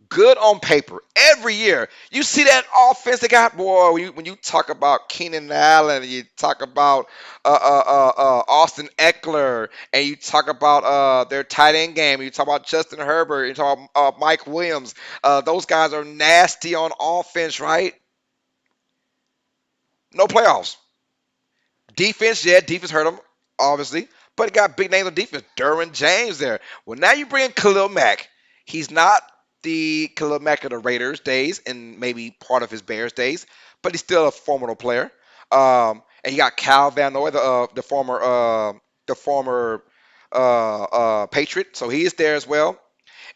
good on paper every year. You see that offense they got, boy. When you talk about Keenan Allen, you talk about Austin Eckler, and you talk about their tight end game. You talk about Justin Herbert. You talk about Mike Williams. Those guys are nasty on offense, right? No playoffs. Defense, yeah, defense hurt them, obviously. But it got big names on defense. Derwin James there. Well, now you bring in Khalil Mack. He's not the Khalil Mack of the Raiders days and maybe part of his Bears days, but he's still a formidable player. And you got Cal Van Noy, the former Patriot, so he is there as well.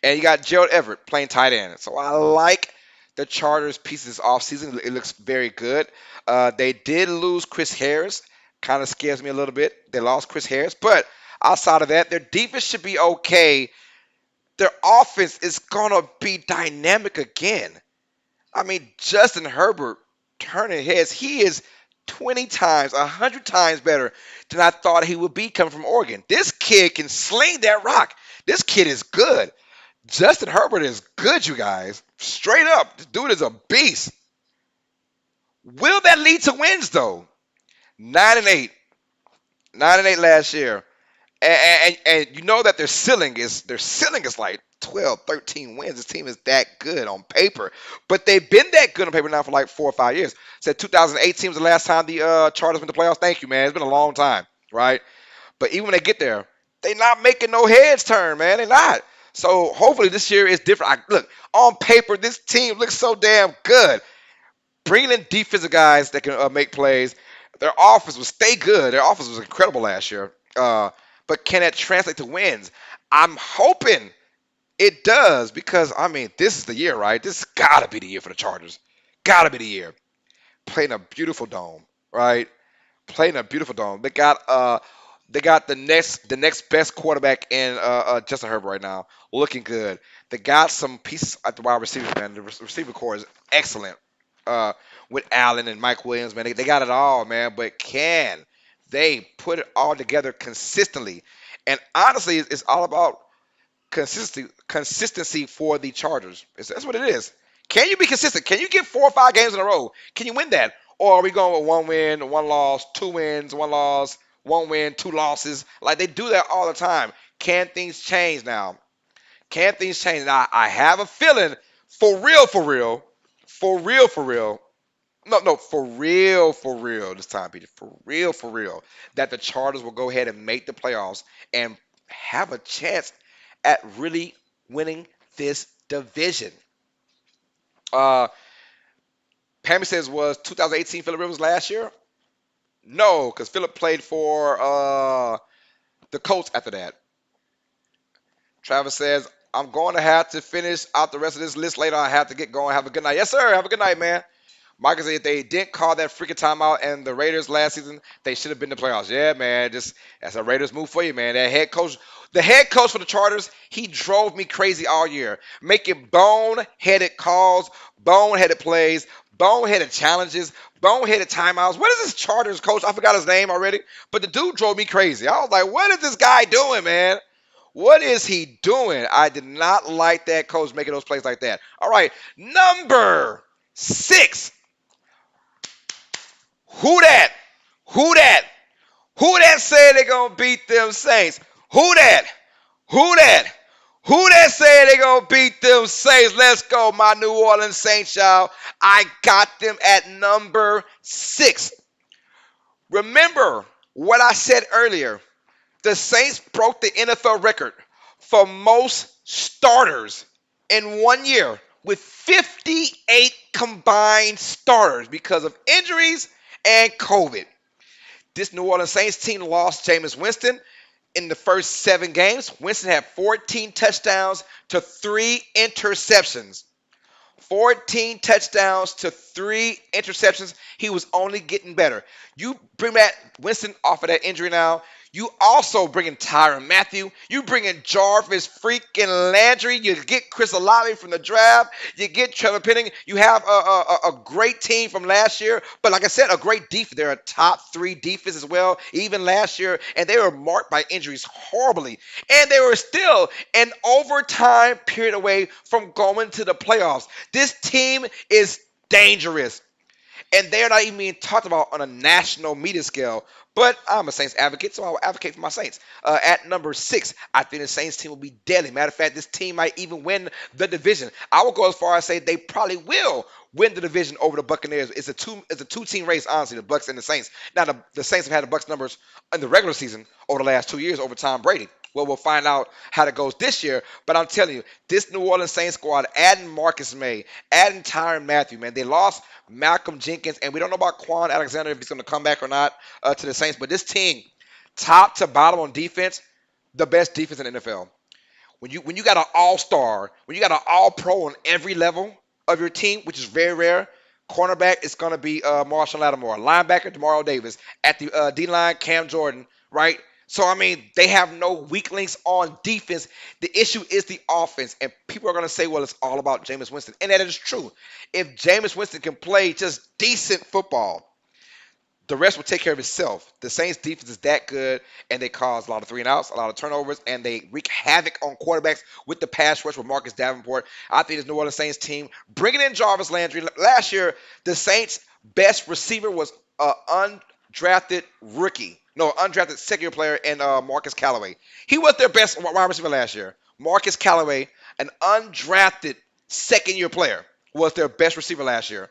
And you got Gerald Everett playing tight end. So I like the Chargers pieces off season. It looks very good. They did lose Chris Harris. Kind of scares me a little bit. They lost Chris Harris. But outside of that, their defense should be okay. Their offense is going to be dynamic again. I mean, Justin Herbert turning heads. He is 20 times, 100 times better than I thought he would be coming from Oregon. This kid can sling that rock. This kid is good. Justin Herbert is good, you guys. Straight up. This dude is a beast. Will that lead to wins, though? 9-8. 9-8 last year. And you know that their ceiling is like 12, 13 wins. This team is that good on paper. But they've been that good on paper now for like 4 or 5 years. Said 2018 was the last time the Chargers went to playoffs. Thank you, man. It's been a long time, right? But even when they get there, they not making no heads turn, man. They're not. So hopefully this year is different. Look, on paper, this team looks so damn good. Bringing in defensive guys that can make plays. Their offense will stay good. Their offense was incredible last year. But can it translate to wins? I'm hoping it does because, I mean, this is the year, right? This got to be the year for the Chargers. Got to be the year. Playing a beautiful dome, right? Playing a beautiful dome. They got the next best quarterback in Justin Herbert right now, looking good. They got some pieces at the wide receivers, man. The receiver core is excellent. Uh, with Allen and Mike Williams, man, they got it all, man. But can they put it all together consistently? And honestly, it's all about consistency for the Chargers. That's what it is. Can you be consistent? Can you get 4 or 5 games in a row? Can you win that? Or are we going with 1 win, 1 loss, 2 wins, 1 loss, 1 win, 2 losses? Like they do that all the time. Can things change now? Can things change? Now, I have a feeling for real, for real, for real, for real. No, no, for real this time, Peter. For real, that the Chargers will go ahead and make the playoffs and have a chance at really winning this division. Uh, Pammy says, was 2018 Phillip Rivers last year? No, because Phillip played for the Colts after that. Travis says, I'm going to have to finish out the rest of this list later. I have to get going. Have a good night. Yes, sir. Have a good night, man. Marcus said if they didn't call that freaking timeout and the Raiders last season, they should have been in the playoffs. Yeah, man. Just that's a Raiders move for you, man. The head coach for the Chargers, he drove me crazy all year, making boneheaded calls, boneheaded plays, boneheaded challenges, boneheaded timeouts. What is this Chargers coach? I forgot his name already, but the dude drove me crazy. I was like, what is this guy doing, man? What is he doing? I did not like that coach making those plays like that. All right, number 6. Who that? Who that? Who that said they gonna beat them Saints? Who that? Who that? Who that said they gonna beat them Saints? Let's go, my New Orleans Saints, y'all. I got them at number 6. Remember what I said earlier. The Saints broke the NFL record for most starters in 1 year with 58 combined starters because of injuries and COVID. This New Orleans Saints team lost Jameis Winston in the first 7 games. Winston had 14 touchdowns to 3 interceptions. 14 touchdowns to 3 interceptions. He was only getting better. You bring back Winston off of that injury now. You also bring in Tyrann Mathieu. You bring in Jarvis freaking Landry. You get Chris Olave from the draft. You get Trevor Penning. You have a great team from last year. But like I said, a great defense. They're a top 3 defense as well, even last year. And they were marked by injuries horribly. And they were still an overtime period away from going to the playoffs. This team is dangerous. And they're not even being talked about on a national media scale. But I'm a Saints advocate, so I'll advocate for my Saints. At number 6, I think the Saints team will be deadly. Matter of fact, this team might even win the division. I will go as far as say they probably will win the division over the Buccaneers. It's a two-team race, honestly, the Bucs and the Saints. Now, the Saints have had the Bucs numbers in the regular season over the last 2 years over Tom Brady. Well, we'll find out how it goes this year. But I'm telling you, this New Orleans Saints squad, adding Marcus May, adding Tyrann Mathieu, man, they lost Malcolm Jenkins, and we don't know about Quan Alexander if he's going to come back or not to the Saints. But this team, top to bottom on defense, the best defense in the NFL. When you got an all-star, when you got an all-pro on every level of your team, which is very rare. Cornerback is going to be Marshall Lattimore. Linebacker, Demario Davis. At the D-line, Cam Jordan, right? So, I mean, they have no weak links on defense. The issue is the offense. And people are going to say, well, it's all about Jameis Winston. And that is true. If Jameis Winston can play just decent football, the rest will take care of itself. The Saints defense is that good, and they cause a lot of three and outs, a lot of turnovers, and they wreak havoc on quarterbacks with the pass rush with Marcus Davenport. I think this New Orleans Saints team bringing in Jarvis Landry. Last year, the Saints' best receiver was an undrafted rookie. No, undrafted second-year player in Marcus Callaway. He was their best wide receiver last year. Marcus Callaway, an undrafted second-year player, was their best receiver last year.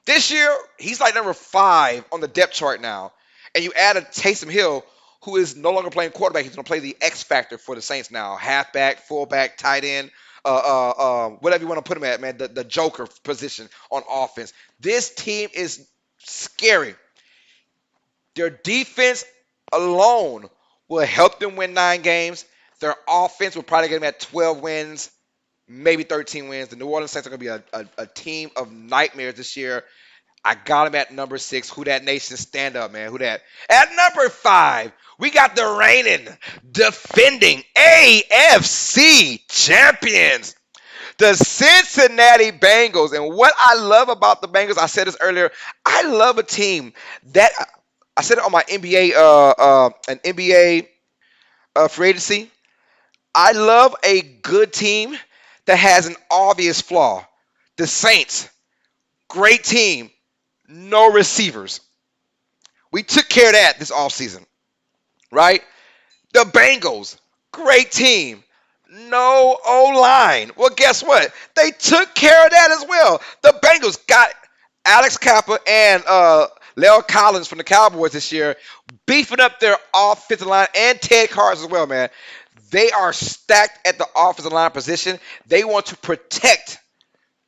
This year, he's like number 5 on the depth chart now. And you add a Taysom Hill, who is no longer playing quarterback. He's going to play the X factor for the Saints now. Halfback, fullback, tight end, whatever you want to put him at, man. The Joker position on offense. This team is scary. Their defense alone will help them win 9 games. Their offense will probably get them at 12 wins, maybe 13 wins. The New Orleans Saints are going to be a team of nightmares this year. I got him at number 6. Who that nation? Stand up, man. Who that? At number 5, we got the reigning, defending AFC champions, the Cincinnati Bengals. And what I love about the Bengals, I said this earlier, I love a team that I said it on my NBA free agency. I love a good team that has an obvious flaw. The Saints, great team, no receivers. We took care of that this offseason, right? The Bengals, great team, no O-line. Well, guess what? They took care of that as well. The Bengals got Alex Kappa and Leo Collins from the Cowboys this year, beefing up their offensive line, and Ted Carson as well, man. They are stacked at the offensive line position. They want to protect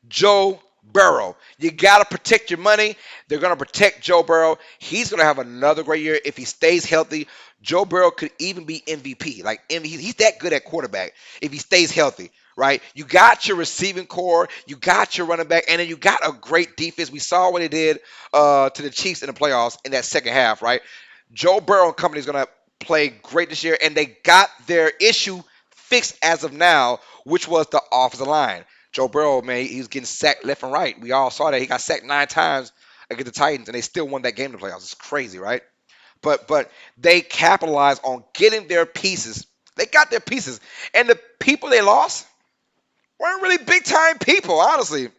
Joe Burrow. You got to protect your money. They're going to protect Joe Burrow. He's going to have another great year if he stays healthy. Joe Burrow could even be MVP. Like, he's that good at quarterback if he stays healthy, right? You got your receiving core. You got your running back. And then you got a great defense. We saw what he did to the Chiefs in the playoffs in that second half, right? Joe Burrow and company is going to play great this year. And they got their issue fixed as of now, which was the offensive line. Joe Burrow, man, he was getting sacked left and right. We all saw that. He got sacked 9 times against the Titans, and they still won that game in the playoffs. It's crazy, right? But they capitalized on getting their pieces. They got their pieces. And the people they lost weren't really big-time people, honestly.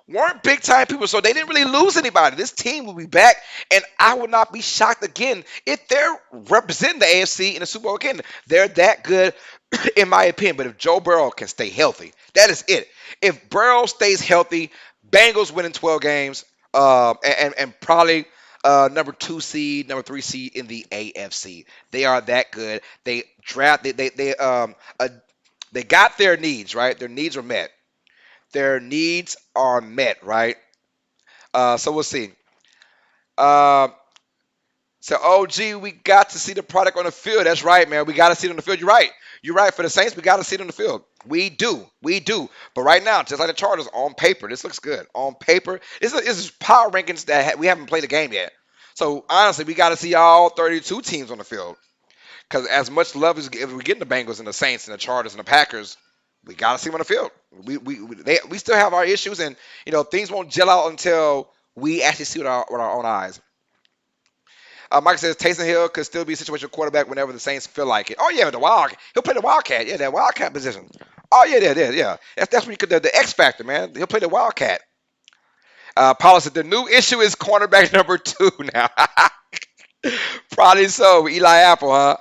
Weren't big-time people, so they didn't really lose anybody. This team will be back, and I would not be shocked again if they're representing the AFC in the Super Bowl again. They're that good, in my opinion. But if Joe Burrow can stay healthy, that is it. If Burrow stays healthy, Bengals winning 12 games, and probably number 2 seed, number 3 seed in the AFC. They are that good. They got their needs, right? Their needs are met. Their needs are met, right? So we'll see. So, OG, we got to see the product on the field. That's right, man. We got to see it on the field. You're right. You're right. For the Saints, we got to see it on the field. We do. We do. But right now, just like the Chargers, on paper, this looks good. On paper, this is power rankings that we haven't played the game yet. So, honestly, we got to see all 32 teams on the field. Because as much love as we get in the Bengals and the Saints and the Chargers and the Packers, we got to see them on the field. We still have our issues, and things won't gel out until we actually see with our own eyes. Mike says Taysom Hill could still be a situational quarterback whenever the Saints feel like it. Oh yeah, he'll play the Wildcat. Yeah, that Wildcat position. Oh yeah, yeah. That's when you could the X factor, man. He'll play the Wildcat. Paula said the new issue is cornerback number 2 now. Probably so. Eli Apple, huh?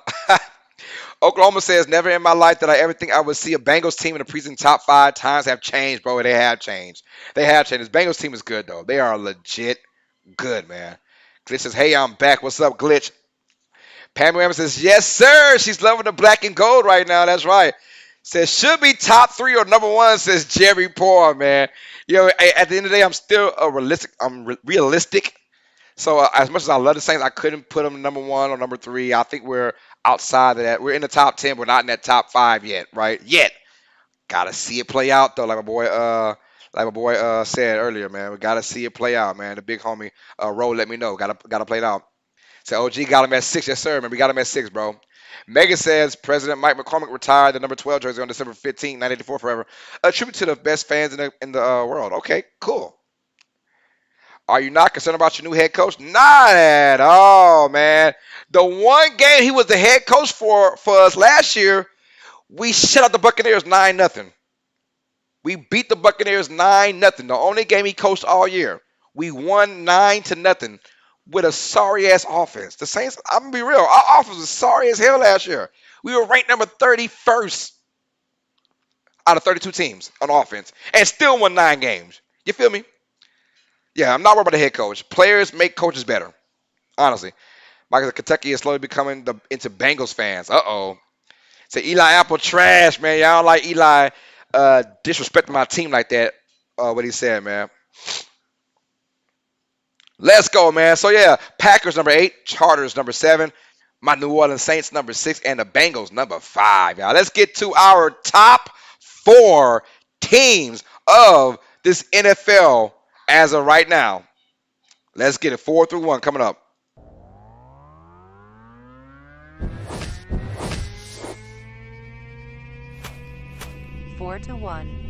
Oklahoma says, never in my life did I ever think I would see a Bengals team in the preseason top 5 times have changed, bro. They have changed. They have changed. This Bengals team is good, though. They are legit good, man. Glitch says, hey, I'm back. What's up, Glitch? Pamela Evans says, yes, sir. She's loving the black and gold right now. That's right. Says, should be top 3 or number 1, says Jerry Poor, man. At the end of the day, I'm still realistic. I'm realistic. So as much as I love the Saints, I couldn't put them number one or number three. I think we're outside of that. We're in the top 10. We're not in that top five yet, right? Yet. Gotta see it play out though, like my boy said earlier, man. We gotta see it play out, man. The big homie Ro let me know. Gotta play it out. So OG got him at six, yes sir, man. We got him at six, bro. Megan says President Mike McCormick retired the number 12 jersey on December 15, 1984 forever. A tribute to the best fans in the world. Okay, cool. Are you not concerned about your new head coach? Not at all, man. The one game he was the head coach for us last year, we shut out the Buccaneers 9-0. We beat the Buccaneers 9-0. The only game he coached all year. We won 9-0 with a sorry ass offense. The Saints, I'm gonna be real, our offense was sorry as hell last year. We were ranked number 31st out of 32 teams on offense and still won 9 games. You feel me? Yeah, I'm not worried about the head coach. Players make coaches better, honestly. Michael, Kentucky is slowly becoming into Bengals fans. Uh-oh. Say Eli Apple trash, man. Y'all don't like Eli disrespecting my team like that. What he said, man. Let's go, man. So yeah, Packers number 8, Chargers number 7, my New Orleans Saints number 6, and the Bengals number 5. Y'all, let's get to our top 4 teams of this NFL as of right now. Let's get it 4 through 1 coming up. 4-1.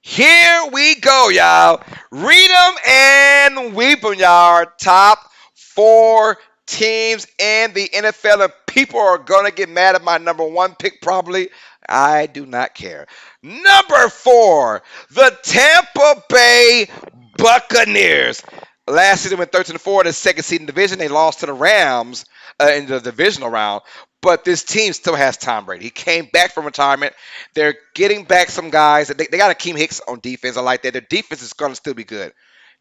Here we go, y'all. Read them and weep them, y'all. Our top 4 teams in the NFL, and people are going to get mad at my number 1 pick probably. I do not care. Number 4, the Tampa Bay Buccaneers. Last season went 13-4 in the second seed in the division. They lost to the Rams in the divisional round. But this team still has Tom Brady. He came back from retirement. They're getting back some guys. They got Akeem Hicks on defense. I like that. Their defense is going to still be good.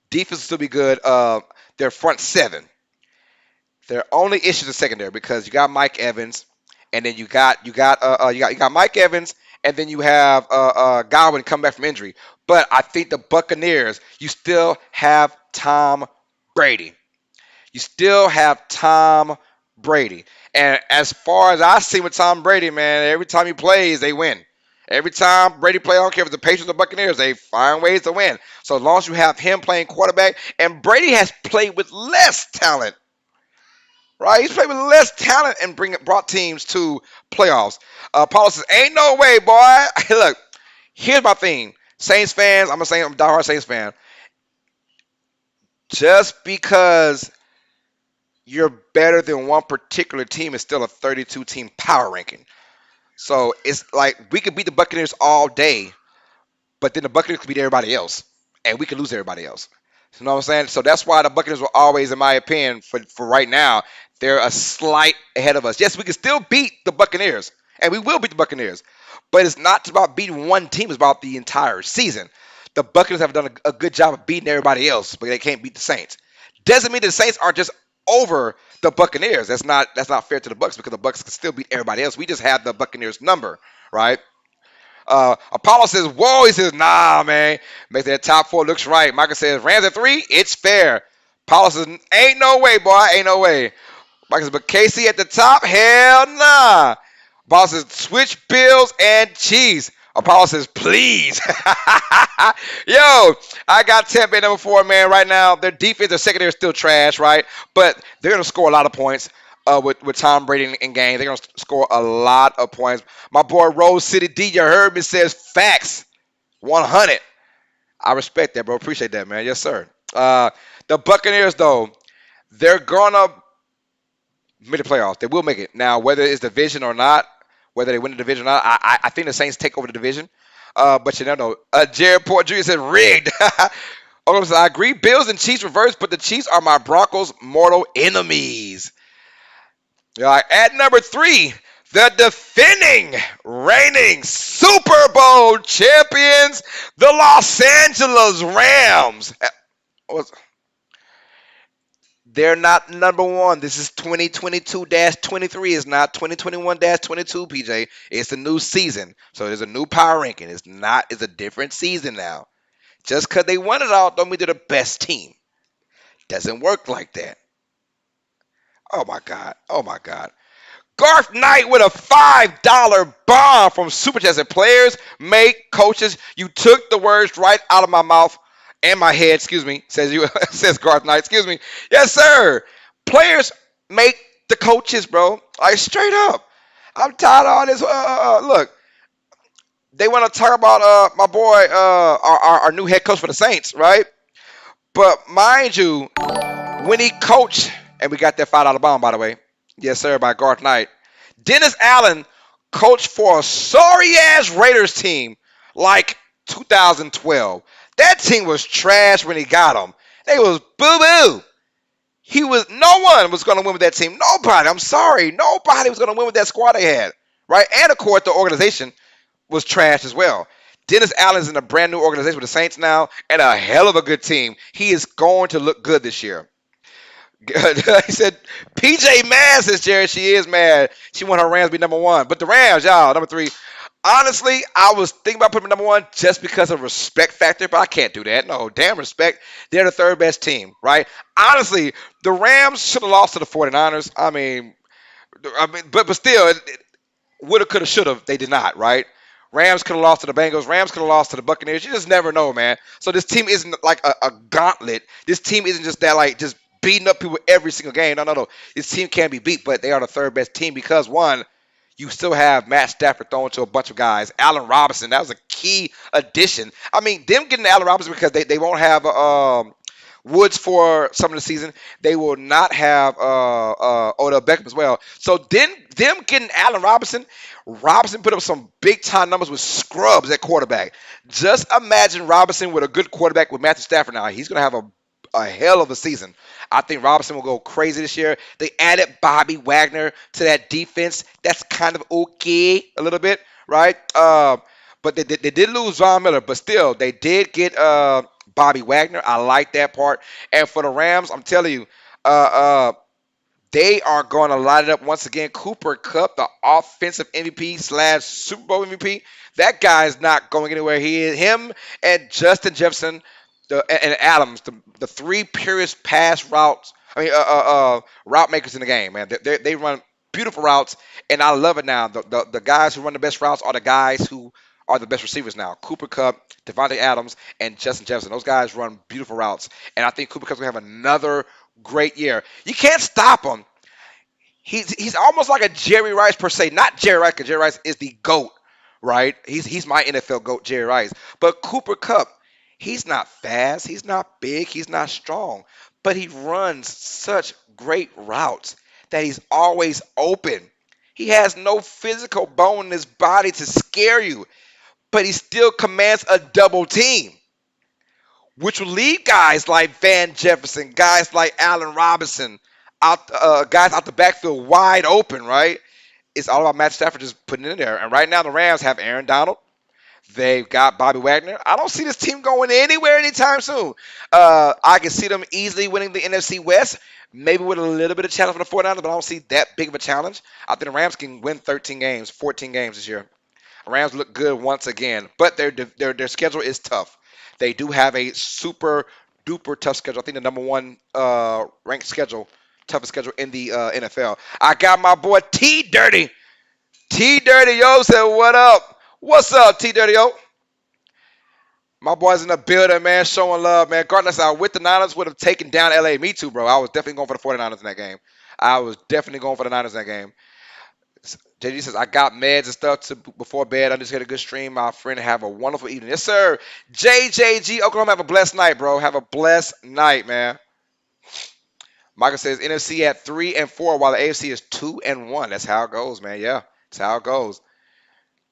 Defense will still be good. Their front 7. Their only issue is secondary because you got Mike Evans, and then you got Mike Evans, and then you have Godwin come back from injury. But I think the Buccaneers, you still have Tom Brady. You still have Tom Brady. And as far as I see with Tom Brady, man, every time he plays, they win. Every time Brady plays, I don't care if it's the Patriots or the Buccaneers, they find ways to win. So as long as you have him playing quarterback, and Brady has played with less talent, right? He's played with less talent and brought teams to playoffs. Paul says, ain't no way, boy. Look, here's my thing. Saints fans, I'm a diehard Saints fan. Just because you're better than one particular team is still a 32-team power ranking. So it's like we could beat the Buccaneers all day, but then the Buccaneers could beat everybody else, and we could lose everybody else. You know what I'm saying? So that's why the Buccaneers will always, in my opinion, for right now, they're a slight ahead of us. Yes, we can still beat the Buccaneers, and we will beat the Buccaneers, but it's not about beating one team. It's about the entire season. The Buccaneers have done a good job of beating everybody else, but they can't beat the Saints. Doesn't mean the Saints are just over the Buccaneers. That's not fair to the Bucs because the Bucs can still beat everybody else. We just have the Buccaneers number, right? Apollo says, whoa. He says, nah, man. Makes that top 4 looks right. Michael says, Rams at 3, it's fair. Apollo says, ain't no way, boy. Ain't no way. Michael says, but KC at the top? Hell nah. Apollo says, switch Bills and Chiefs. Apollo says, please. Yo, I got Tampa Bay number 4, man, right now. Their defense, their secondary is still trash, right? But they're going to score a lot of points with Tom Brady in games. They're going to score a lot of points. My boy Rose City D, you heard me, says facts. 100. I respect that, bro. Appreciate that, man. Yes, sir. The Buccaneers, though, they're going to make the playoffs. They will make it. Now, whether it's division or not, whether they win the division or not, I think the Saints take over the division. But you never know. Jared Port Jr. said rigged. I agree. Bills and Chiefs reverse, but the Chiefs are my Broncos' mortal enemies. At number 3, the defending, reigning Super Bowl champions, the Los Angeles Rams. They're not number 1. This is 2022-23. It's not 2021-22, PJ. It's a new season. So there's a new power ranking. It's a different season now. Just because they won it all don't mean they're the best team. Doesn't work like that. Oh my God. Oh my God. Garth Knight with a $5 bomb from Super Chats. And players make coaches. You took the words right out of my mouth and my head. Excuse me. Says you. Says Garth Knight. Excuse me. Yes, sir. Players make the coaches, bro. Like straight up. I'm tired of all this. Look, they want to talk about my boy, our new head coach for the Saints, right? But mind you, when he coached, and we got that $5 bomb, by the way. Yes, sir, by Garth Knight. Dennis Allen coached for a sorry ass Raiders team like 2012. That team was trash when he got them. They was boo boo. No one was going to win with that team. Nobody. I'm sorry. Nobody was going to win with that squad they had. Right? And of course, the organization was trash as well. Dennis Allen's in a brand new organization with the Saints now and a hell of a good team. He is going to look good this year. He said, PJ mad, says Jared. She is mad. She want her Rams to be number one. But the Rams, y'all, number three. Honestly, I was thinking about putting them number one just because of respect factor, but I can't do that. No, damn respect. They're the third best team, right? Honestly, the Rams should have lost to the 49ers. But still, woulda, coulda, shoulda. They did not, right? Rams could have lost to the Bengals. Rams could have lost to the Buccaneers. You just never know, man. So this team isn't like a gauntlet. This team isn't just that like just beating up people every single game. No, no, no. This team can be beat, but they are the third best team because one, you still have Matt Stafford throwing to a bunch of guys. Allen Robinson, that was a key addition. I mean, them getting Allen Robinson because they won't have Woods for some of the season. They will not have Odell Beckham as well. So then them getting Allen Robinson, Robinson put up some big time numbers with scrubs at quarterback. Just imagine Robinson with a good quarterback with Matthew Stafford now. He's going to have a hell of a season. I think Robinson will go crazy this year. They added Bobby Wagner to that defense. That's kind of okay a little bit, right? But they did lose Von Miller, but still, they did get Bobby Wagner. I like that part. And for the Rams, I'm telling you, they are going to light it up once again. Cooper Kupp, the offensive MVP / Super Bowl MVP. That guy is not going anywhere. Him and Justin Jefferson and Adams, the three purest pass routes. Route makers in the game, man. They run beautiful routes, and I love it now. The guys who run the best routes are the guys who are the best receivers now. Cooper Kupp, Devontae Adams, and Justin Jefferson. Those guys run beautiful routes, and I think Cooper Kupp's gonna have another great year. You can't stop him. He's almost like a Jerry Rice per se. Not Jerry Rice, because Jerry Rice is the GOAT, right? He's my NFL GOAT, Jerry Rice. But Cooper Kupp, he's not fast, he's not big, he's not strong, but he runs such great routes that he's always open. He has no physical bone in his body to scare you, but he still commands a double team, which will leave guys like Van Jefferson, guys like Allen Robinson, guys out the backfield wide open, right? It's all about Matt Stafford just putting it in there. And right now, the Rams have Aaron Donald. They've got Bobby Wagner. I don't see this team going anywhere anytime soon. I can see them easily winning the NFC West, maybe with a little bit of challenge for the 49ers, but I don't see that big of a challenge. I think the Rams can win 13 games, 14 games this year. The Rams look good once again, but their schedule is tough. They do have a super duper tough schedule. I think the number one ranked schedule, toughest schedule in the NFL. I got my boy T Dirty. T Dirty Yo said, "What up? What's up, T Dirty Yo?" My boys in the building, man, showing love, man. Regardless, I with the Niners would have taken down LA. Me too, bro. I was definitely going for the 49ers in that game. I was definitely going for the Niners in that game. JG says, I got meds and stuff before bed. I just had a good stream. My friend, have a wonderful evening. Yes, sir. JJG, Oklahoma, have a blessed night, bro. Have a blessed night, man. Michael says, NFC at 3-4, while the AFC is 2-1. That's how it goes, man. Yeah, that's how it goes.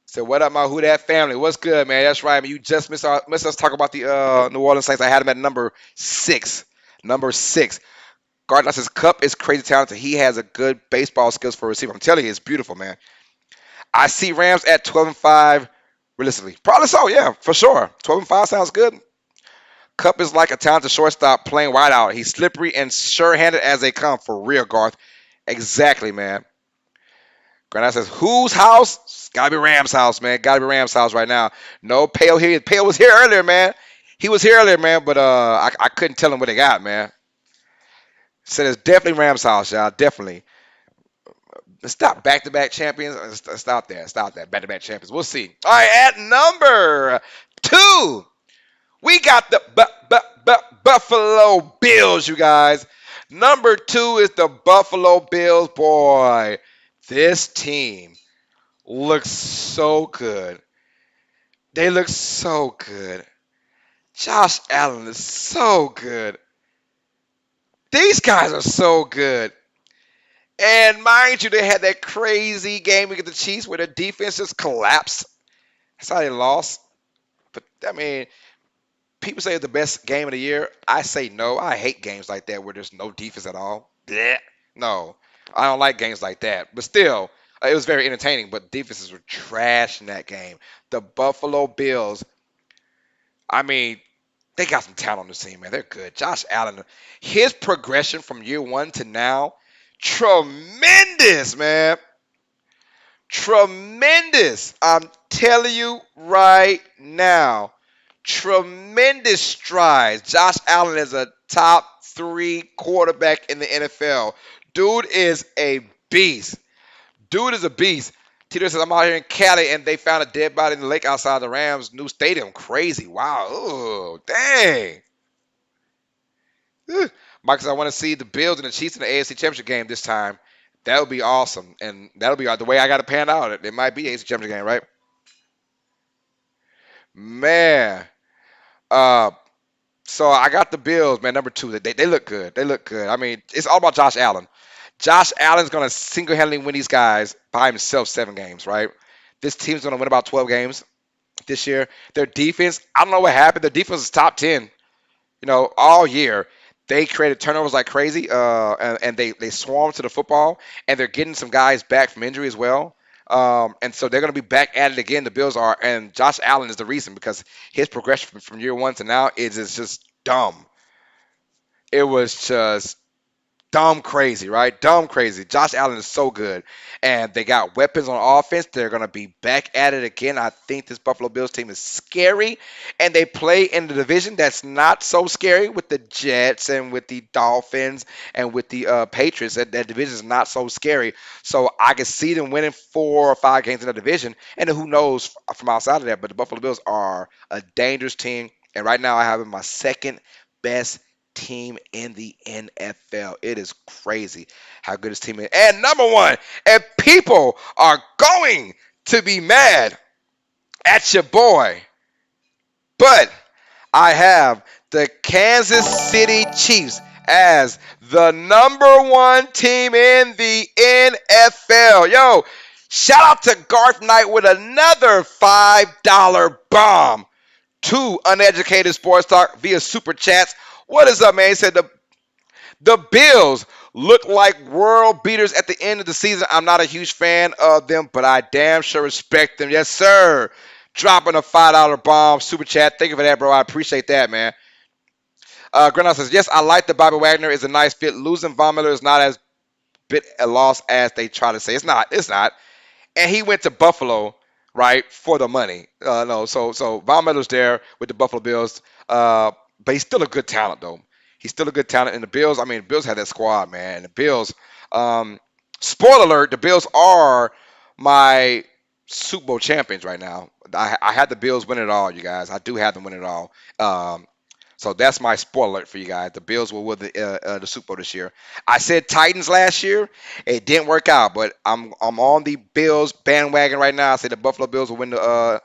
So what up, my Who Dat family? What's good, man? That's right, man. You just missed us talk about the New Orleans Saints. I had him at number 6. Number 6. Gardner says, Kupp is crazy talented. He has a good baseball skills for a receiver. I'm telling you, it's beautiful, man. I see Rams at 12-5 realistically. Probably so, yeah, for sure. 12-5 sounds good. Kupp is like a talented shortstop playing wide out. He's slippery and sure-handed as they come, for real, Garth. Exactly, man. Granada says, whose house? It's gotta be Rams' house, man. Gotta be Rams' house right now. No, Pale here. Pale was here earlier, man. He was here earlier, man, but I couldn't tell him what they got, man. Said it's definitely Rams house, y'all. Definitely. Stop back-to-back champions. Stop that. Stop that. Back-to-back champions. We'll see. All right, at number 2, we got the Buffalo Bills, you guys. Number 2 is the Buffalo Bills. Boy, this team looks so good. They look so good. Josh Allen is so good. These guys are so good. And mind you, they had that crazy game against the Chiefs where the defense just collapsed. That's how they lost. But I mean, people say it's the best game of the year. I say no. I hate games like that where there's no defense at all. Blech. No, I don't like games like that. But still, it was very entertaining. But defenses were trash in that game. The Buffalo Bills, I mean, they got some talent on the team, man. They're good. Josh Allen, his progression from year one to now, tremendous, man. Tremendous. I'm telling you right now. Tremendous strides. Josh Allen is a top 3 quarterback in the NFL. Dude is a beast. Dude is a beast. Tito says, I'm out here in Cali and they found a dead body in the lake outside the Rams' new stadium. Crazy. Wow. Oh, dang. Mike says, I want to see the Bills and the Chiefs in the AFC Championship game this time. That would be awesome. And that'll be the way I got to pan out. It might be AFC Championship game, right? Man. Uh, so I got the Bills, man, number 2. They look good. They look good. I mean, it's all about Josh Allen. Josh Allen's going to single-handedly win these guys by himself 7 games, right? This team's going to win about 12 games this year. Their defense, I don't know what happened. Their defense is top 10, all year. They created turnovers like crazy, and they swarm to the football, and they're getting some guys back from injury as well. And so they're going to be back at it again. The Bills are, and Josh Allen is the reason because his progression from year one to now is just dumb. It was just dumb crazy, right? Dumb crazy. Josh Allen is so good. And they got weapons on offense. They're going to be back at it again. I think this Buffalo Bills team is scary. And they play in the division that's not so scary with the Jets and with the Dolphins and with the Patriots. That division is not so scary. So I can see them winning 4 or 5 games in the division. And then who knows from outside of that. But the Buffalo Bills are a dangerous team. And right now I have them my second best team in the NFL. It is crazy how good this team is. And number 1, and people are going to be mad at your boy, but I have the Kansas City Chiefs as the number 1 team in the NFL. Yo, shout out to Garth Knight with another $5 bomb to Uneducated Sports Talk via Super Chats. What is up, man? He said the Bills look like world beaters at the end of the season. I'm not a huge fan of them, but I damn sure respect them. Yes, sir. Dropping a $5 bomb. Super chat. Thank you for that, bro. I appreciate that, man. Grenell says, yes, I like the Bobby Wagner is a nice fit. Losing Von Miller is not as big a loss as they try to say. It's not. It's not. And he went to Buffalo, right, for the money. No, so Von Miller's there with the Buffalo Bills. But he's still a good talent, though. He's still a good talent. And the Bills, I mean, the Bills had that squad, man. And the Bills, spoiler alert, the Bills are my Super Bowl champions right now. I had the Bills win it all, you guys. I do have them win it all. So that's my spoiler alert for you guys. The Bills will win the Super Bowl this year. I said Titans last year. It didn't work out, but I'm on the Bills bandwagon right now. I say the Buffalo Bills will win the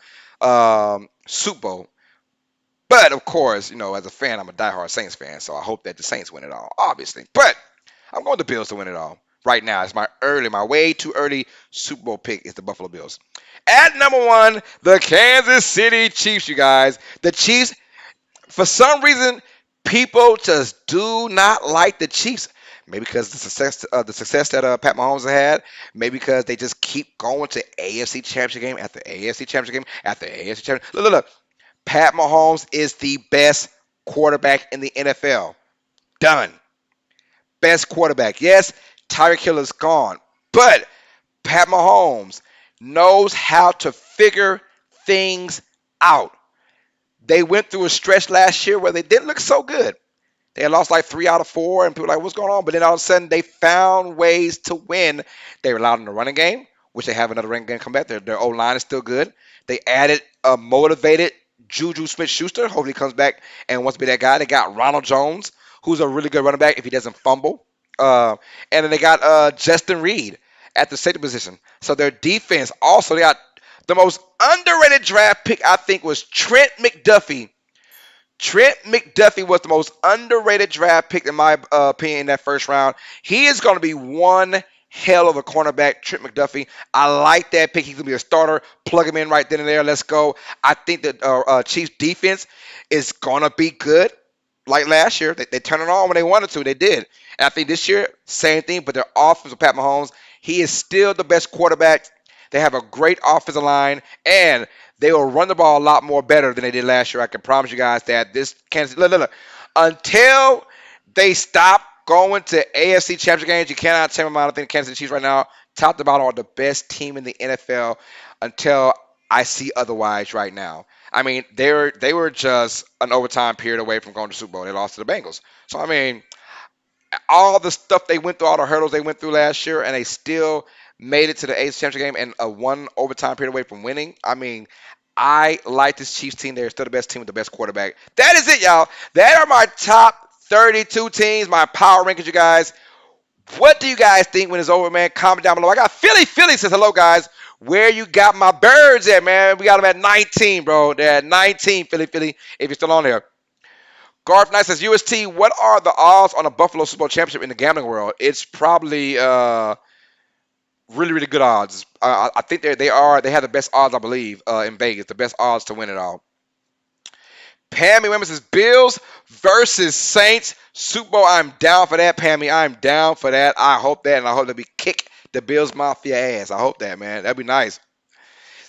Super Bowl. But of course, as a fan, I'm a diehard Saints fan, so I hope that the Saints win it all, obviously. But I'm going the Bills to win it all right now. It's my way too early Super Bowl pick is the Buffalo Bills. At number 1, the Kansas City Chiefs, you guys. The Chiefs, for some reason, people just do not like the Chiefs. Maybe because the success that Pat Mahomes has had. Maybe because they just keep going to AFC Championship game after AFC Championship game after AFC Championship. Look. Pat Mahomes is the best quarterback in the NFL. Done. Best quarterback. Yes, Tyreek Hill is gone. But Pat Mahomes knows how to figure things out. They went through a stretch last year where they didn't look so good. They had lost like 3 out of 4, and people were like, what's going on? But then all of a sudden, they found ways to win. They relied on the running game, which they have another running game come back. Their O line is still good. They added a motivated Juju Smith-Schuster. Hopefully, he comes back and wants to be that guy. They got Ronald Jones, who's a really good running back if he doesn't fumble. And then they got Justin Reed at the safety position. So their defense also, they got the most underrated draft pick, I think, was Trent McDuffie. Trent McDuffie was the most underrated draft pick, in my opinion, in that first round. He is going to be one hell of a cornerback, Trent McDuffie. I like that pick. He's going to be a starter. Plug him in right then and there. Let's go. I think that Chiefs defense is going to be good. Like last year, they turned it on when they wanted to. They did. And I think this year, same thing, but their offense with Pat Mahomes, he is still the best quarterback. They have a great offensive line, and they will run the ball a lot more better than they did last year. I can promise you guys that. This Kansas City, look, until they stop going to AFC Championship games, you cannot tell me I don't think Kansas City Chiefs right now, top to bottom, are the best team in the NFL until I see otherwise right now. I mean, they were just an overtime period away from going to the Super Bowl. They lost to the Bengals. So I mean, all the stuff they went through, all the hurdles they went through last year, and they still made it to the AFC Championship game and a one overtime period away from winning. I mean, I like this Chiefs team. They're still the best team with the best quarterback. That is it, y'all. That are my top 32 teams, my power rankings, you guys. What do you guys think when it's over, man? Comment down below. I got Philly. Philly says hello, guys. Where you got my birds at, man? We got them at 19, bro. They're at 19, Philly, if you're still on there. Garth Knight says, UST, what are the odds on a Buffalo Super Bowl championship in the gambling world? It's probably really, really good odds. I think they have the best odds, I believe, in Vegas, the best odds to win it all. Pammy Women says, Bills versus Saints Super Bowl. I'm down for that, Pammy. I'm down for that. I hope that, and I hope that we kick the Bills Mafia ass. I hope that, man. That'd be nice.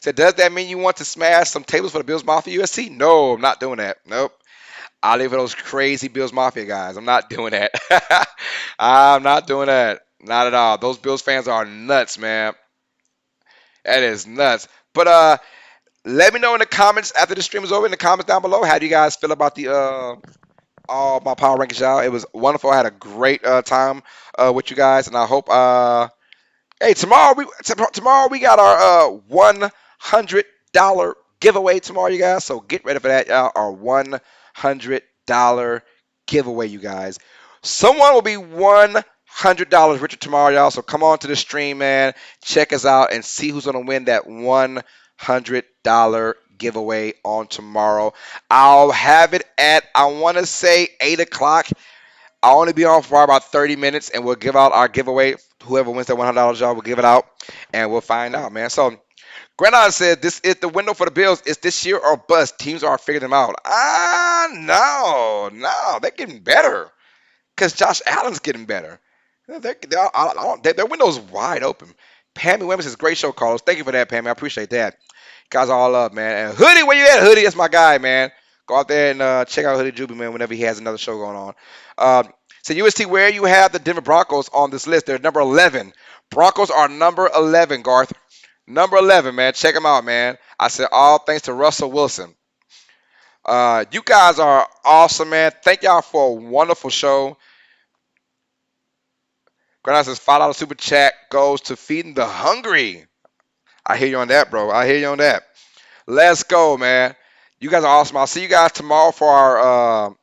So does that mean you want to smash some tables for the Bills Mafia USC? No, I'm not doing that. Nope. I live with those crazy Bills Mafia guys. I'm not doing that. I'm not doing that. Not at all. Those Bills fans are nuts, man. That is nuts. But let me know in the comments after the stream is over, in the comments down below, how do you guys feel about the all my power rankings, y'all? It was wonderful. I had a great time with you guys, and I hope hey, tomorrow we got our $100 giveaway tomorrow, you guys. So get ready for that, y'all. Our $100 giveaway, you guys. Someone will be $100 richer tomorrow, y'all. So come on to the stream, man. Check us out and see who's gonna win that $100 giveaway on tomorrow. I'll have it at, I want to say, 8 o'clock. I'll only be on for about 30 minutes, and we'll give out our giveaway. Whoever wins that $100, y'all, will give it out, and we'll find out, man. So, Grenon said, this is the window for the Bills. It's this year or bust. Teams are figuring them out. No. They're getting better because Josh Allen's getting better. Their window's wide open. Pammy Wemmer says, great show, Carlos. Thank you for that, Pammy. I appreciate that. Guys all up, man. And Hoodie, where you at, Hoodie? That's my guy, man. Go out there and check out Hoodie Juby, man, whenever he has another show going on. So UST, where you have the Denver Broncos on this list? They're number 11. Broncos are number 11, Garth. Number 11, man. Check them out, man. I said all thanks to Russell Wilson. You guys are awesome, man. Thank y'all for a wonderful show. Granada says $5 super chat goes to feeding the hungry. I hear you on that, bro. I hear you on that. Let's go, man. You guys are awesome. I'll see you guys tomorrow for our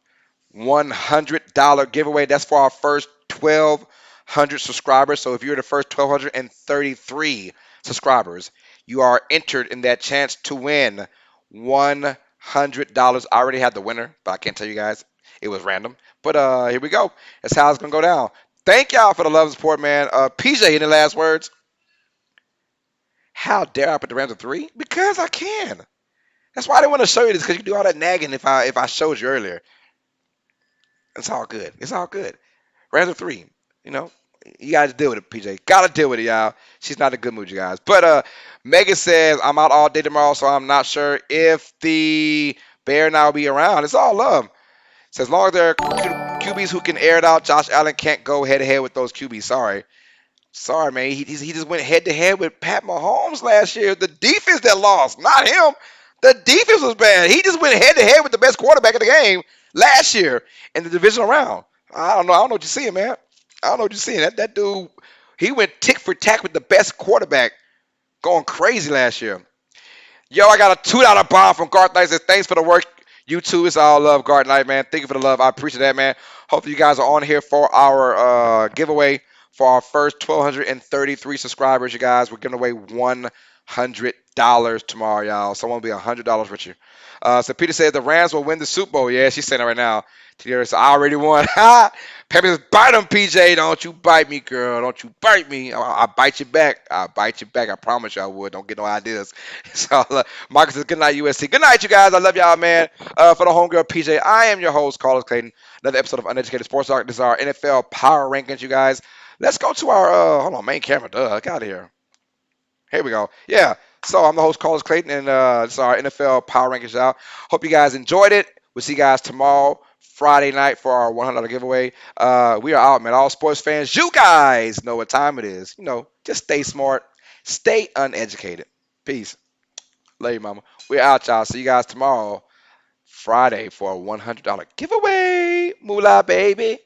$100 giveaway. That's for our first 1,200 subscribers. So if you're the first 1,233 subscribers, you are entered in that chance to win $100. I already had the winner, but I can't tell you guys. It was random. But here we go. That's how it's going to go down. Thank y'all for the love and support, man. PJ, any last words? How dare I put the Rams at 3? Because I can. That's why I didn't want to show you this, because you can do all that nagging if I showed you earlier. It's all good. It's all good. Rams at 3. You know, you got to deal with it, PJ. Got to deal with it, y'all. She's not in a good mood, you guys. But Megan says, I'm out all day tomorrow, so I'm not sure if the Bear and I will be around. It's all love. Says, as long as there are QBs who can air it out, Josh Allen can't go head-to-head with those QBs. Sorry, man. He just went head-to-head with Pat Mahomes last year. The defense that lost, not him. The defense was bad. He just went head to head with the best quarterback in the game last year in the divisional round. I don't know. I don't know what you're seeing, man. I don't know what you're seeing. That dude, he went tick for tack with the best quarterback, going crazy last year. Yo, I got a $2 bomb from Garth Knight. Says, thanks for the work. You too. It's all love, Garth Knight, man. Thank you for the love. I appreciate that, man. Hopefully, you guys are on here for our giveaway for our first 1,233 subscribers, you guys. We're giving away $100 tomorrow, y'all. Someone will be $100 with you. So Peter said the Rams will win the Super Bowl. Yeah, she's saying it right now. Tierra said, I already won. Peppy says, bite him, PJ. Don't you bite me, girl. Don't you bite me. I'll bite you back. I'll bite you back. I promise you I would. Don't get no ideas. So, Michael says, good night, USC. Good night, you guys. I love y'all, man. For the homegirl, PJ, I am your host, Carlos Clayton. Another episode of Uneducated Sports Talk. This is our NFL Power Rankings, you guys. Let's go to our, hold on, main camera. Duh, get out of here. Here we go. Yeah. So I'm the host, Carlos Clayton, and this is our NFL Power Rankings out. Hope you guys enjoyed it. We'll see you guys tomorrow, Friday night, for our $100 giveaway. We are out, man. All sports fans, you guys know what time it is. Just stay smart, stay uneducated. Peace. Love you, mama. We're out, y'all. See you guys tomorrow, Friday, for a $100 giveaway. Moolah, baby.